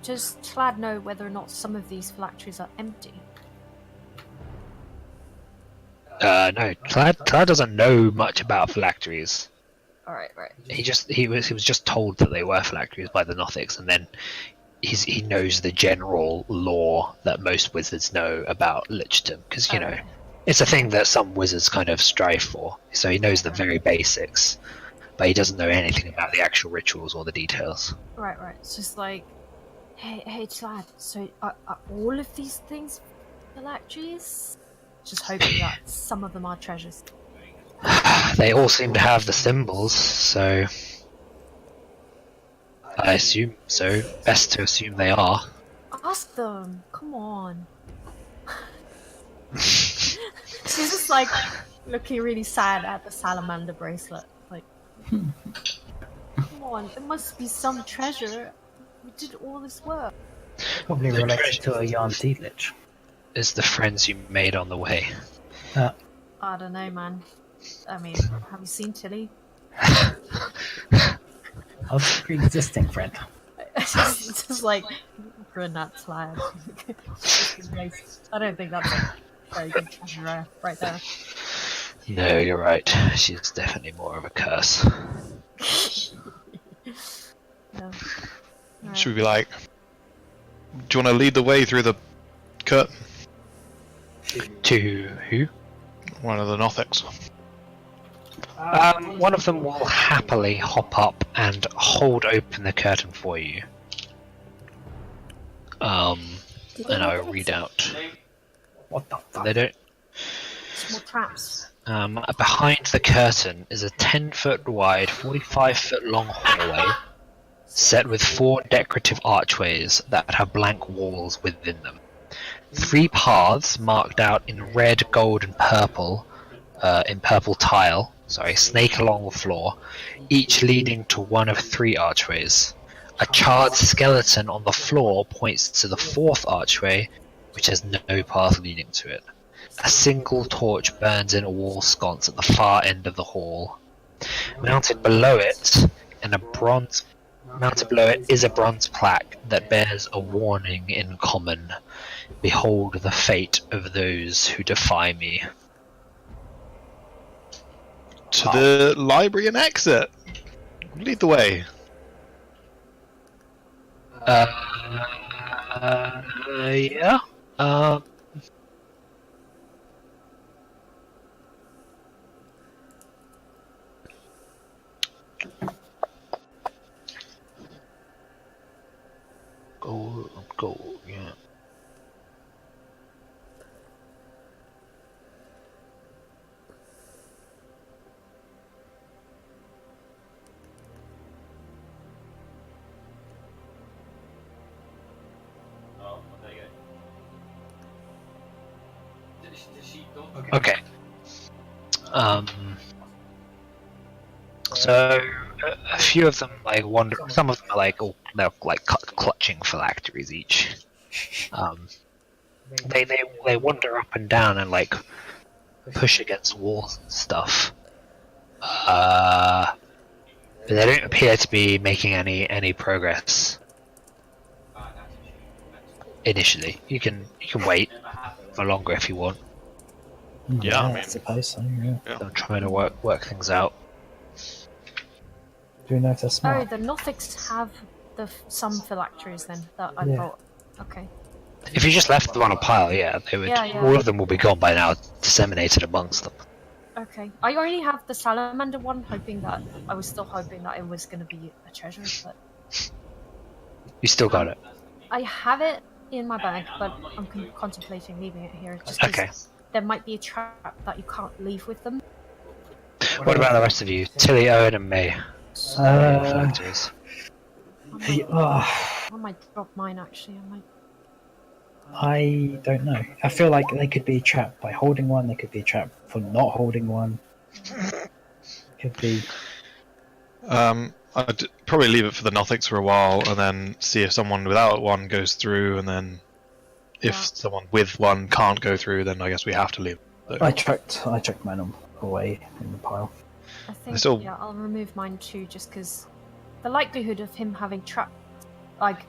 Tlad know whether or not some of these phylacteries are empty? No, Clad doesn't know much about phylacteries. Alright, right. He was just told that they were phylacteries by the Nothics, and then he knows the general lore that most wizards know about lichdom, because you know it's a thing that some wizards kind of strive for. So he knows the very basics, but he doesn't know anything about the actual rituals or the details. Right. It's just like, hey, Tlad. So are all of these things phylacteries? Just hoping that some of them are treasures. They all seem to have the symbols, so I assume so. Best to assume they are. Ask them. Come on. She's just like looking really sad at the salamander bracelet. Like, come on, there must be some treasure. We did all this work. Probably related to a Yarn Lich. Is the friends you made on the way. I don't know, man. I mean, have you seen Tili? I was a pre-existing friend. just like grenade slab. I don't think that's a very good treasure right there. No, you're right. She's definitely more of a curse. No. Right. Should we be like? Do you want to lead the way through the curtain? To who? One of the Nothics. One of them will happily hop up and hold open the curtain for you. And I'll read out. What the fuck? They don't. Small traps. Behind the curtain is a 10-foot wide, 45-foot long hallway, set with 4 decorative archways that have blank walls within them. 3 paths marked out in red, gold, and purple, in purple tile, snake along the floor, each leading to one of 3 archways. A charred skeleton on the floor points to the 4th archway, which has no path leading to it. A single torch burns in a wall sconce at the far end of the hall. Mounted below it is a bronze plaque that bears a warning in common. Behold the fate of those who defy me. To the library and exit. Lead the way. Yeah. Go, yeah. Okay. So a few of them like wander. Some of them are like they're like clutching phylacteries each. They wander up and down and like push against walls and stuff. But they don't appear to be making any progress. Initially, you can wait for longer if you want. Yeah, I I mean- suppose so. Yeah. They're trying to work things out. Do you know if they're Oh, smart? the Nothics have some phylacteries then that I Yeah. brought. Okay. If you just left them on a pile, yeah, they would. Yeah. All of them will be gone by now, disseminated amongst them. Okay. I only have the salamander one, I was still hoping that it was going to be a treasure, but You still got it. I have it in my bag, but I'm contemplating leaving it here just 'cause Okay. there might be a trap that you can't leave with them. What about the rest of you? Tili, Owynn, and May. Phylacteries. I might drop mine actually. I don't know. I feel like they could be trapped by holding one. They could be trapped for not holding one. Could be. I'd probably leave it for the Nothics for a while, and then see if someone without one goes through, and then if Yeah. someone with one can't go through, then I guess we have to leave. So, I chucked mine away in the pile. I think still- yeah, I'll remove mine too, just because the likelihood of him having trapped, like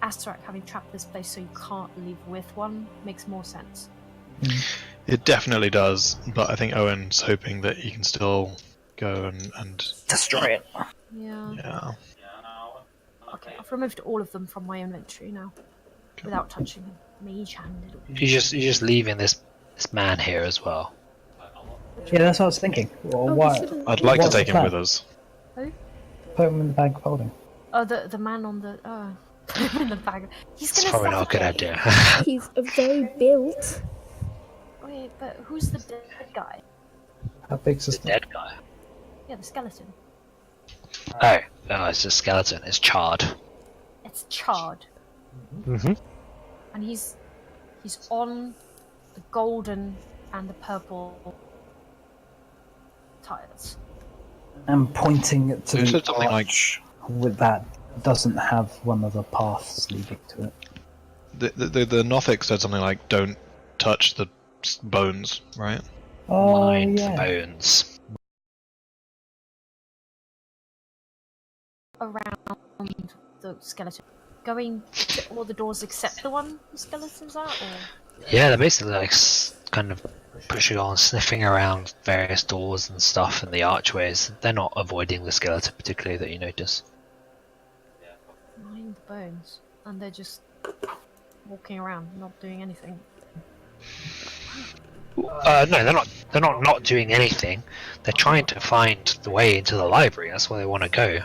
Astarak having trapped this place so you can't leave with one makes more sense. it definitely does, but I think Owen's hoping that he can still go and Destroy it. Yeah. yeah. Okay, I've removed all of them from my inventory now, without touching them. Mage-handed. You're just leaving this man here as well. Yeah, that's what I was thinking. Well, Oh, we why? shouldn't- I'd like to What's the take him plan? with us. Put them in the bag of holding. Oh, the man on the in the bag. He's It's gonna probably not a good suffocate. idea. He's very built. Wait, but who's the dead guy? How big's The this? dead guy. Yeah, the skeleton. Oh, it's a skeleton. It's charred. It's charred, Mm-hmm. and he's on the golden and the purple tiles. And pointing to You the said something like- arch with that doesn't have one of the paths leading to it. The Nothic said something like, "Don't touch the bones," right? Oh Mind the yeah. bones. Around the skeleton, going to all the doors except the one the skeleton's at, or Yeah, they're basically like kind of pushing on, sniffing around various doors and stuff and the archways. They're not avoiding the skeleton particularly that you notice. mind the bones, and they're just walking around, not doing anything. No, they're not. They're not doing anything. They're trying to find the way into the library. That's where they want to go.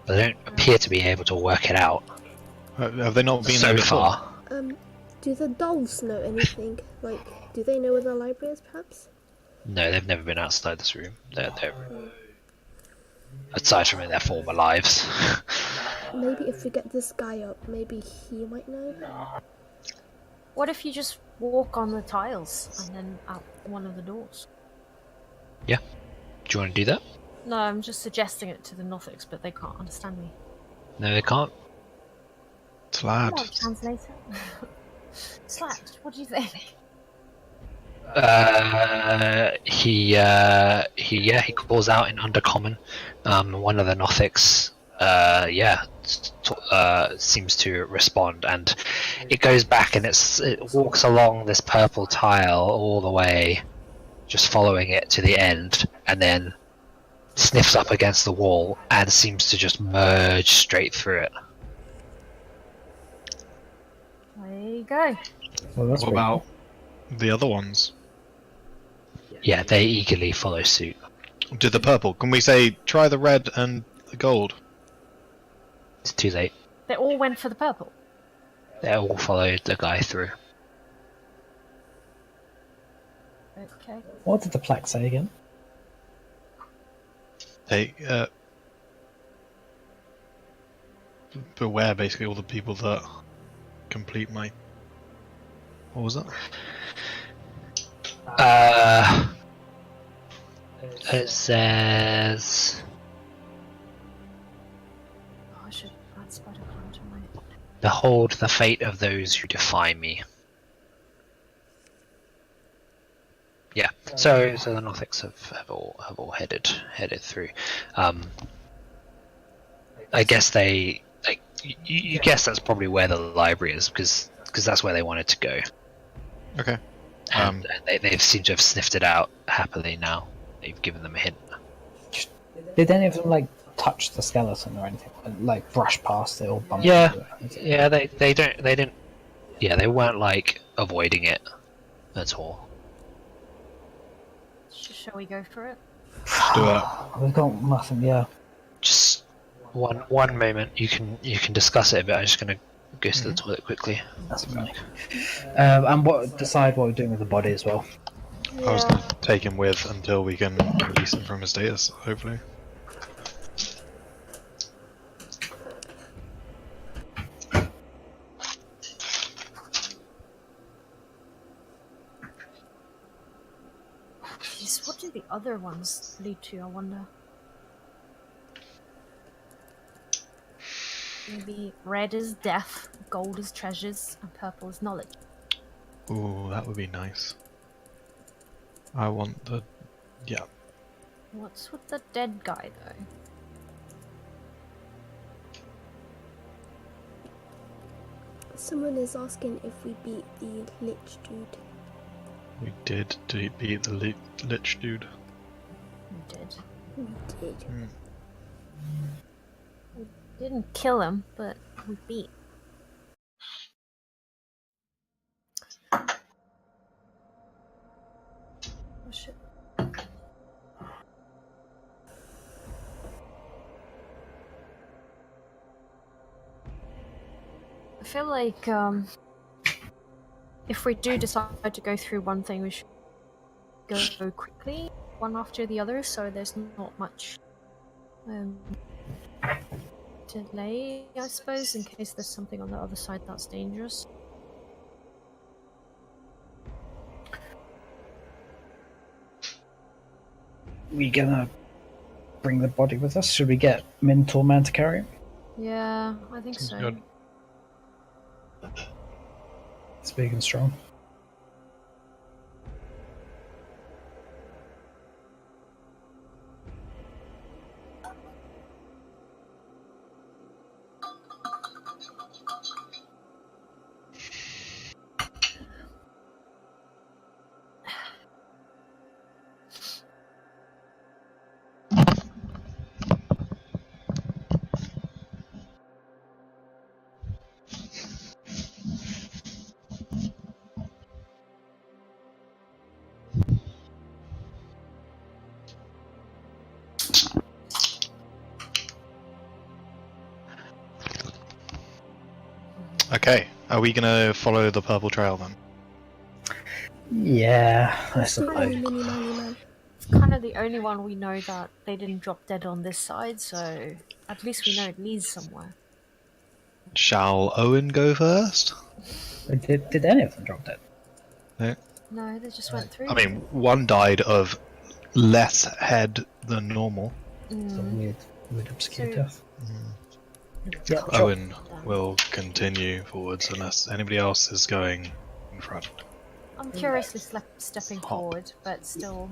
But they don't appear to be able to work it out Have they not been so there before? far. Do the dolls know anything? Like, do they know where the library is, perhaps? No, they've never been outside this room. They're aside from in their former lives. Maybe if we get this guy up, maybe he might know. What if you just walk on the tiles and then out one of the doors? Do you want to do that? No, I'm just suggesting it to the Nothics, but they can't understand me. No, they can't. Slad. Come on, translator. Slash, what do you think? He calls out in Undercommon. One of the Nothics, seems to respond, and it goes back and it walks along this purple tile all the way, just following it to the end, and then sniffs up against the wall and seems to just merge straight through it. There you go. Well, that's What pretty about the other ones? Yeah, they eagerly follow suit. Did the purple? Can we say try the red and the gold? It's too late. They all went for the purple. They all followed the guy through. Okay. cool. What did the plaque say again? They beware basically all the people that complete my. What was that? It says Oh, I should add spider climb to my. behold the fate of those who defy me. Yeah, so the Nothics have all headed through. I guess they you guess that's probably where the library is because that's where they wanted to go. Okay. And they seem to have sniffed it out happily now. They've given them a hint. Did any of them like touch the skeleton or anything? Like brush past it or bump Yeah. into it? Yeah, they didn't. Yeah, they weren't like avoiding it at all. Shall we go for it? Do it. We've got nothing. Yeah. Just one moment. You can discuss it a bit. I'm just gonna go to the toilet quickly. That's fine. And decide what we're doing with the body as well. I was going to take him with until we can release him from his status, hopefully. Jeez, what do the other ones lead to, I wonder? Maybe red is death, gold is treasures, and purple is knowledge. Ooh, that would be nice. I want the... yeah. What's with the dead guy, though? Someone is asking if we beat the Lich dude. We did beat the Lich dude. We did. We did. We didn't kill him, but we beat. Oh shit. I feel like if we do decide to go through one thing, we should go quickly, one after the other, so there's not much delay, I suppose, in case there's something on the other side that's dangerous. We gonna bring the body with us? Should we get Minotaur Man to carry it? Yeah, I think so. good. It's big and strong. Okay, are we gonna follow the purple trail then? Yeah, I Tiny, suppose. mini, miny, man. It's kind of the only one we know that they didn't drop dead on this side, so at least we know it leads somewhere. Shall Owynn go first? Did any of them drop dead? No, they just went through. I mean, one died of less head than normal. It's a weird obscure So- death. Yeah, sure. Owynn will continue forwards unless anybody else is going in front. I'm curiously stepping Hop. forward, but still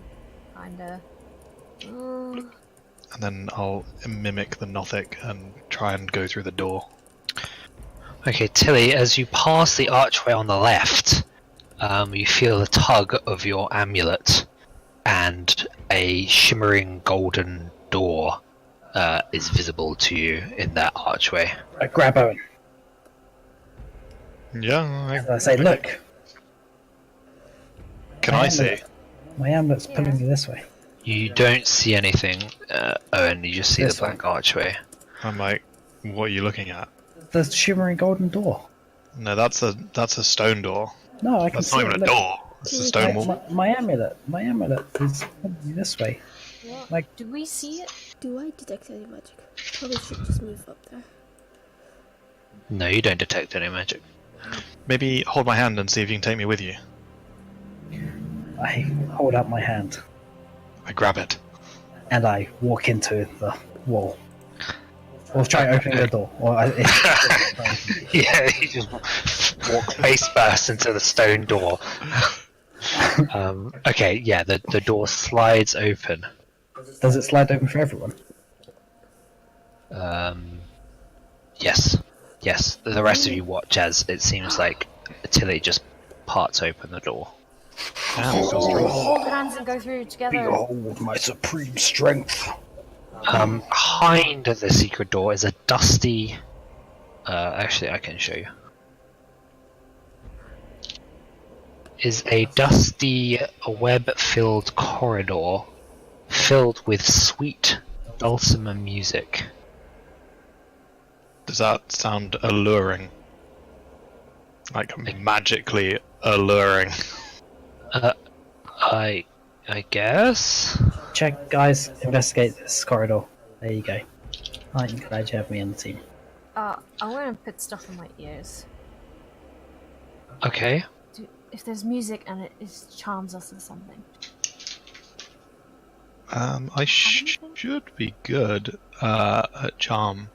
kinda. And then I'll mimic the Nothic and try and go through the door. Okay, Tilly, as you pass the archway on the left, you feel the tug of your amulet, and a shimmering golden door is visible to you in that archway. I grab Owynn. Yeah, And I say, look, can my I see? My amulet's Yeah. pulling me this way. You don't see anything, Owen, you just see This the black archway. I'm like, what are you looking at? The shimmering golden door. No, that's a stone door. No, I can That's see not it. even a Look. door. It's a stone wall. My amulet is pulling me this way. What? Like- Do we see it? Do I detect any magic? Probably should just move up there. No, you don't detect any magic. Maybe hold my hand and see if you can take me with you. I hold out my hand I grab it. and I walk into the wall. Or try opening the door. Or Yeah, you just walk face first into the stone door. Okay, yeah, the door slides open. Does it slide open for everyone? Yes. The rest of you watch as it seems like Tilly just parts open the door. Damn, so strong. Hold hands and go through together. Behold my supreme strength. Behind the secret door is a dusty. Actually, I can show you. Is a dusty, web-filled corridor filled with sweet, dulcimer music. Does that sound alluring? Like magically alluring. I guess. Check, guys. Investigate this corridor. There you go. I'm glad you have me on the team. I want to put stuff in my ears. Okay. If there's music and it charms us or something. I should be good at charm.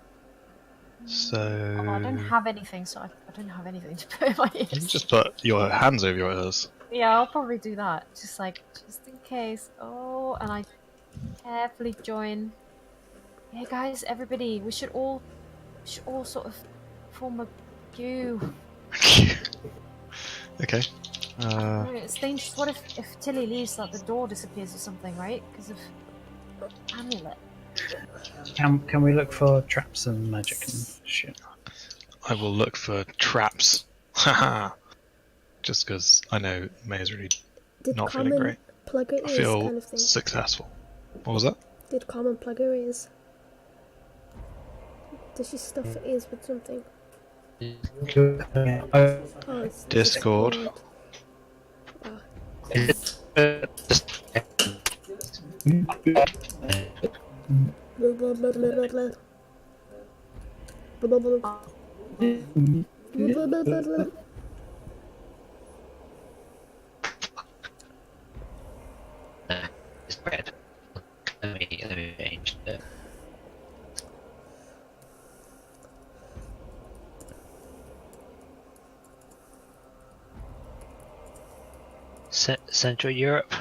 So Oh, I don't have anything, so I don't have anything to put in my you ears. just put your hands over your ears. Yeah, I'll probably do that. Just in case. Oh, and I carefully join. Hey guys, everybody, we should all sort of form a queue. Okay. No, it's dangerous. What if Tilly leaves, like the door disappears or something, right? Because of amulet. Can we look for traps and magic and shit? I will look for traps. Haha. Just because I know May's really Did not feeling Carmen great. plug her I ears feel kind of thing? successful. What was that? Did Carmen plug her ears? Does she stuff her ears with something? Oh, it's Discord. Oh. Blah, blah, blah, blah, blah, blah. Blah, blah, blah. Blah, blah, blah, blah. It's red. Let me change it. Central Europe.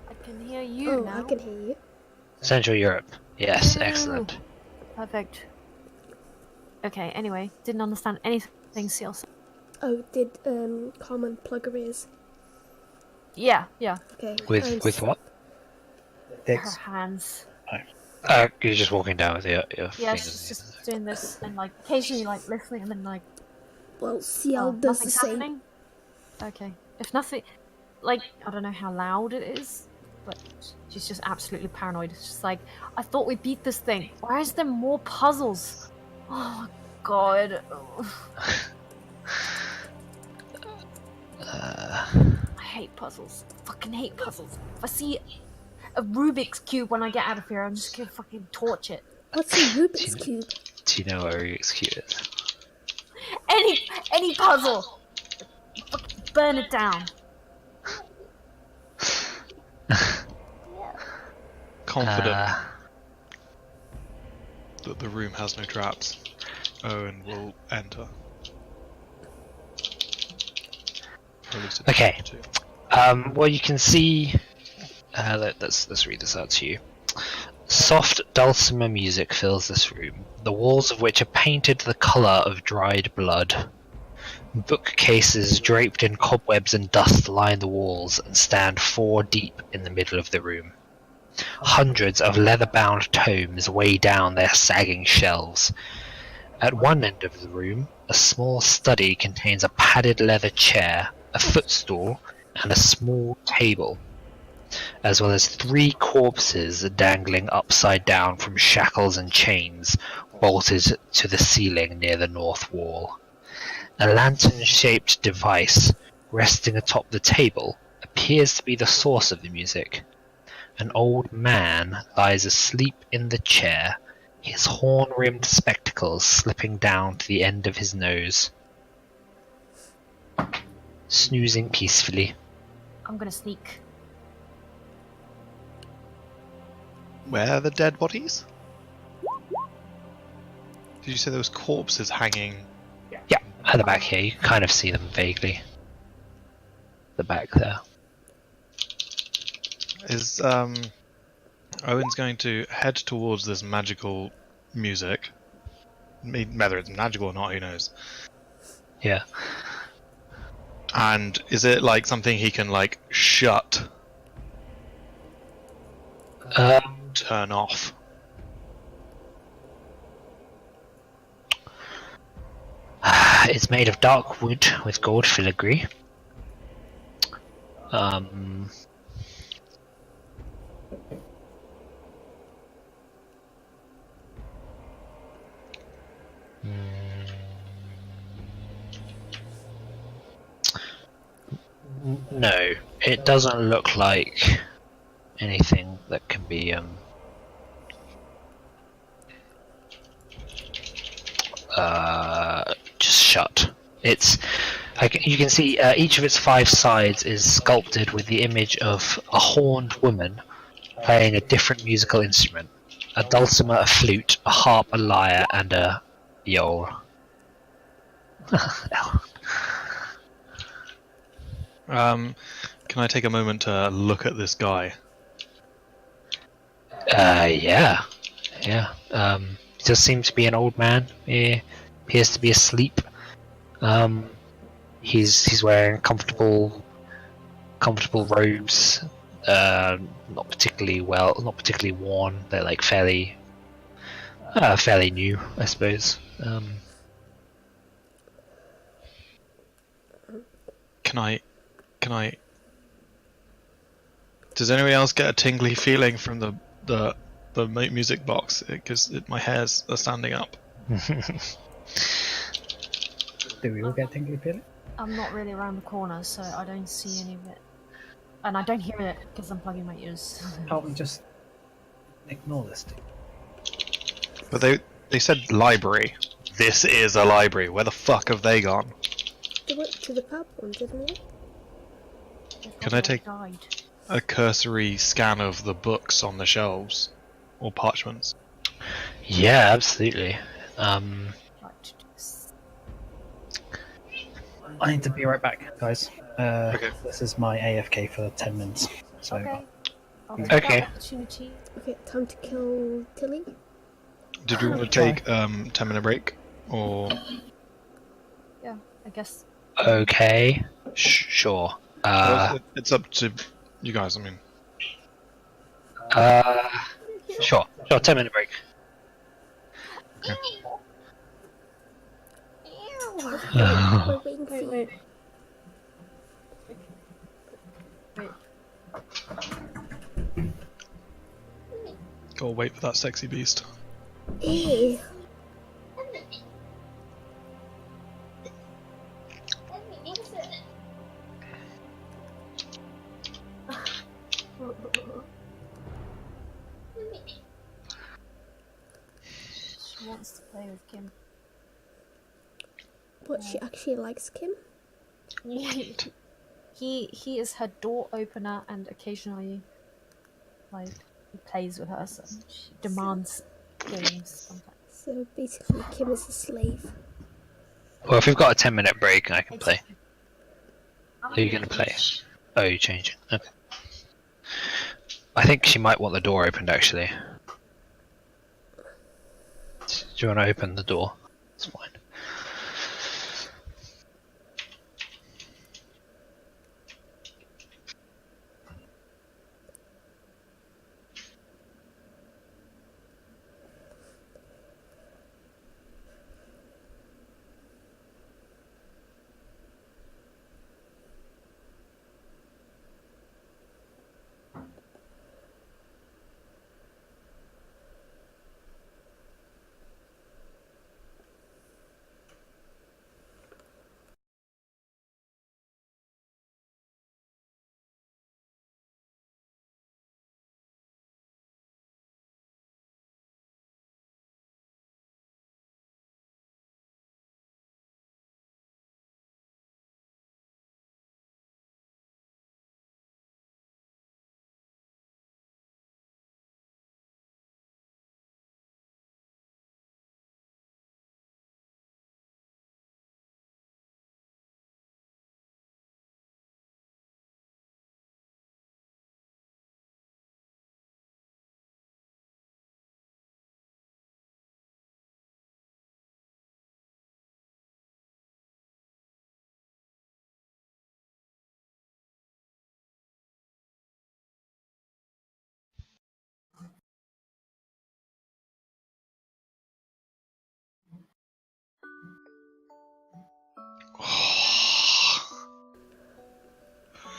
I can hear you Oh, now. I can hear you. Central Europe. Yes, Ooh. excellent. Perfect. Okay. Anyway, didn't understand anything. Ciel. Oh, did Carmen plug her ears? Yeah. Okay. With what? Her hands. You're just walking down with your Yeah, fingers. she's just doing this and like occasionally like listening and then like. Well, Ciel does the nothing's same. happening? Okay. If nothing, like, I don't know how loud it is, but she's just absolutely paranoid. It's just like, I thought we beat this thing. Why is there more puzzles? Oh, God. I hate puzzles. Fucking hate puzzles. If I see a Rubik's Cube when I get out of here, I'm just gonna fucking torch it. What's a Rubik's Cube? Do you know what Rubik's Cube is? Any puzzle! Fucking burn it down. Confident that the room has no traps. Owen will enter. Or at least it Okay. too. Well, you can see. Let's read this out to you. Soft dulcimer music fills this room, the walls of which are painted the colour of dried blood. Bookcases draped in cobwebs and dust line the walls and stand 4 deep in the middle of the room. Hundreds of leather-bound tomes weigh down their sagging shelves. At one end of the room, a small study contains a padded leather chair, a footstool, and a small table, as well as 3 corpses dangling upside down from shackles and chains bolted to the ceiling near the north wall. A lantern-shaped device resting atop the table appears to be the source of the music. An old man lies asleep in the chair, his horn-rimmed spectacles slipping down to the end of his nose, snoozing peacefully. I'm gonna sneak. Where are the dead bodies? Did you say there was corpses hanging? Yeah, at the back here, you can kind of see them vaguely. The back there. Is Owyn's going to head towards this magical music. Whether it's magical or not, who knows? Yeah. And is it like something he can like shut, turn off? It's made of dark wood with gold filigree. No, it doesn't look like anything that can be just shut. It's you can see each of its 5 sides is sculpted with the image of a horned woman playing a different musical instrument: a dulcimer, a flute, a harp, a lyre, and a viol. Can I take a moment to look at this guy? Yeah. He does seem to be an old man. He appears to be asleep. He's wearing comfortable robes. Not particularly worn. They're like fairly new, I suppose. Can I? Does anybody else get a tingly feeling from the music box? Because my hairs are standing up. Do we all get tingly feeling? I'm not really around the corner, so I don't see any of it. And I don't hear it because I'm plugging my ears. Can't we just ignore this thing? But they said library. This is a library. Where the fuck have they gone? They went to the pub one, didn't they? Can I take Died. a cursory scan of the books on the shelves or parchments? Yeah, absolutely. Like to do this. I need to be right back, guys. Okay. This is my AFK for 10 minutes. So Okay. I'll take Okay. that opportunity. Okay, time to kill Tili. Did we want to take 10-minute break or? Yeah, I guess. Okay. Sure. It's up to you guys. I mean, Sure. 10-minute break. We're waiting for Wait. go wait for that sexy beast. you. She wants to play with Kim. What, she actually likes Kim? He is her door opener and occasionally like he plays with her, so she demands games sometimes. So basically, Kim is a slave. Well, if we've got a 10-minute break, I can play. Who are you going to play? Oh, you're changing. Okay. I think she might want the door opened, actually. Do you want to open the door? It's fine.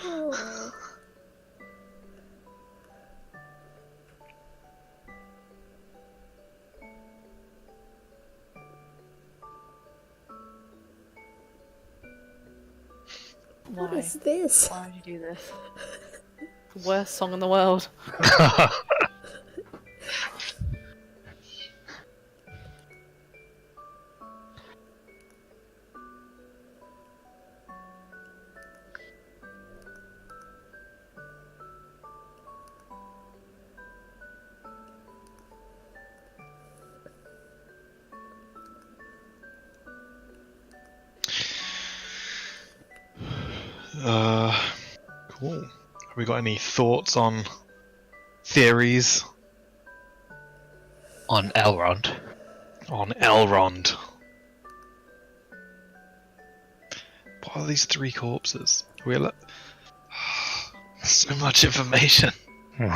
Oh. What Why? is this? Why would you do this? The worst song in the world. Cool. Have we got any thoughts on theories On Elrond. on Elrond? What are these 3 corpses? So much information. It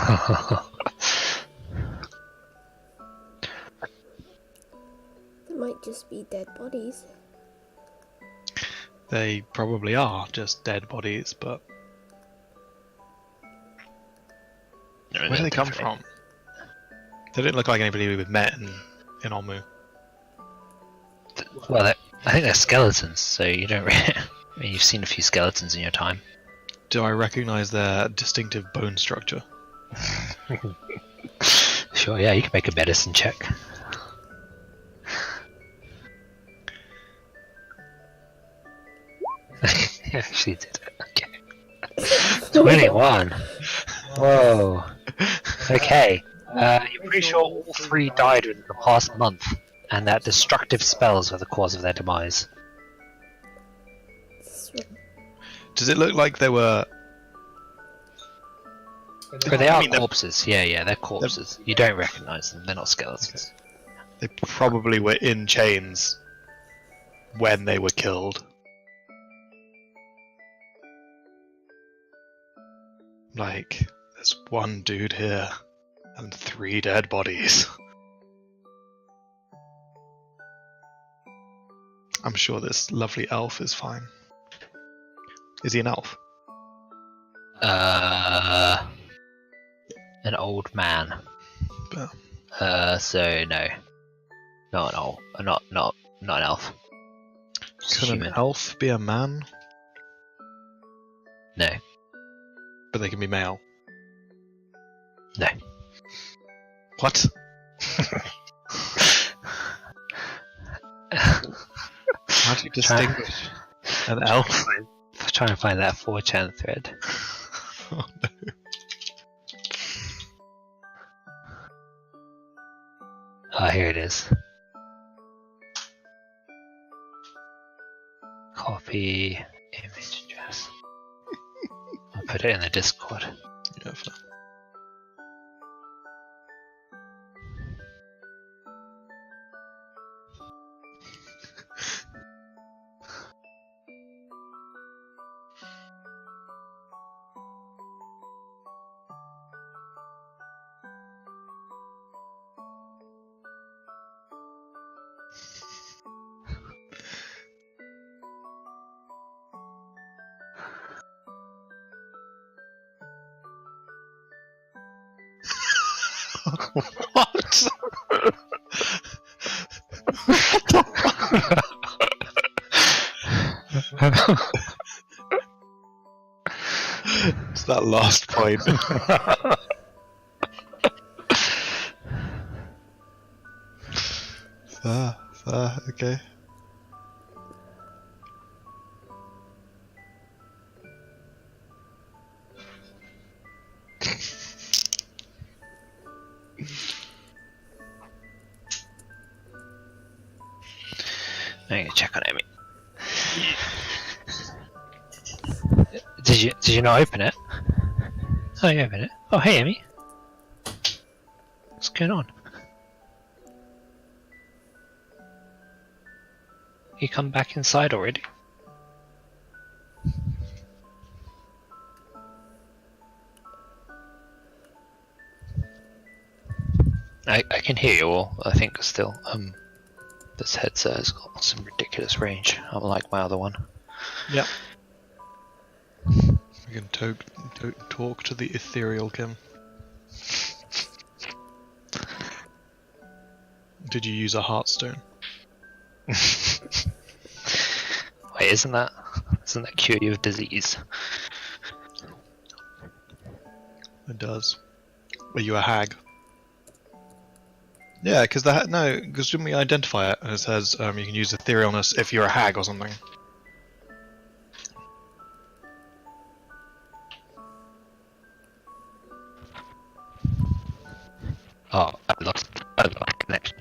might just be dead bodies. They probably are just dead bodies, but where do they come from? They don't look like anybody we've met in Omu. Well, I think they're skeletons, so you don't really... I mean, you've seen a few skeletons in your time. Do I recognise their distinctive bone structure? Sure, yeah, you can make a medicine check. Yeah, she did it. Okay. 21. Whoa. Okay. You're pretty sure all 3 died in the past month, and that destructive spells were the cause of their demise. Does it look like they were... But they are they're- corpses. Yeah, they're corpses. You don't recognise them. They're not skeletons. They probably were in chains when they were killed. Like, there's 1 dude here and 3 dead bodies. I'm sure this lovely elf is fine. Is he an elf? An old man. Oh. So no, not an old, not an elf. Just Could an human. elf be a man? No, But they can be male. no. What? How do you distinguish an elf? Trying to find that 4chan thread. Oh, no. Oh, here it is. Copy image address. put it in the Discord. Yeah, fair. What? It's that last point. Fair, okay. I'm gonna check on Amy. Did you not open it? Oh, you opened it. Oh, hey, Amy. What's going on? You come back inside already? I can hear you all, I think, still. This headset has got some ridiculous range, unlike my other one. Yeah. We can talk to the ethereal Kim. Did you use a heartstone? Wait, isn't that cure you of disease? It does. Are you a hag? Yeah, because didn't we identify it? And it says you can use etherealness if you're a hag or something. Oh, I lost connection.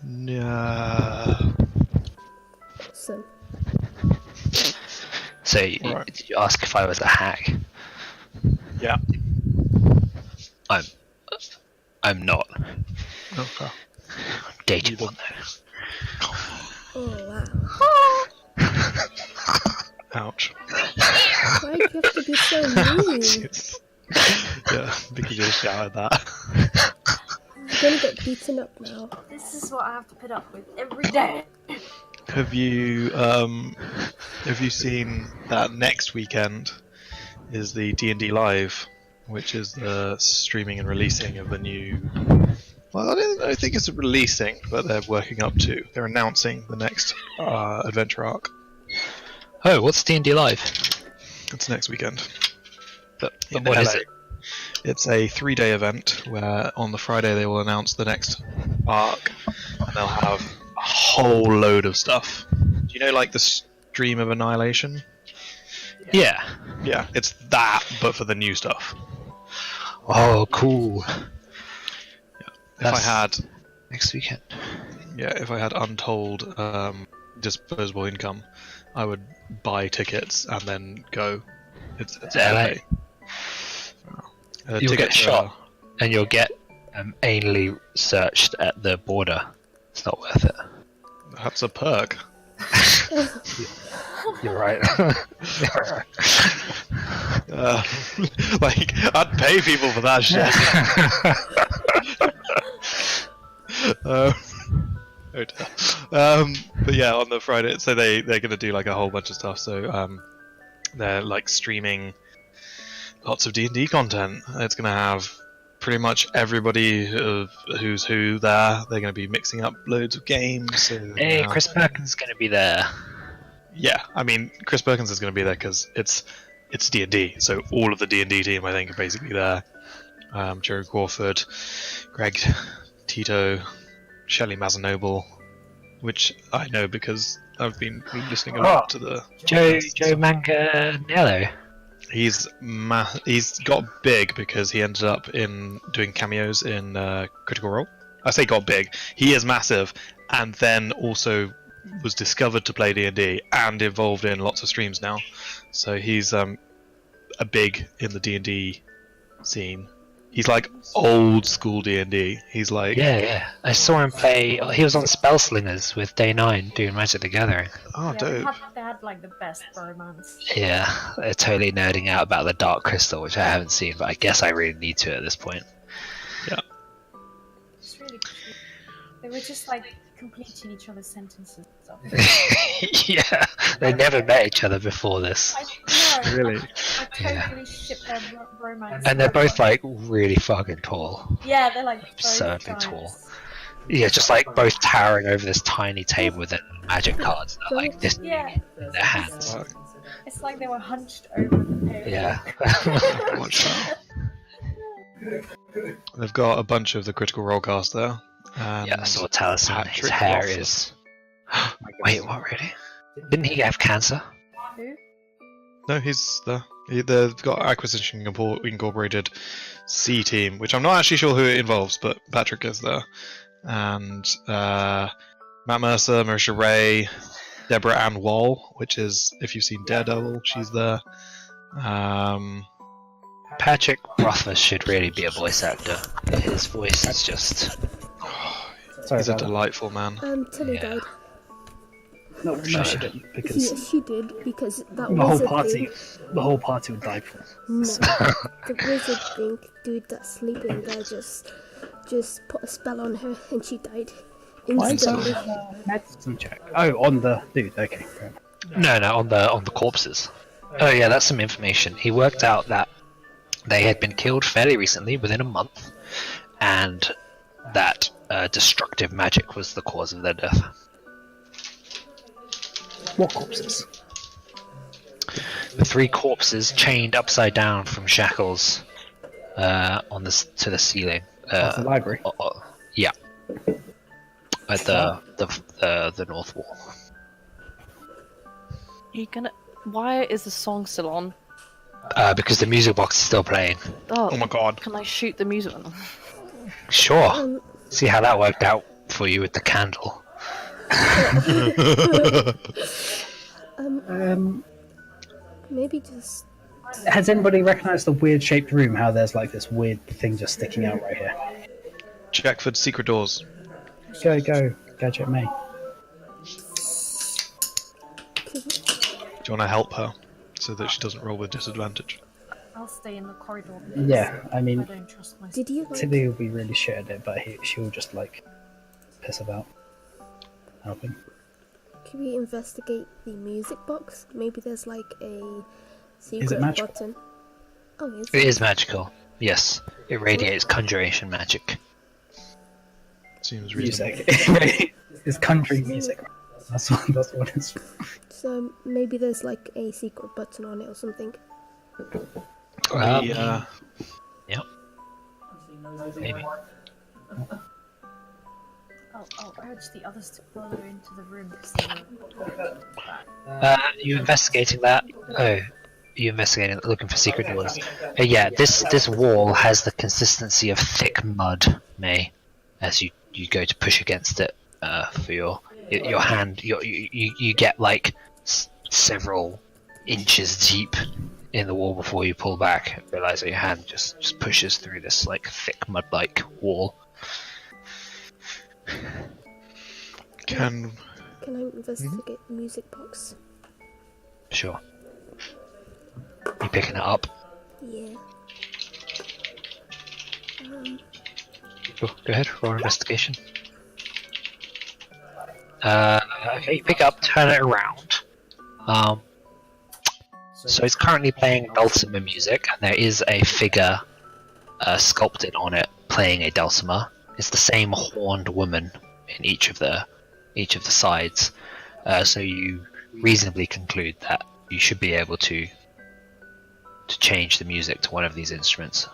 Yeah. So, So, Right. did you ask if I was a hag? Yeah. I'm not. Okay. I'm dated one though. oh wow. Ouch. Why do you have to be so mean? Yeah, because you just shouted that. You're gonna get beaten up now. This is what I have to put up with every day. Have you seen that next weekend is the D&D Live, which is the streaming and releasing of the new. Well, I don't think it's a releasing, but they're working up to. They're announcing the next adventure arc. Oh, what's D&D Live? It's next weekend. But In what is LA. it? It's a 3-day event where on the Friday they will announce the next arc, and they'll have a whole load of stuff. Do you know, like the Stream of Annihilation? Yeah. Yeah, it's that, but for the new stuff. Oh, cool. If I had, next weekend. if I had untold disposable income, I would buy tickets and then go. It's LA. You'll get tickets shot, and you'll get anally searched at the border. It's not worth it. That's a perk. You're right. Like, I'd pay people for that shit. But yeah, on the Friday, so they're gonna do like a whole bunch of stuff. So they're like streaming lots of D&D content. It's gonna have pretty much everybody who's who there. They're gonna be mixing up loads of games. So Hey, Chris Perkins is going to be there. yeah, I mean, Chris Perkins is going to be there because it's D&D, so all of the D&D team, I think, are basically there. Joe Crawford, Greg Tito, Shelley Mazanoble, which I know because I've been listening a lot to the... Joe Manganiello. He's got big because he ended up doing cameos in Critical Role. I say got big. He is massive, and then also was discovered to play D&D and involved in lots of streams now. So he's a big in the D&D scene. He's like old school D&D. He's like Yeah. I saw him play. He was on Spellslingers with Day 9 doing Magic the Gathering. oh Yeah, dope. they had like the best romance. Yeah, they're totally nerding out about the Dark Crystal, which I haven't seen, but I guess I really need to at this point. It's really cute. They were just like completing each other's sentences and stuff. Yeah, they never met each other before this. I know. Really? I totally ship their romance. And they're both like really fucking tall. Yeah, they're like both absurdly giants. tall. Yeah, just like both towering over this tiny table with their magic cards that are like this big Yeah, in their hands. it's like they were hunched over the table. Yeah. Watch that. They've got a bunch of the Critical Role cast there. And Yeah, I saw Taliesin. His Patrick hair Rothfuss. is. Wait, what really? Didn't he have cancer? Who? No, he's there. They've got Acquisition Incorporated C team, which I'm not actually sure who it involves, but Patrick is there. And Matt Mercer, Marisha Ray, Deborah Ann Wall, which is, if you've seen Daredevil, she's there. Patrick Rothfuss should really be a voice actor. His voice is just. Sorry He's a about that. delightful man. Tilly Yeah. died. No, she didn't, because Yes, she did, because that the whole wizard party, thing. the whole party would die for. No, the wizard thing, dude that's sleeping there just put a spell on her and she died Why is instantly. that medicine check? Oh, on the dude. Okay, fair enough. No, on the corpses. Oh yeah, that's some information. He worked out that they had been killed fairly recently, within a month, and that destructive magic was the cause of their death. What corpses? The 3 corpses chained upside down from shackles to the ceiling. Of the library. Yeah, at the north wall. You gonna? Why is the song still on? Because the music box is still playing. Oh my god. Can I shoot the music on? Sure. See how that worked out for you with the candle. Maybe just Has anybody recognised the weird shaped room? How there's like this weird thing just sticking out right here. Check for secret doors. Go, gadget me. Do you want to help her so that she doesn't roll with disadvantage? I'll stay in the corridor. because Yeah, I I mean, don't trust myself. did you like Tilly will be really shit at it, but she'll just like piss about helping. can we investigate the music box? Maybe there's like a Is secret it magical? button. Oh, is It is magical. Yes, it radiates conjuration magic. Seems reasonable. Music. It's country music. That's what it's. So maybe there's like a secret button on it or something. Yep. Maybe. I'll urge the others to follow into the room because they were You investigating that? Oh, you investigating, looking for secret doors? Yeah, this wall has the consistency of thick mud, May. As you go to push against it for your hand, you get like several inches deep in the wall before you pull back and realize that your hand just pushes through this like thick mud-like wall. Can Can I investigate the music box? Sure. You picking it up? Yeah. Go ahead, roll investigation. Okay, you pick up, turn it around. So it's currently playing dulcimer music, and there is a figure sculpted on it playing a dulcimer. It's the same horned woman in each of the sides. So you reasonably conclude that you should be able to change the music to one of these instruments: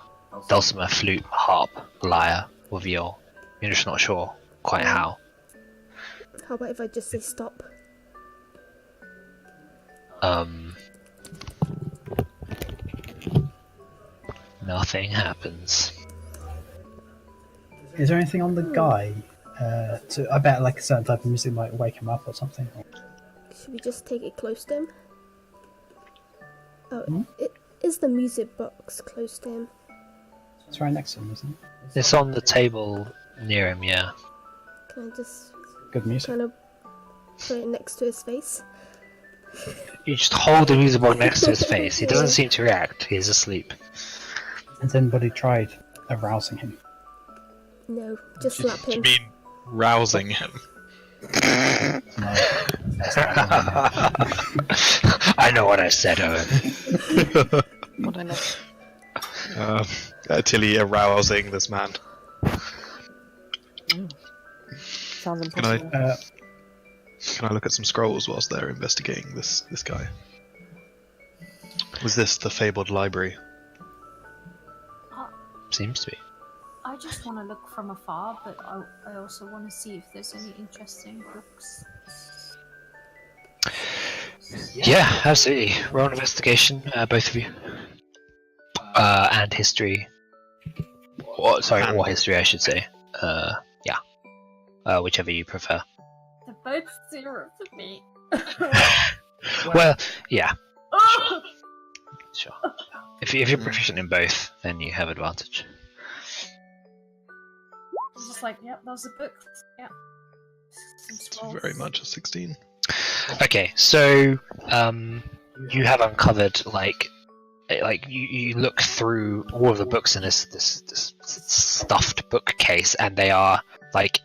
dulcimer, flute, harp, lyre, or viol. You're just not sure quite how. How about if I just say stop? Nothing happens. Is there anything on the guy? I bet like a certain type of music might wake him up or something. Should we just take it close to him? Oh, Hmm? Is the music box close to him? It's right next to him, isn't it? It's on the table near him, yeah. Can I just Good music. kind of put it next to his face? You just hold the music box next to his face. He doesn't seem to react. He's asleep. Has anybody tried arousing him? No, just slap Do you him. mean rousing him? No. That's not what I know what I said, Owynn. What I know. Tili arousing this man. Sounds Can I impossible. can I look at some scrolls whilst they're investigating this guy? Was this the fabled library? Seems to be. I just want to look from afar, but I also want to see if there's any interesting books. Yeah, absolutely. Roll an investigation, both of you. And history. Or history, I should say. Yeah. Whichever you prefer. They're both 0 for me. Well, yeah, sure. If you're proficient in both, then you have advantage. I was just like, yep, those are books. Yep. Some It's scrolls. very much a 16. Okay, so you have uncovered like you look through all of the books in this stuffed bookcase, and they are like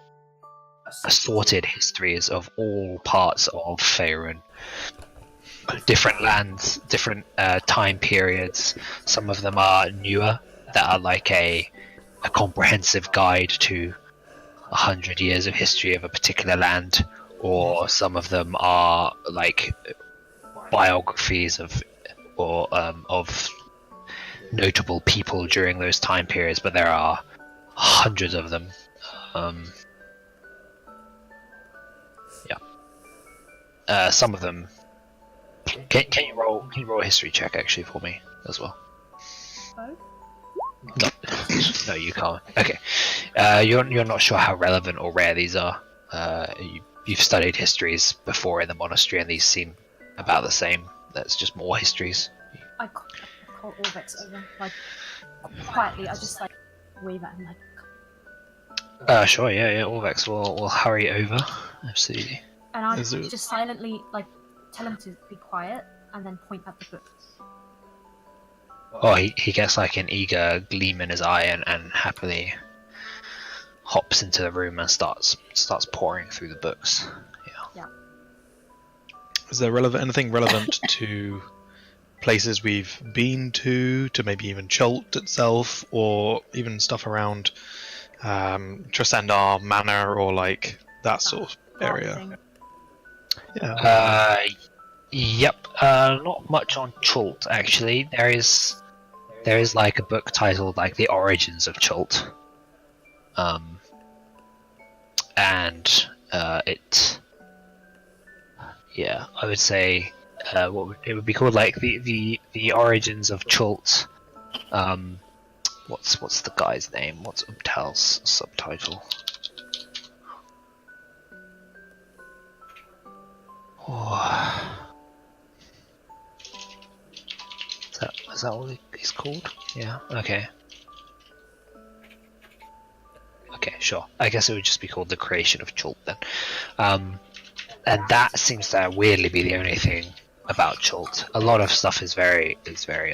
assorted histories of all parts of Faerun. Different lands, different time periods. Some of them are newer, that are like a comprehensive guide to 100 years of history of a particular land, or some of them are like biographies of notable people during those time periods, but there are hundreds of them. Some of them. Can you roll a history check actually for me as well? Both? No, you can't. Okay. You're not sure how relevant or rare these are. You've studied histories before in the monastery, and these seem about the same. That's just more histories. I call Orvex over, like, quietly. I just, like, wave at him, like, Sure, yeah. Orvex will hurry over. Absolutely. and I Is it- just silently, like, tell him to be quiet, and then point at the book. Oh, he gets like an eager gleam in his eye and happily hops into the room and starts pouring through the books. Yeah. Is there anything relevant to places we've been to maybe even Chult itself, or even stuff around Tresendar Manor, or like that sort of area? Thing. Yeah. Yep. Not much on Chult actually. There is like a book titled like The Origins of Chult. And it. Yeah, I would say it would be called like the Origins of Chult. What's the guy's name? What's Ubtal's subtitle? Oh. Is that what he's called? Yeah, okay. Okay, sure. I guess it would just be called The Creation of Chult then. And that seems to weirdly be the only thing about Chult. A lot of stuff is very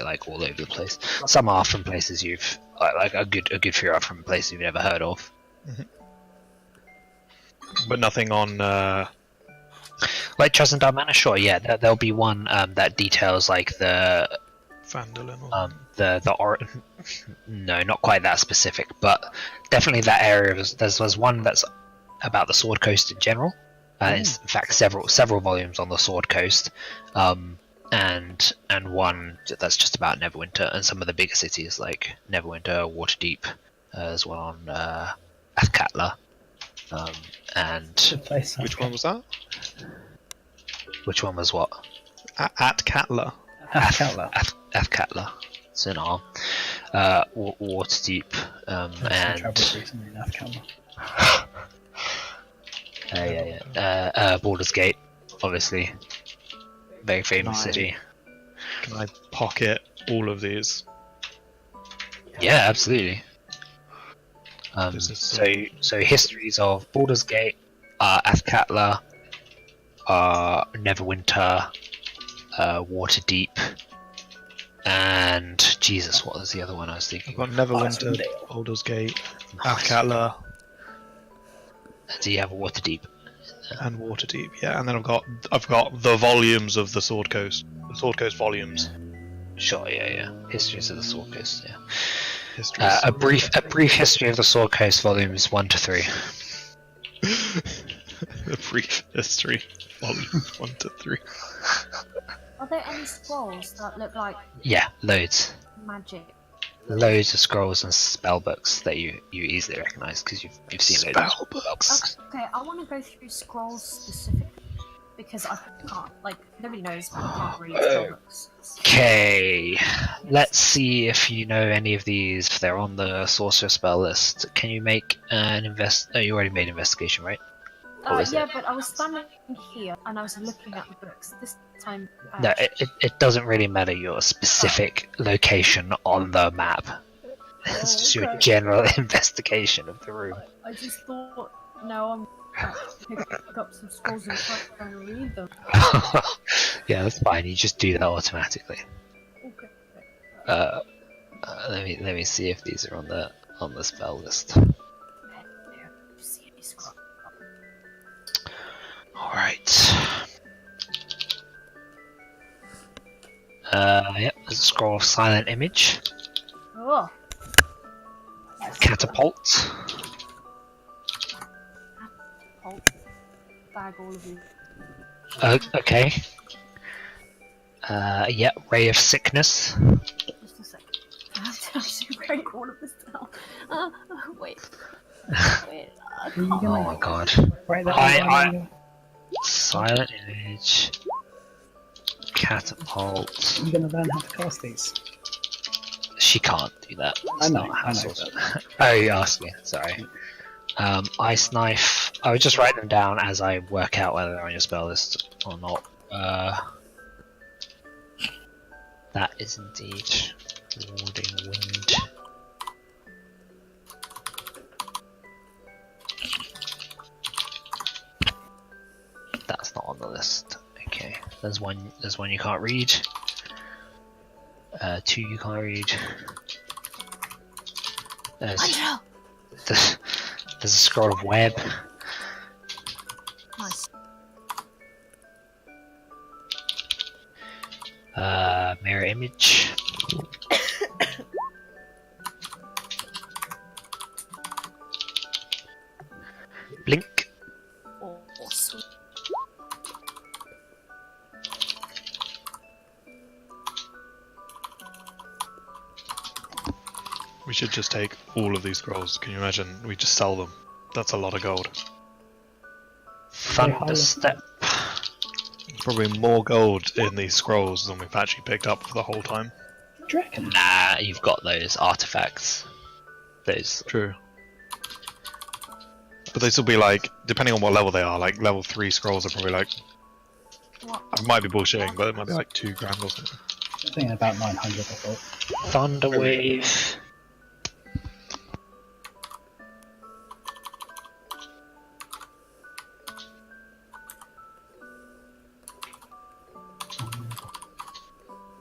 like all over the place. Some are from places you've like a good few are from places you've never heard of. But nothing on Like Tresendar Manor, sure, yeah. There'll be one that details like the Phandalin or no, not quite that specific, but definitely that area. There's one that's about the Sword Coast in general. It's, in fact, several volumes on the Sword Coast, and one that's just about Neverwinter and some of the bigger cities like Neverwinter, Waterdeep. There's one on Athkatla, and Good place. which one was that? which one was what? At Catla. Athkatla. Athkatla. It's in Arm. Waterdeep, and Travelled recently in Athkatla. Baldur's Gate, obviously, very famous Nice. city. Can I pocket all of these? Yeah, absolutely. This is So histories of Baldur's Gate, Athkatla, Neverwinter, Waterdeep, and Jesus, what was the other one I was thinking? I've got Neverwinter, Icewind Baldur's Gate, Nice. Athkatla, Do you have a Waterdeep? and Waterdeep. Yeah, and then I've got the volumes of the Sword Coast volumes. Sure, yeah. Histories of the Sword Coast, yeah. Histories. A brief history of the Sword Coast, volumes 1 to 3. A brief history, volumes 1 to 3. Are there any scrolls that look like Yeah, loads. magic? Loads of scrolls and spell books that you easily recognise because you've seen loads of Spell books. Okay, I want to go through scrolls specifically because I can't, like, nobody knows, but I can't read spell books. Okay, let's see if you know any of these. If they're on the sorcerer spell list, can you make an Oh, you already made investigation, right? What was Yeah, it? but I was standing here and I was looking at the books. This time, No, it doesn't really matter your specific location on the map. It's just your okay. general investigation of the room. I just thought, no, I'm pick up some scrolls and try and read them. Yeah, that's fine. You just do that automatically. Okay. Let me see if these are on the spell list. See any scroll? All right. Yep. There's a scroll of silent image. Oh, Catapult. bag all of you. Okay. Yeah. Ray of sickness. Just a sec. I have to actually break all of this down. Wait. Wait. Oh my god. Right there. I silent image. Catapult. You're gonna learn how to cast these. She can't do that. I It's know, not how I know. sorcerer- Oh, you asked me. Sorry. Ice knife. I would just write them down as I work out whether they're on your spell list or not. That is indeed warding wind. That's not on the list. Okay. There's one you can't read. 2 you can't read. There's a scroll of web. Nice. Mirror image. Blink. Oh, sweet. We should just take all of these scrolls. Can you imagine? We just sell them. That's a lot of gold. Thunderstep. Probably more gold in these scrolls than we've actually picked up for the whole time. Do you reckon? Nah, you've got those artifacts. Those. True. But they still be like, depending on what level they are, like level 3 scrolls are probably like, What? I might be bullshitting, but it might be like 2 grand or something. I'm thinking about 900, I thought. Thunderwave.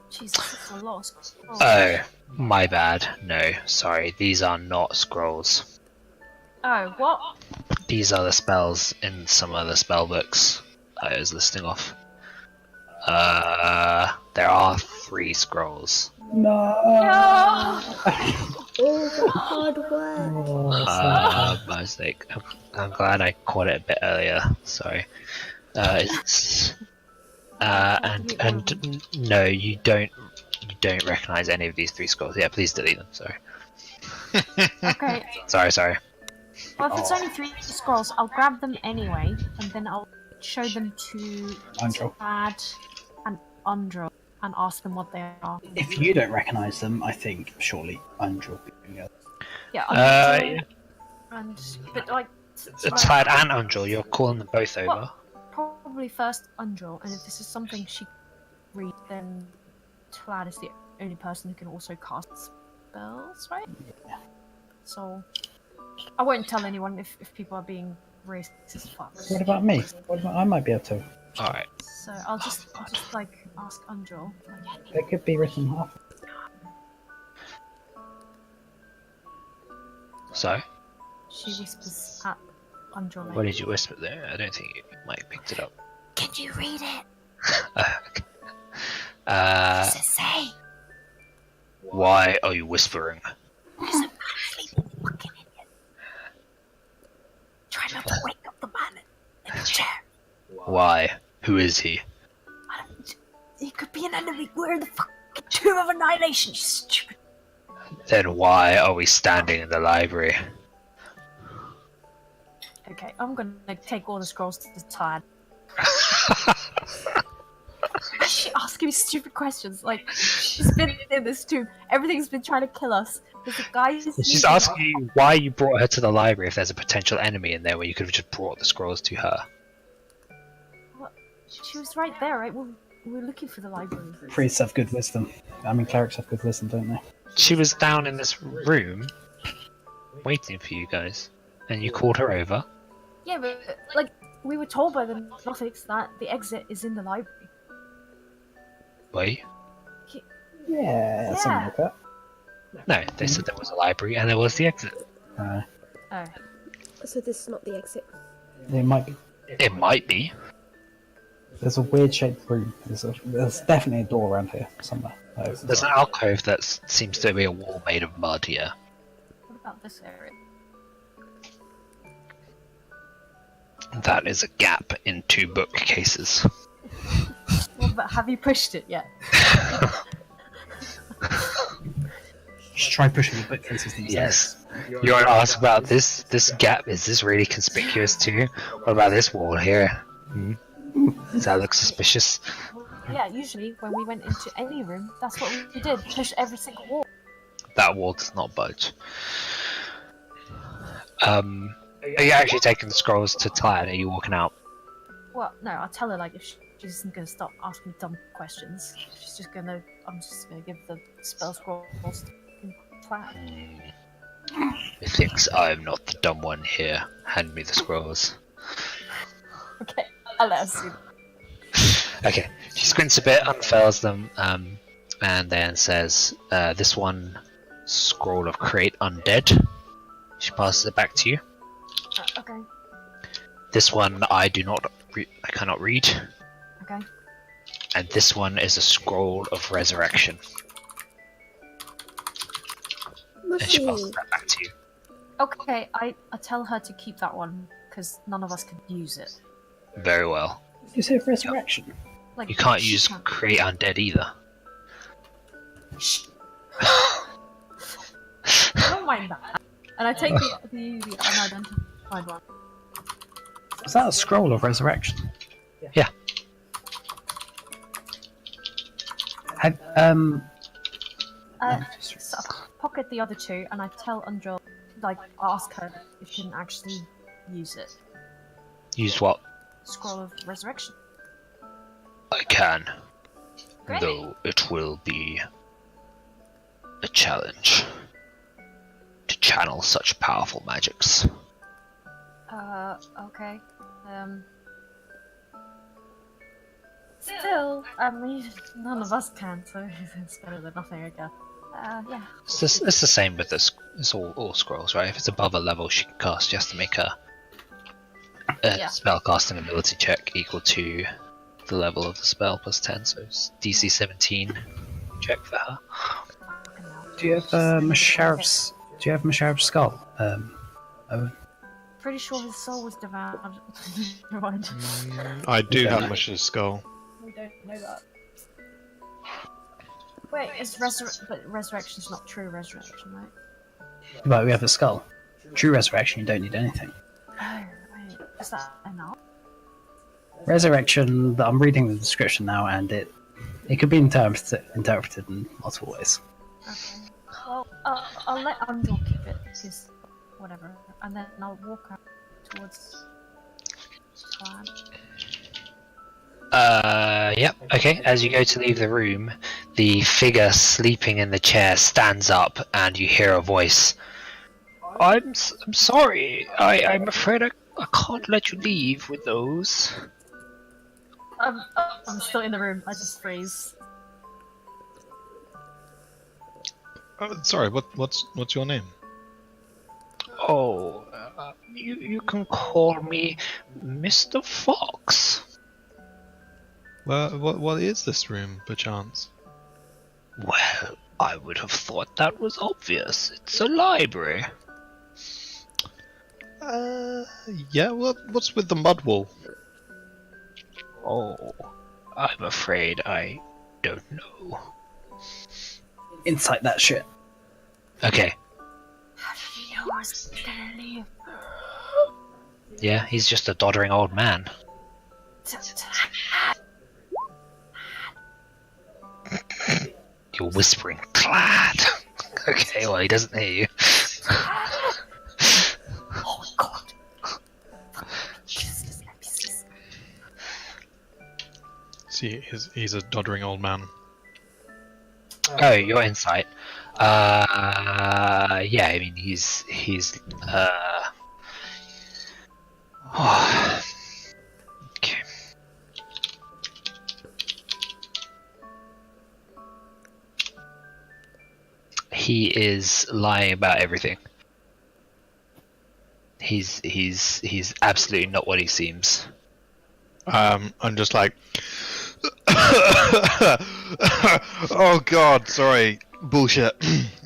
Jesus, that's a lot of scrolls. Oh, my bad. No, sorry. These are not scrolls. Oh, what? These are the spells in some of the spell books I was listing off. There are 3 scrolls. No. All the hard work. My mistake. I'm glad I caught it a bit earlier. Sorry. It's and no, you don't recognize any of these 3 scrolls. Yeah, please delete them. Sorry. Okay. Sorry. Well, if it's only 3 scrolls, I'll grab them anyway, and then I'll show them to Andro. Dad and Andro and ask them what they are. If you don't recognise them, I think surely Andro will be doing it. Yeah. Yeah. And but like. Tide and Angel, you're calling them both over. Well, probably first Andro, and if this is something she read, then Tlad is the only person who can also cast spells, right? Yeah. So I won't tell anyone if people are being racist fucks. What about me? I might be able to. Alright. So I'll just like ask Unjol. Like, It could be written half. So, she whispers at Unjol. what did you whisper there? I don't think you might have picked it up. Can you read it? uh, Say. why are you whispering? There's a man sleeping, fucking idiot. Try not to wake up the man in the chair. Why? Who is he? He could be an enemy. We're in the fucking Tomb of Annihilation, you stupid. Then why are we standing in the library? Okay, I'm gonna take all the scrolls to the Tlad. She asking me stupid questions. Like, she's been in this tomb. Everything's been trying to kill us. There's a guy who's She's asking you why you brought her to the library if there's a potential enemy in there where you could have just brought the scrolls to her. She was right there, right? We were looking for the library. Priests have good wisdom. I mean, clerics have good wisdom, don't they? She was down in this room waiting for you guys, and you called her over. Yeah, but like we were told by the Gnostics that the exit is in the library. Wait. Yeah, something like that. No, they said there was a library and there was the exit. Oh. So this is not the exit. It might be. It might be. There's a weird shaped room. There's definitely a door around here somewhere. There's an alcove that seems to be a wall made of mud here. What about this area? That is a gap in 2 bookcases. Well, but have you pushed it yet? Just try pushing the bookcases themselves. Yes. You want to ask about this gap? Is this really conspicuous too? What about this wall here? Does that look suspicious? Yeah, usually when we went into any room, that's what we did. Push every single wall. That wall does not budge. Are you actually taking the scrolls to Tlad? Are you walking out? Well, no, I'll tell her like if she isn't gonna stop asking dumb questions. She's just gonna. I'm just gonna give the spell scrolls to Tlad. Methinks I am not the dumb one here. Hand me the scrolls. Okay, I'll let her see them. Okay, she squints a bit, unfurls them, and then says, this one, scroll of create undead. She passes it back to you. Okay. This one I cannot read. Okay. And this one is a scroll of resurrection. And she passes that back to you. Okay, I tell her to keep that one because none of us can use it. Very well. You say resurrection? Like You can't she use create undead either. I don't mind that. And I take the unidentified one. Is that a scroll of resurrection? Yeah. So I pocket the other 2 and I tell Unjol, like, ask her if she can actually use it. Use what? Scroll of Resurrection. I can. Great. Though it will be a challenge to channel such powerful magics. Okay. Still, I mean, none of us can, so it's better than nothing, I guess. Yeah. It's the same with this. It's all scrolls, right? If it's above a level she can cast, she has to make a spell casting ability check equal to the level of the spell plus 10, so it's DC 17 check for her. Do you have Masharif's? Do you have Masharif's skull? Owynn? Pretty sure his soul was devoured. Never mind. I do Okay. have Mish's skull. We don't know that. Wait, but resurrection's not true resurrection, right? But we have a skull. True resurrection, you don't need anything. Oh, wait. Is that enough? Resurrection, I'm reading the description now, and it could be interpreted in multiple ways. Okay. Well, I'll let Unjol keep it, because whatever. And then I'll walk out towards Tlad. Yep, okay. As you go to leave the room, The figure sleeping in the chair stands up, and you hear a voice. I'm sorry. I'm afraid I can't let you leave with those. I'm still in the room. I just freeze. Sorry, what's your name? Oh, you can call me Mr. Fox. Well, what is this room, perchance? Well, I would have thought that was obvious. It's a library. Yeah. What's with the mud wall? Oh, I'm afraid I don't know. Insight that shit. Okay. How did you know I was gonna leave? Yeah, he's just a doddering old man. You're whispering, clad. Okay, well, he doesn't hear you. Oh God! Jesus, let me see. See, he's a doddering old man. Oh, your insight. Yeah, I mean, he's okay. He is lying about everything. He's absolutely not what he seems. I'm just like, oh God, sorry, bullshit.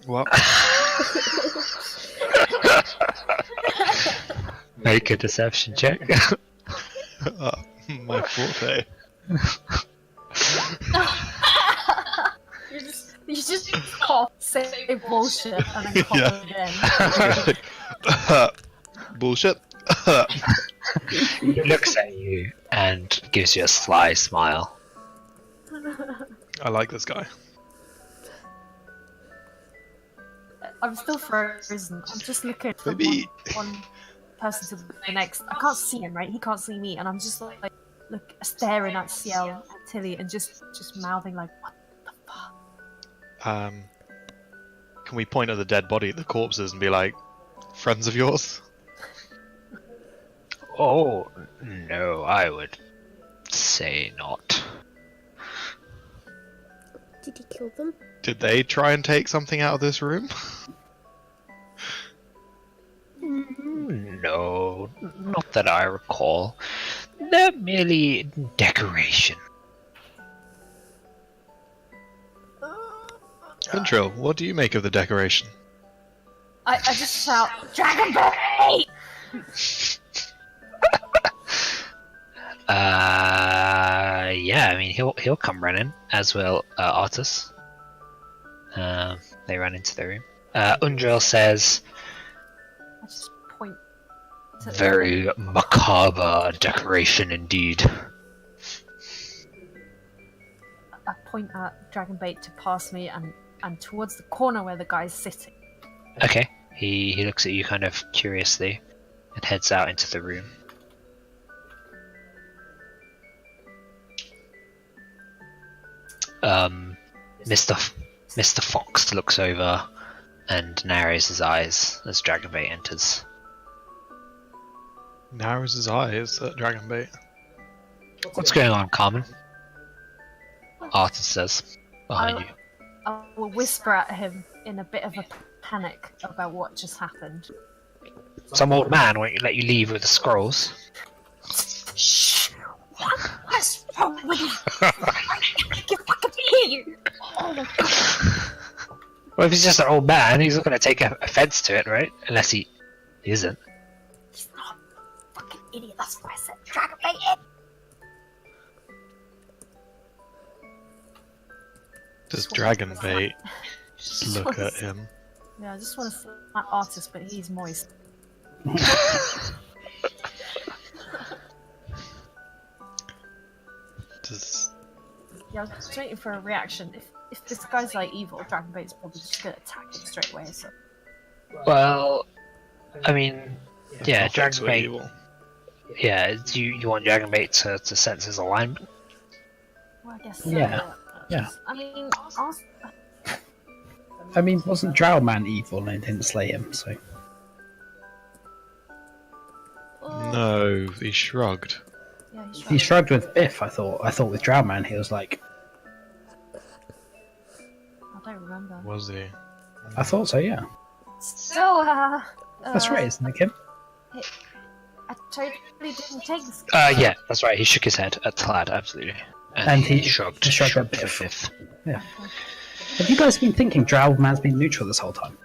What? Make a deception check. My forte. You just cough, say bullshit, and then cough again. Bullshit. He looks at you and gives you a sly smile. I like this guy. I'm still frozen. I'm just looking from Maybe- one person to the next. I can't see him, right? He can't see me, and I'm just like staring at Ciel and Tili and just mouthing like, what the fuck? Can we point at the dead body, the corpses, and be like, friends of yours? Oh, no, I would say not. Did he kill them? Did they try and take something out of this room? No, not that I recall. They're merely decoration. Ventril, what do you make of the decoration? I just shout, Dragon Bait! Yeah, I mean he'll come running, as will Artus. They run into the room. Undril says, I just point to very macabre decoration indeed. I point at Dragon Bait to pass me and towards the corner where the guy's sitting. Okay, he looks at you kind of curiously and heads out into the room. Mr. Fox looks over and narrows his eyes as Dragonbait enters. Narrows his eyes at Dragonbait. What's going on, Carmen? Artis says, behind you. I will whisper at him in a bit of a panic about what just happened. Some old man won't let you leave with the scrolls. Shh! What's wrong with you? You fucking hear you! Oh my God. Well, if he's just an old man, he's not going to take offense to it, right? Unless he isn't. He's not a fucking idiot, that's why I said Dragon Bait in! Does Dragonbait just look at him? Yeah, I just want to slap my artist, but he's moist. Yeah, I was just waiting for a reaction. If this guy's like evil, Dragonbait's probably just gonna attack him straight away. So Well, I mean, yeah, Effects were Dragonbait. evil. Yeah, do you want Dragonbait to sense his alignment? well, I guess Yeah. Yeah. I mean, ask. I mean, wasn't Drow Man evil and didn't slay him? So No, he shrugged. Yeah, he's he shrugged with Biff. I thought with Drow Man he was like, I don't remember. Was he? I thought so. Yeah, So, that's right, isn't it, Kim? I totally didn't take this. Yeah, that's right. He shook his head at Tlad, absolutely. And he shrugged. shrugged Shrugged at for Biff. Biff. Yeah. Have you guys been thinking Drow Man's been neutral this whole time?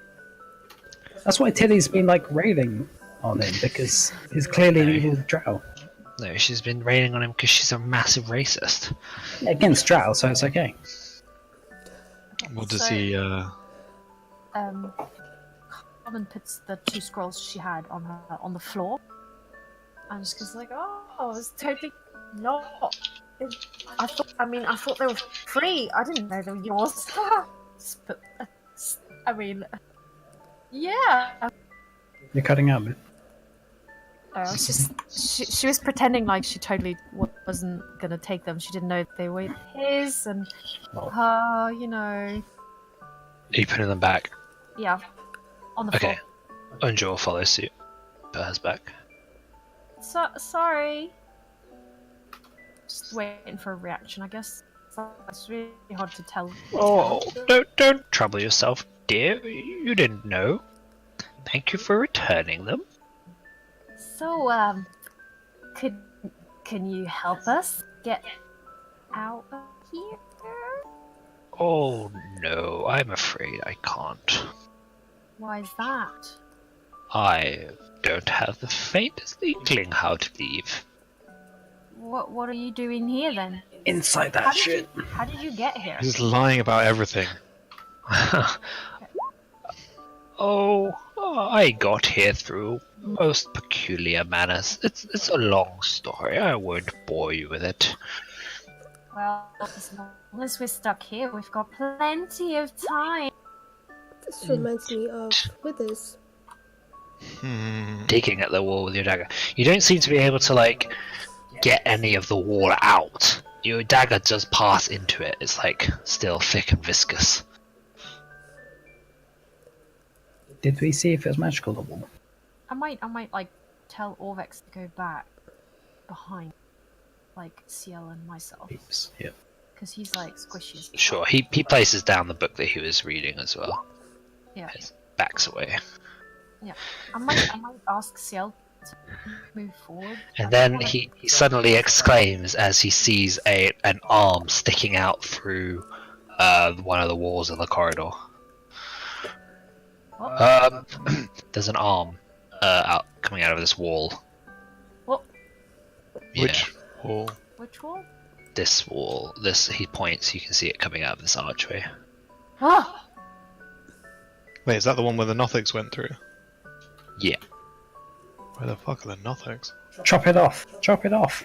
That's why Tili's been like railing on him because he's clearly an evil Drow. No, she's been raining on him because she's a massive racist. Against Drow, so it's okay. What does So- he? Carmen puts the 2 scrolls she had on the floor, and just goes like, "Oh, it's totally not. I thought they were free. I didn't know they were yours." But I mean, yeah. You're cutting out, man. It's just she was pretending like she totally wasn't gonna take them. She didn't know they were his, and you know, Are you putting them back? yeah, on the Okay. floor. Unjor follows suit. Put hers back. Sorry. Just waiting for a reaction, I guess. It's really hard to tell. Oh, don't trouble yourself, dear. You didn't know. Thank you for returning them. So, can you help us get out of here? Oh no, I'm afraid I can't. Why is that? I don't have the faintest inkling how to leave. What are you doing here then? Inside that shit. How did you get here? He's lying about everything. Oh, I got here through most peculiar manners. It's a long story. I won't bore you with it. Well, as long as we're stuck here, we've got plenty of time. This reminds me of Withers. Digging at the wall with your dagger. You don't seem to be able to like get any of the wall out. Your dagger does pass into it. It's like still thick and viscous. Did we see if it was magical, the wall? I might like tell Orvex to go back behind, like Ciel and myself, Peeps. Yeah. because he's like squishy. As Sure, he places down the book that he was reading as well. Yeah. He backs away. I might ask Ciel to move forward. And then he suddenly exclaims as he sees an arm sticking out through one of the walls of the corridor. What? There's an arm coming out of this wall. What? Yeah, Which wall? Which wall? this wall. This he points. You can see it coming out of this archway. Ah! Wait, is that the one where the Nothics went through? Yeah. Where the fuck are the Nothics? Chop it off. Chop it off.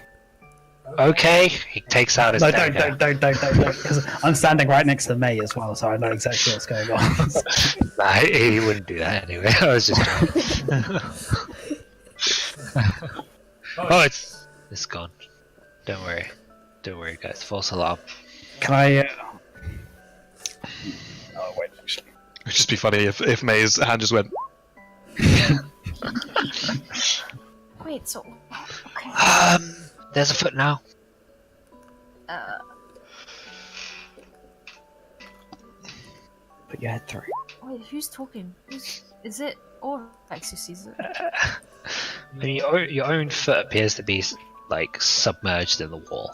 Okay. He takes out his No, dagger. don't, because I'm standing right next to May as well, so I know exactly what's going on. Nah, he wouldn't do that anyway. I was just oh, it's gone. Don't worry, guys. False alarm. Can I? Oh wait, actually. It'd just be funny if May's hand just went. Wait, so okay. There's a foot now. Put your head through. Wait, who's talking? Is it Orvex who sees it? I mean, your own foot appears to be like submerged in the wall.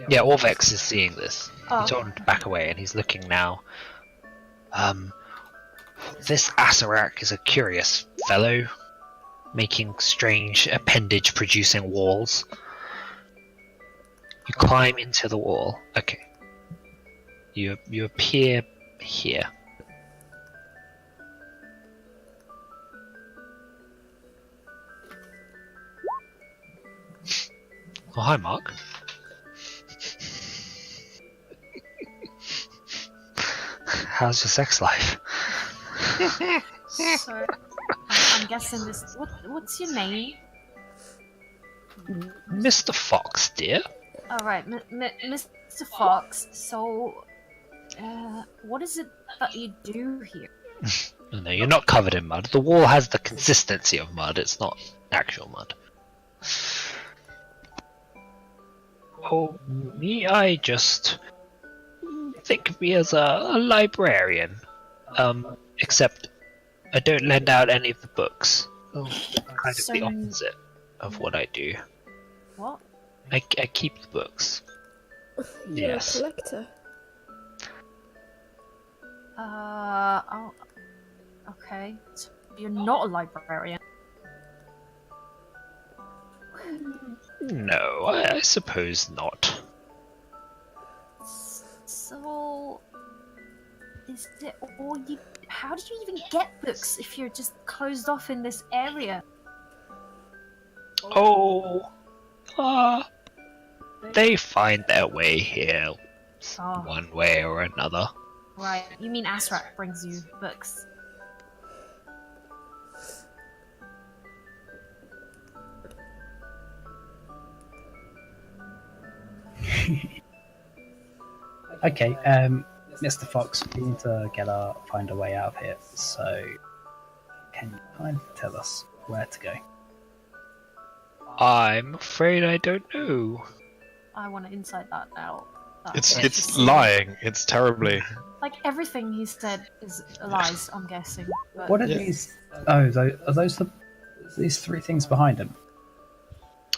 Yeah, Orvex is seeing this. Oh. He told him to back away, and he's looking now. This Asarak is a curious fellow, making strange appendage-producing walls. You climb into the wall. Okay. You appear here. Oh, hi, Mark. How's your sex life? So I'm guessing what's your name? Mr. Fox, dear. Alright, Mr. Fox, so... what is it that you do here? No, you're not covered in mud. The wall has the consistency of mud. It's not actual mud. Oh, me? I just think of me as a librarian. Except I don't lend out any of the books. Oh, kind of the opposite of what I do. What? I keep the books. You're Yes. a collector. Oh, okay. So you're not a librarian. No, I suppose not. So, is it all you... How did you even get books if you're just closed off in this area? Oh, they find their way here Oh, one way or another. right. You mean Asrak brings you books? Okay, Mr. Fox, we need to find a way out of here. So, can you kindly tell us where to go? I'm afraid I don't know. I want to insight that now. It's lying. It's terribly. Like everything he said is lies, I'm guessing. But... What are Yeah. these? Oh, are those these three things behind him?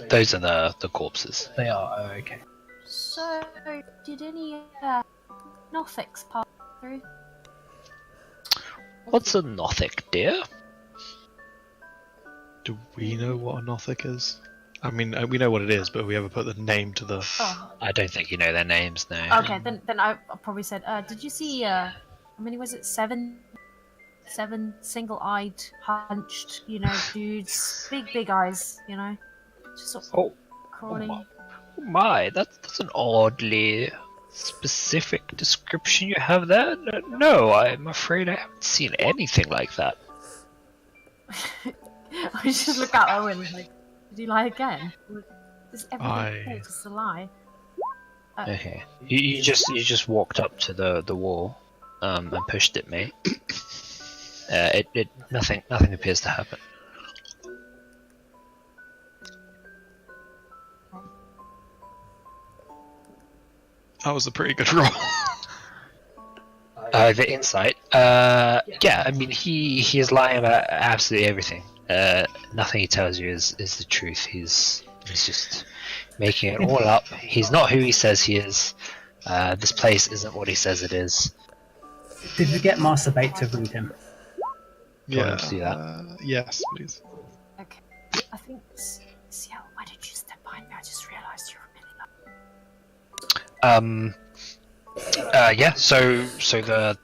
Those are the corpses. They are. Oh, okay. So, did any Nothics pass through? What's a Nothic, dear? Do we know what a Nothic is? I mean, we know what it is, but we ever put the name to the. Oh, I don't think you know their names now. okay. Then I probably said. Did you see? How many was it? Seven single-eyed, hunched, dudes, big eyes, just sort of Oh, crawling. oh my, that's an oddly specific description you have there. No, I'm afraid I haven't seen anything like that. I just look at Owynn like, did he lie again? Does everything say just a lie? Okay, you just walked up to the wall, and pushed it, mate. Nothing appears to happen. That was a pretty good roll. The insight. Yeah, I mean he is lying about absolutely everything. Nothing he tells you is the truth. He's just making it all up. He's not who he says he is. This place isn't what he says it is. Did we get Master Bait to read him? Do you want him to do that? Yes, please. Okay. I think Ciel, why did you step behind me? I just realised you were really loud. Yeah. So the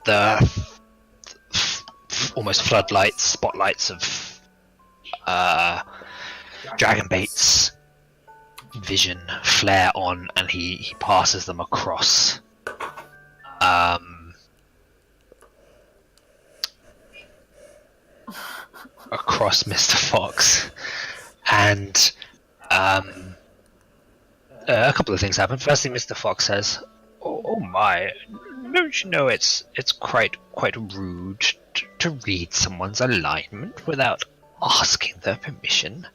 almost floodlights, spotlights of Dragonbait's vision flare on, and he passes them across. Across Mr. Fox, and a couple of things happen. Firstly, Mr. Fox says, "Oh my! Don't you know it's quite rude to read someone's alignment without asking their permission?"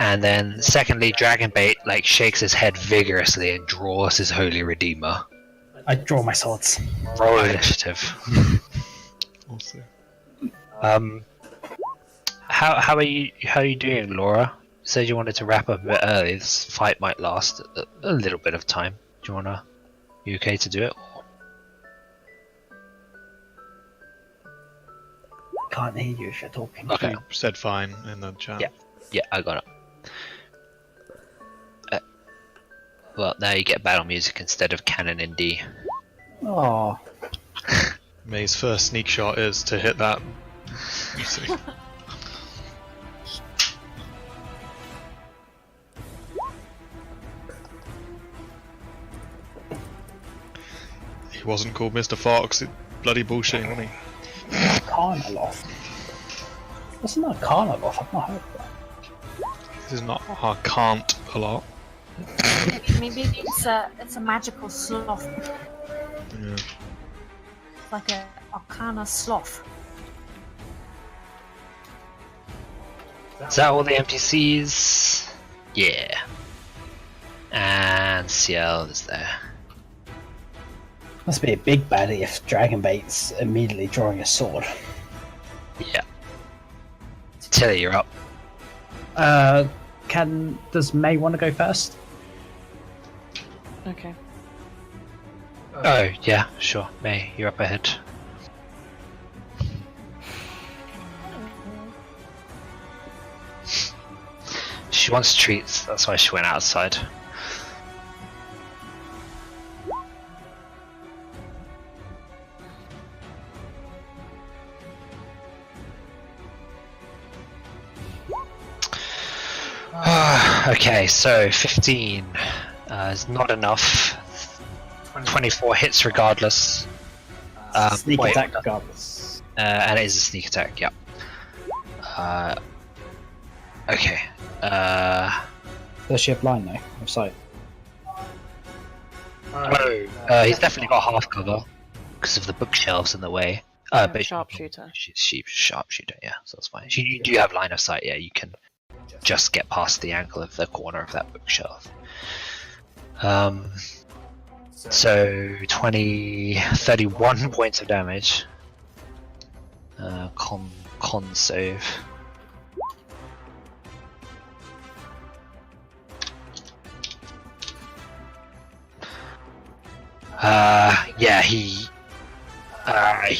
And then, secondly, Dragonbait shakes his head vigorously and draws his Holy Redeemer. I draw my swords. Roll initiative. Also. How are you doing, Laura? You said you wanted to wrap up a bit early. This fight might last a little bit of time. Do you wanna? You okay to do it? Can't hear you if you're talking. Okay. You said fine in the chat. Yeah. Yeah, I got it. Well, now you get battle music instead of canon in D. Oh, May's first sneak shot is to hit that. You see. He wasn't called Mr. Fox. It bloody bullshitting, wasn't he? Carnoloth. Wasn't that Carnoloth? I've not heard of that. This is not. I can't a lot. Maybe it's a magical sloth. Yeah. It's like a arcana sloth. Is that all the NPCs? Yeah. And Ciel is there. Must be a big baddie if Dragonbait's immediately drawing a sword. Yeah. Tili, you're up. Does May want to go first? Okay. Oh, yeah, sure. May, you're up ahead. She wants treats, that's why she went outside. Okay, so 15 is not enough. 24 hits regardless. Sneak wait, attack regardless. and it is a sneak attack, yep. Okay. Does she have blind though? Of sight? He's definitely got half cover because of the bookshelves in the way. But Sharpshooter. She's sharpshooter, yeah, so that's fine. You do have line of sight, yeah, you can just get past the angle of the corner of that bookshelf. So 31 points of damage. Con save. Yeah, he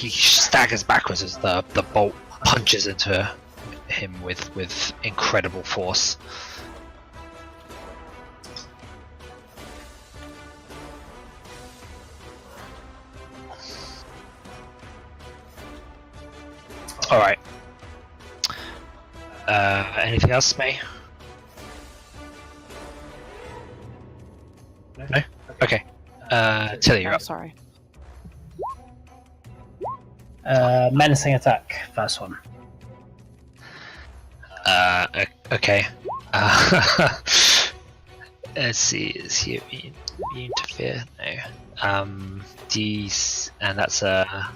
staggers backwards as the bolt punches into him with incredible force. All right. Anything else, May? No. Okay. Tili, you're Oh, up. sorry. Menacing attack, first one. Okay. Let's see. Is he interfere? No. These, and that's a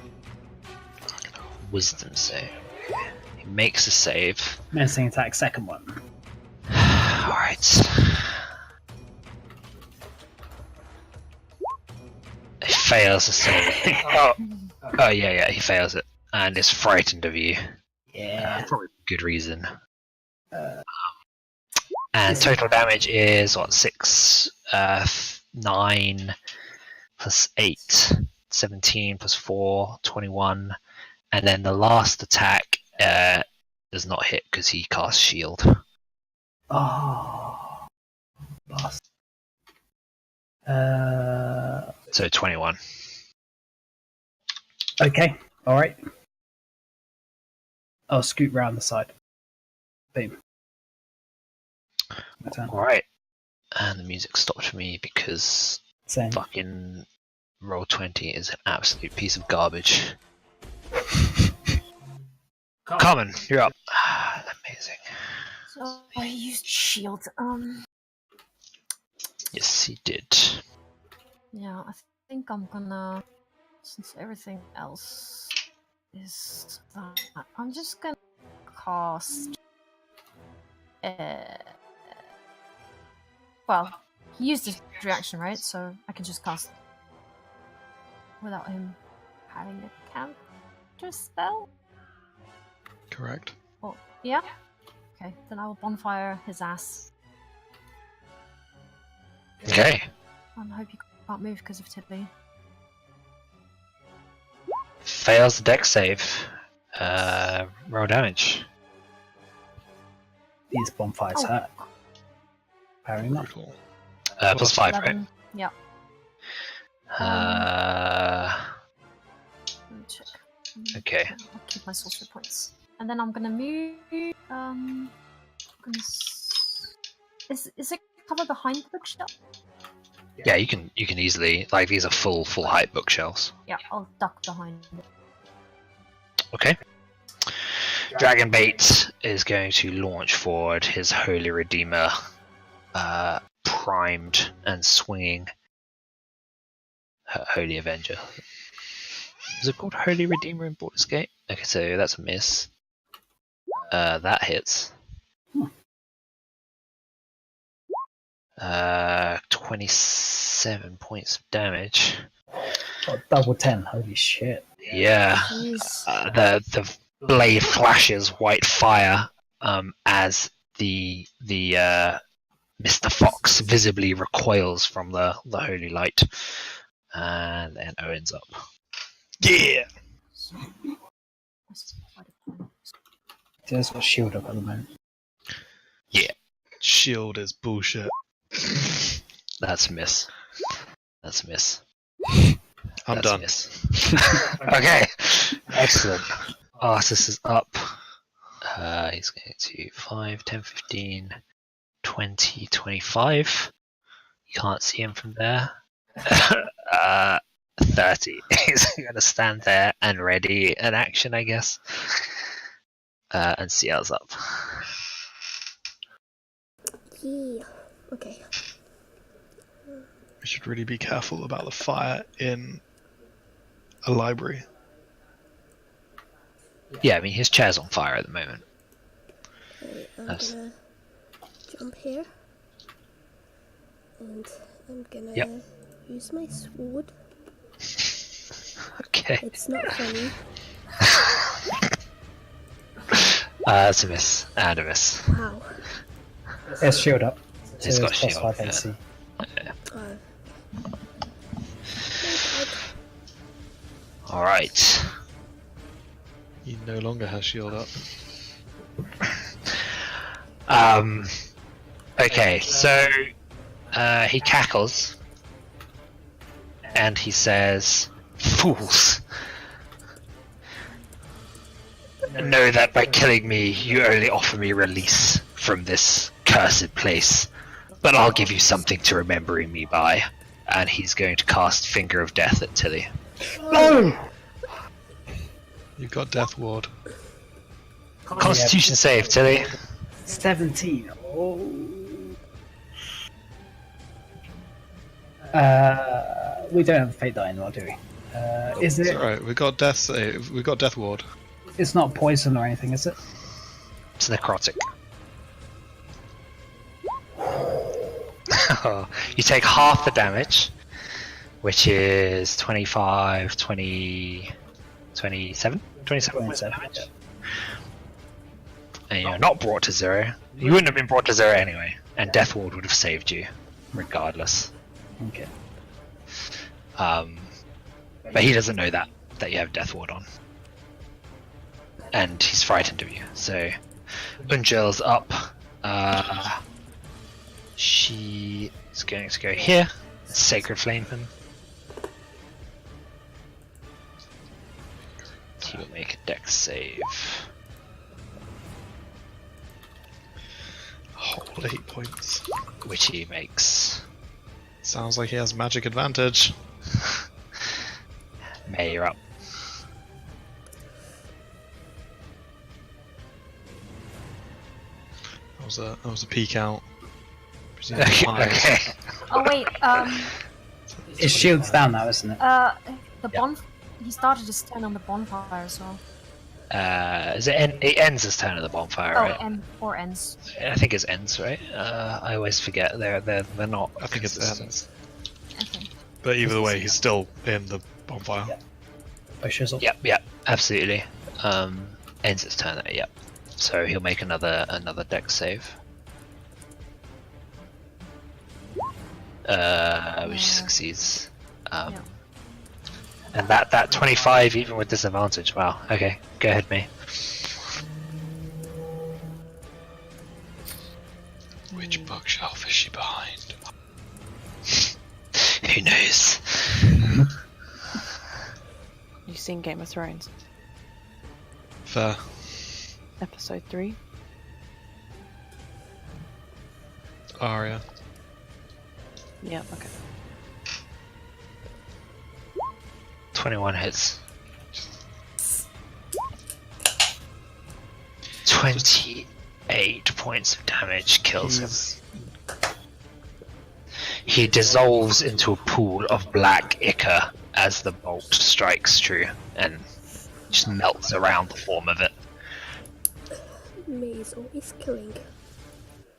wisdom save. He makes a save. Menacing attack, second one. Alright. He fails the save. Oh yeah, he fails it. And is frightened of you. Yeah. Probably for good reason. And total damage is what, 6, 9 plus 8, 17 plus 4, 21. And then the last attack does not hit because he casts shield. Oh. Bastard. So 21. Okay, alright. I'll scoot round the side. Boom. My turn. Alright. And the music stopped for me because Same. fucking Roll20 is an absolute piece of garbage. Carmen, you're up. Amazing. So I used shield. Yes, he did. Yeah, I think I'm gonna, since everything else is that, I'm just gonna cast. Well, he used his reaction, right? So I can just cast without him having a counter spell. Correct. Oh, yeah. Okay, then I will bonfire his ass. Okay. I hope you can't move because of Tili. Fails the deck save. Roll damage. These bonfires hurt. Powering up. Brutal. Plus 5, 11. right? Yeah. Let me check. Okay. I'll keep my sorcery points. And then I'm gonna move. Is it cover behind the bookshelf? Yeah, you can easily, like, these are full height bookshelves. Yeah, I'll duck behind it. Okay. Dragonbait is going to launch forward his Holy Redeemer primed and swinging her Holy Avenger. Is it called Holy Redeemer in Baldur's Gate? Okay, so that's a miss. That hits. 27 points of damage. Oh, double 10. Holy shit. Yeah. Jeez. The blade flashes white fire as the Mr. Fox visibly recoils from the holy light, and then Owen's up. Yeah. There's got shield up at the moment. Shield is bullshit. That's a miss. That's a miss. I'm That's a done. miss. Okay. Excellent. Artis is up. He's going to 5, 10, 15, 20, 25. You can't see him from there. 30. He's going to stand there and ready an action, I guess. And Ciel's up. Yeah. Okay. We should really be careful about the fire in a library. Yeah, I mean, his chair's on fire at the moment. Okay, I'm Nice. gonna jump here. And I'm gonna Yep. use my sword. Okay. It's not funny. That's a miss. And a miss. Wow. There's shield up. He's got it's shield, +5 yeah. AC. Oh Alright. He no longer has shield up. Okay, so he cackles and he says, "Fools! Know that by killing me, you only offer me release from this cursed place. But I'll give you something to remembering me by." And he's going to cast Finger of Death at Tili. No! You've got Death Ward. Constitution save, Tili. 17. Oh. We don't have Fate Die anymore, do we? Is It's it? alright, we got Death Save. We got Death Ward. It's not poison or anything, is it? It's necrotic. You take half the damage, which is 25, 20, 27? 27 points of 27. damage. And you're not brought to 0. You wouldn't have been brought to 0 anyway, and Death Ward would have saved you, regardless. Okay. But he doesn't know that you have Death Ward on. And he's frightened of you, so Unjel's up. She is going to go here. Sacred Flame him. He will make a dex save. Whole 8 points. Which he makes. Sounds like he has magic advantage. May, you're up. That was a peek out. Okay. Oh wait, His shield's down now, isn't it? he started his turn on the bonfire as well. Is it ends his turn at the bonfire, Oh, right? and or ends. I think it's ends, right? I always forget. They're not. I think it's consistent. ends. Okay. But either way, he's still in the bonfire. Yeah. By Shizzle. Yep, absolutely. Ends its turn there, yep. So he'll make another dex save. Which succeeds. Yeah. And that 25 even with disadvantage. Wow. Okay, go ahead, me. Which bookshelf is she behind? Who knows? You've seen Game of Thrones, Fair. episode 3. Arya. Yeah, okay. 21 hits. 28 points of damage kills him. he dissolves into a pool of black ichor as the bolt strikes true, and just melts around the form of it. May is always killing.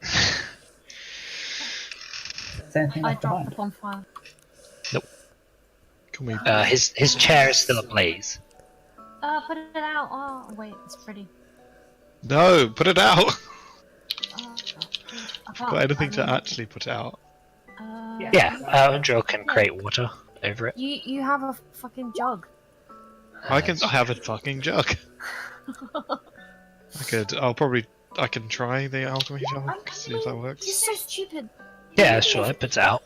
Is there anything I left dropped the behind? bonfire. Can we? His chair is still ablaze. Put it out. Oh, wait, it's pretty. No, put it out. I can't. Got anything to actually put out? Yeah, Undrill can create water over it. You have a fucking jug. I have a fucking jug. I can try the alchemy jug, see if that works. He's so stupid. Yeah, sure, it puts out.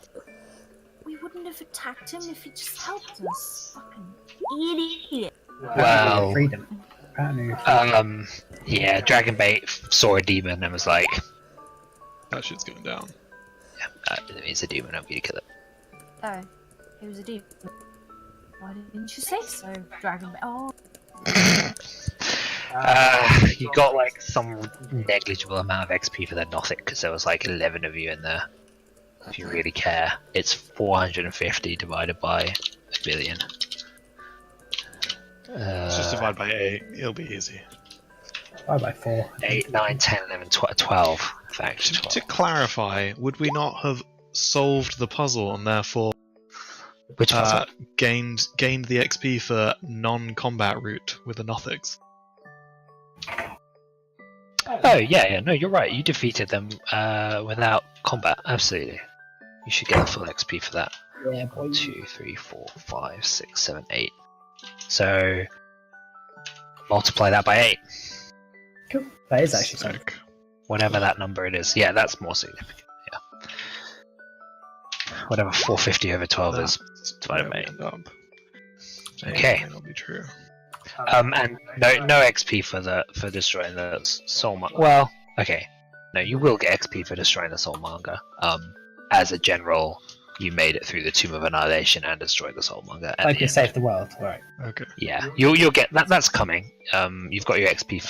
We wouldn't have attacked him if he just helped us. Fucking idiot. Well, Freedom. Apparently. yeah, Dragonbait saw a demon and was like, That shit's going down. yeah, it's a demon, I'm gonna kill it. Oh, he was a demon. Why didn't you say so, Dragon? Oh, You got like some negligible amount of XP for the Nothic because there was like 11 of you in there. If you really care, it's 450 divided by 1 billion. Let's just divide by 8, it'll be easy. Divided by 4. 8, 9, 10, 11, 12. In fact, To 12. clarify, would we not have solved the puzzle and therefore Which puzzle? gained the XP for non-combat route with the Nothics? Oh yeah, no, you're right. You defeated them without combat. Absolutely, you should get the full XP for that. Yeah, boy. 1, 2, 3, 4, 5, 6, 7, 8. So multiply that by 8. Cool. That is actually something. Sick. Whatever that number it is. Yeah, that's more significant. Yeah. Whatever 450 over 12 is divided by 8. Okay. That may not be true. And no XP for destroying the soulmonger. Well, okay. No, you will get XP for destroying the soulmonger. As a general, you made it through the Tomb of Annihilation and destroyed the soulmonger. at Like the you end. saved the world, right? Okay. Yeah, you'll get that. That's coming. You've got your XP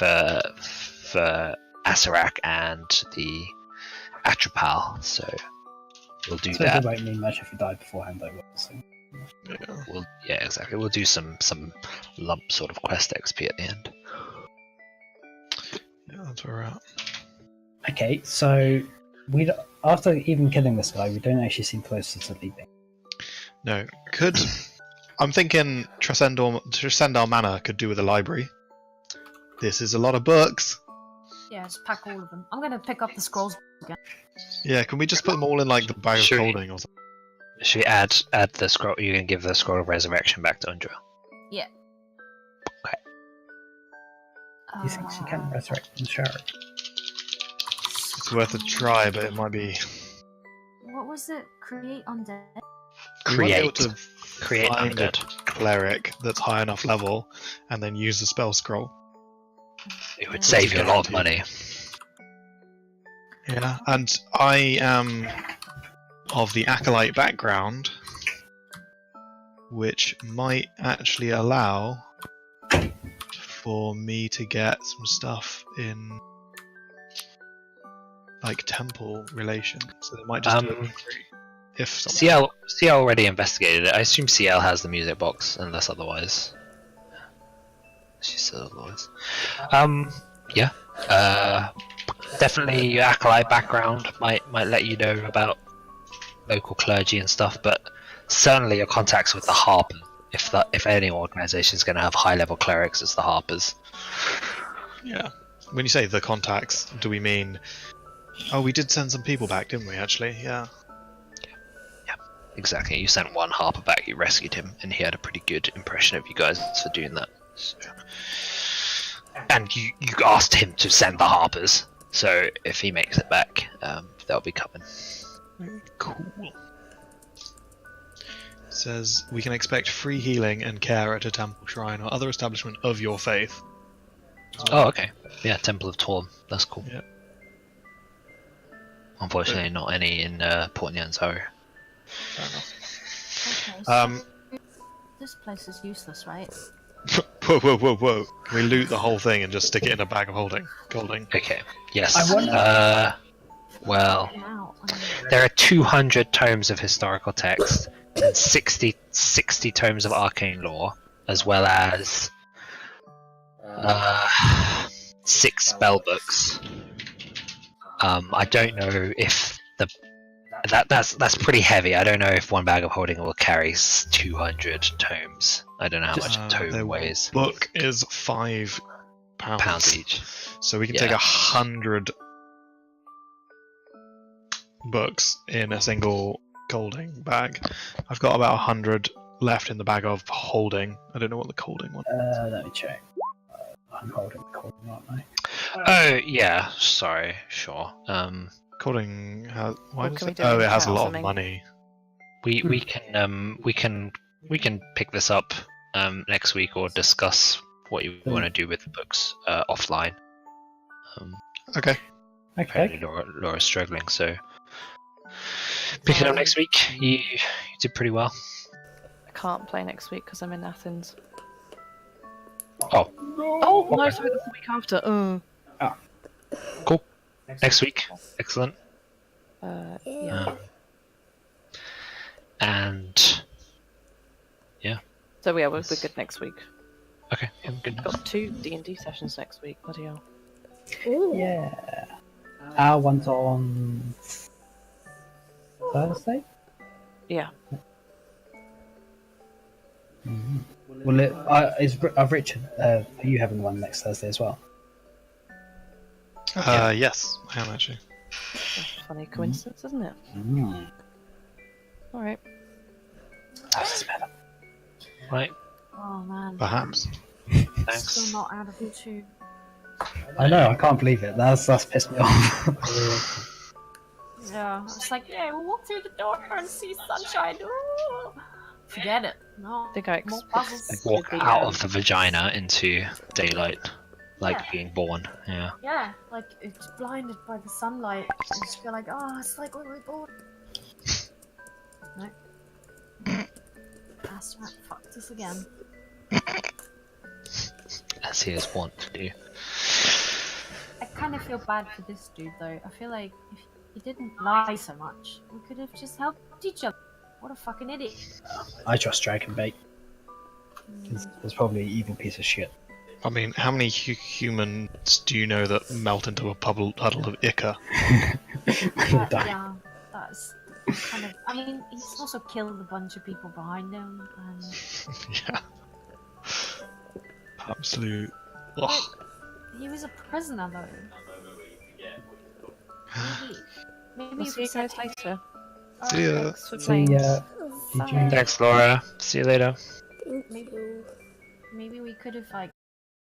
for Asarak and the Atrapal, so we'll do So it that. won't mean much if you die beforehand, though. So. Yeah. Yeah, exactly. We'll do some lump sort of quest XP at the end. Yeah, that's where we're at. Okay, so after even killing this guy, we don't actually seem closer to leaving. No, I'm thinking Transcendal Manor could do with a library. This is a lot of books. yeah, just pack all of them. I'm gonna pick up the scrolls again. Yeah, can we just put them all in like the bag Sure. of holding or something? Should we add the scroll? You're gonna give the scroll of resurrection back to Undra. Yeah. Okay. You think she can resurrect the shower? It's worth a try, but it might be. What was it? Create undead? We might be able Create. to Create find a undead. cleric that's high enough level, and then use the spell scroll. It would save you a lot of money. Yeah, and I am of the acolyte background, which might actually allow for me to get some stuff in like temple relation. So they might just do it for free. If someone... CL already investigated it. I assume CL has the music box, unless otherwise. She said otherwise. Yeah. Definitely your acolyte background might let you know about local clergy and stuff, but certainly your contacts with the Harper. If any organisation is going to have high level clerics, it's the Harpers. Yeah. When you say the contacts, do we mean? Oh, we did send some people back, didn't we? Actually, yeah. Exactly. You sent one Harper back. You rescued him, and he had a pretty good impression of you guys for doing that. So. And you asked him to send the Harpers, so if he makes it back, they'll be coming. Cool. It says we can expect free healing and care at a temple, shrine, or other establishment of your faith. Oh, okay. Yeah, Temple of Torm. That's cool. Yeah. Unfortunately, not any in Port Nyanzaru. Fair enough. Okay, so this place is useless, right? Whoa. Can we loot the whole thing and just stick it in a bag of holding? Okay. Yes. I wonder- Well, Now, there are 200 tomes of historical text and 60 tomes of arcane lore, as well as 6 spell books. I don't know if that's pretty heavy. I don't know if one bag of holding will carry 200 tomes. I don't know how much a tome their weighs. book is £5 Pounds each. So we can Yeah. take 100 books in a single holding bag. I've got about 100 left in the bag of holding. I don't know what the holding one. Let me check. I'm holding, aren't I? Oh yeah, sorry, sure. Holding has. Why Or does can we it? do it Oh, in it has a chat or lot something? of money. We can pick this up next week or discuss what you want to do with the books offline. Okay. Apparently Laura's struggling, so pick it up next week. You did pretty well. I can't play next week because I'm in Athens. Oh, Oh no, sorry, that's the week after. cool. Next week, excellent. Yeah. And So yeah, we're good next week. okay, yeah, good. Got 2 D&D sessions next week. Bloody hell. Ooh. Yeah. Our one's on Thursday? Yeah. Mm-hmm. Well, Richard, are you having one next Thursday as well? Yes, I am actually. That's a funny coincidence, isn't it? Mm. Alright. How's this better? Right, Oh man. Perhaps. thanks. Still not out of the 2. I know, I can't believe it. That's pissed me off. Yeah, I was like, yeah, we'll walk through the door and see sunshine. Ooh. Forget it. No. I think I More expected puzzles. Walk the, out of the vagina into daylight, like Yeah. being born. Yeah. Yeah, like it's blinded by the sunlight. And just feel like, oh, it's like we were born. No. Bastard fucked us again. As he is wont to do. I kind of feel bad for this dude though. I feel like if he didn't lie so much, we could have just helped each other. What a fucking idiot. I trust Dragonbait. It's probably an evil piece of shit. I mean, how many humans do you know that melt into a puddle of ichor? Yeah, that's kind of. I mean, he's also killed a bunch of people behind him, and Yeah. Absolute. Ugh. he was a prisoner though. Maybe We'll if see we you said, guys later. See ya. Thanks for See playing. ya. Bye. Thanks, Laura. See you later. Thank Maybe- you. maybe we could have like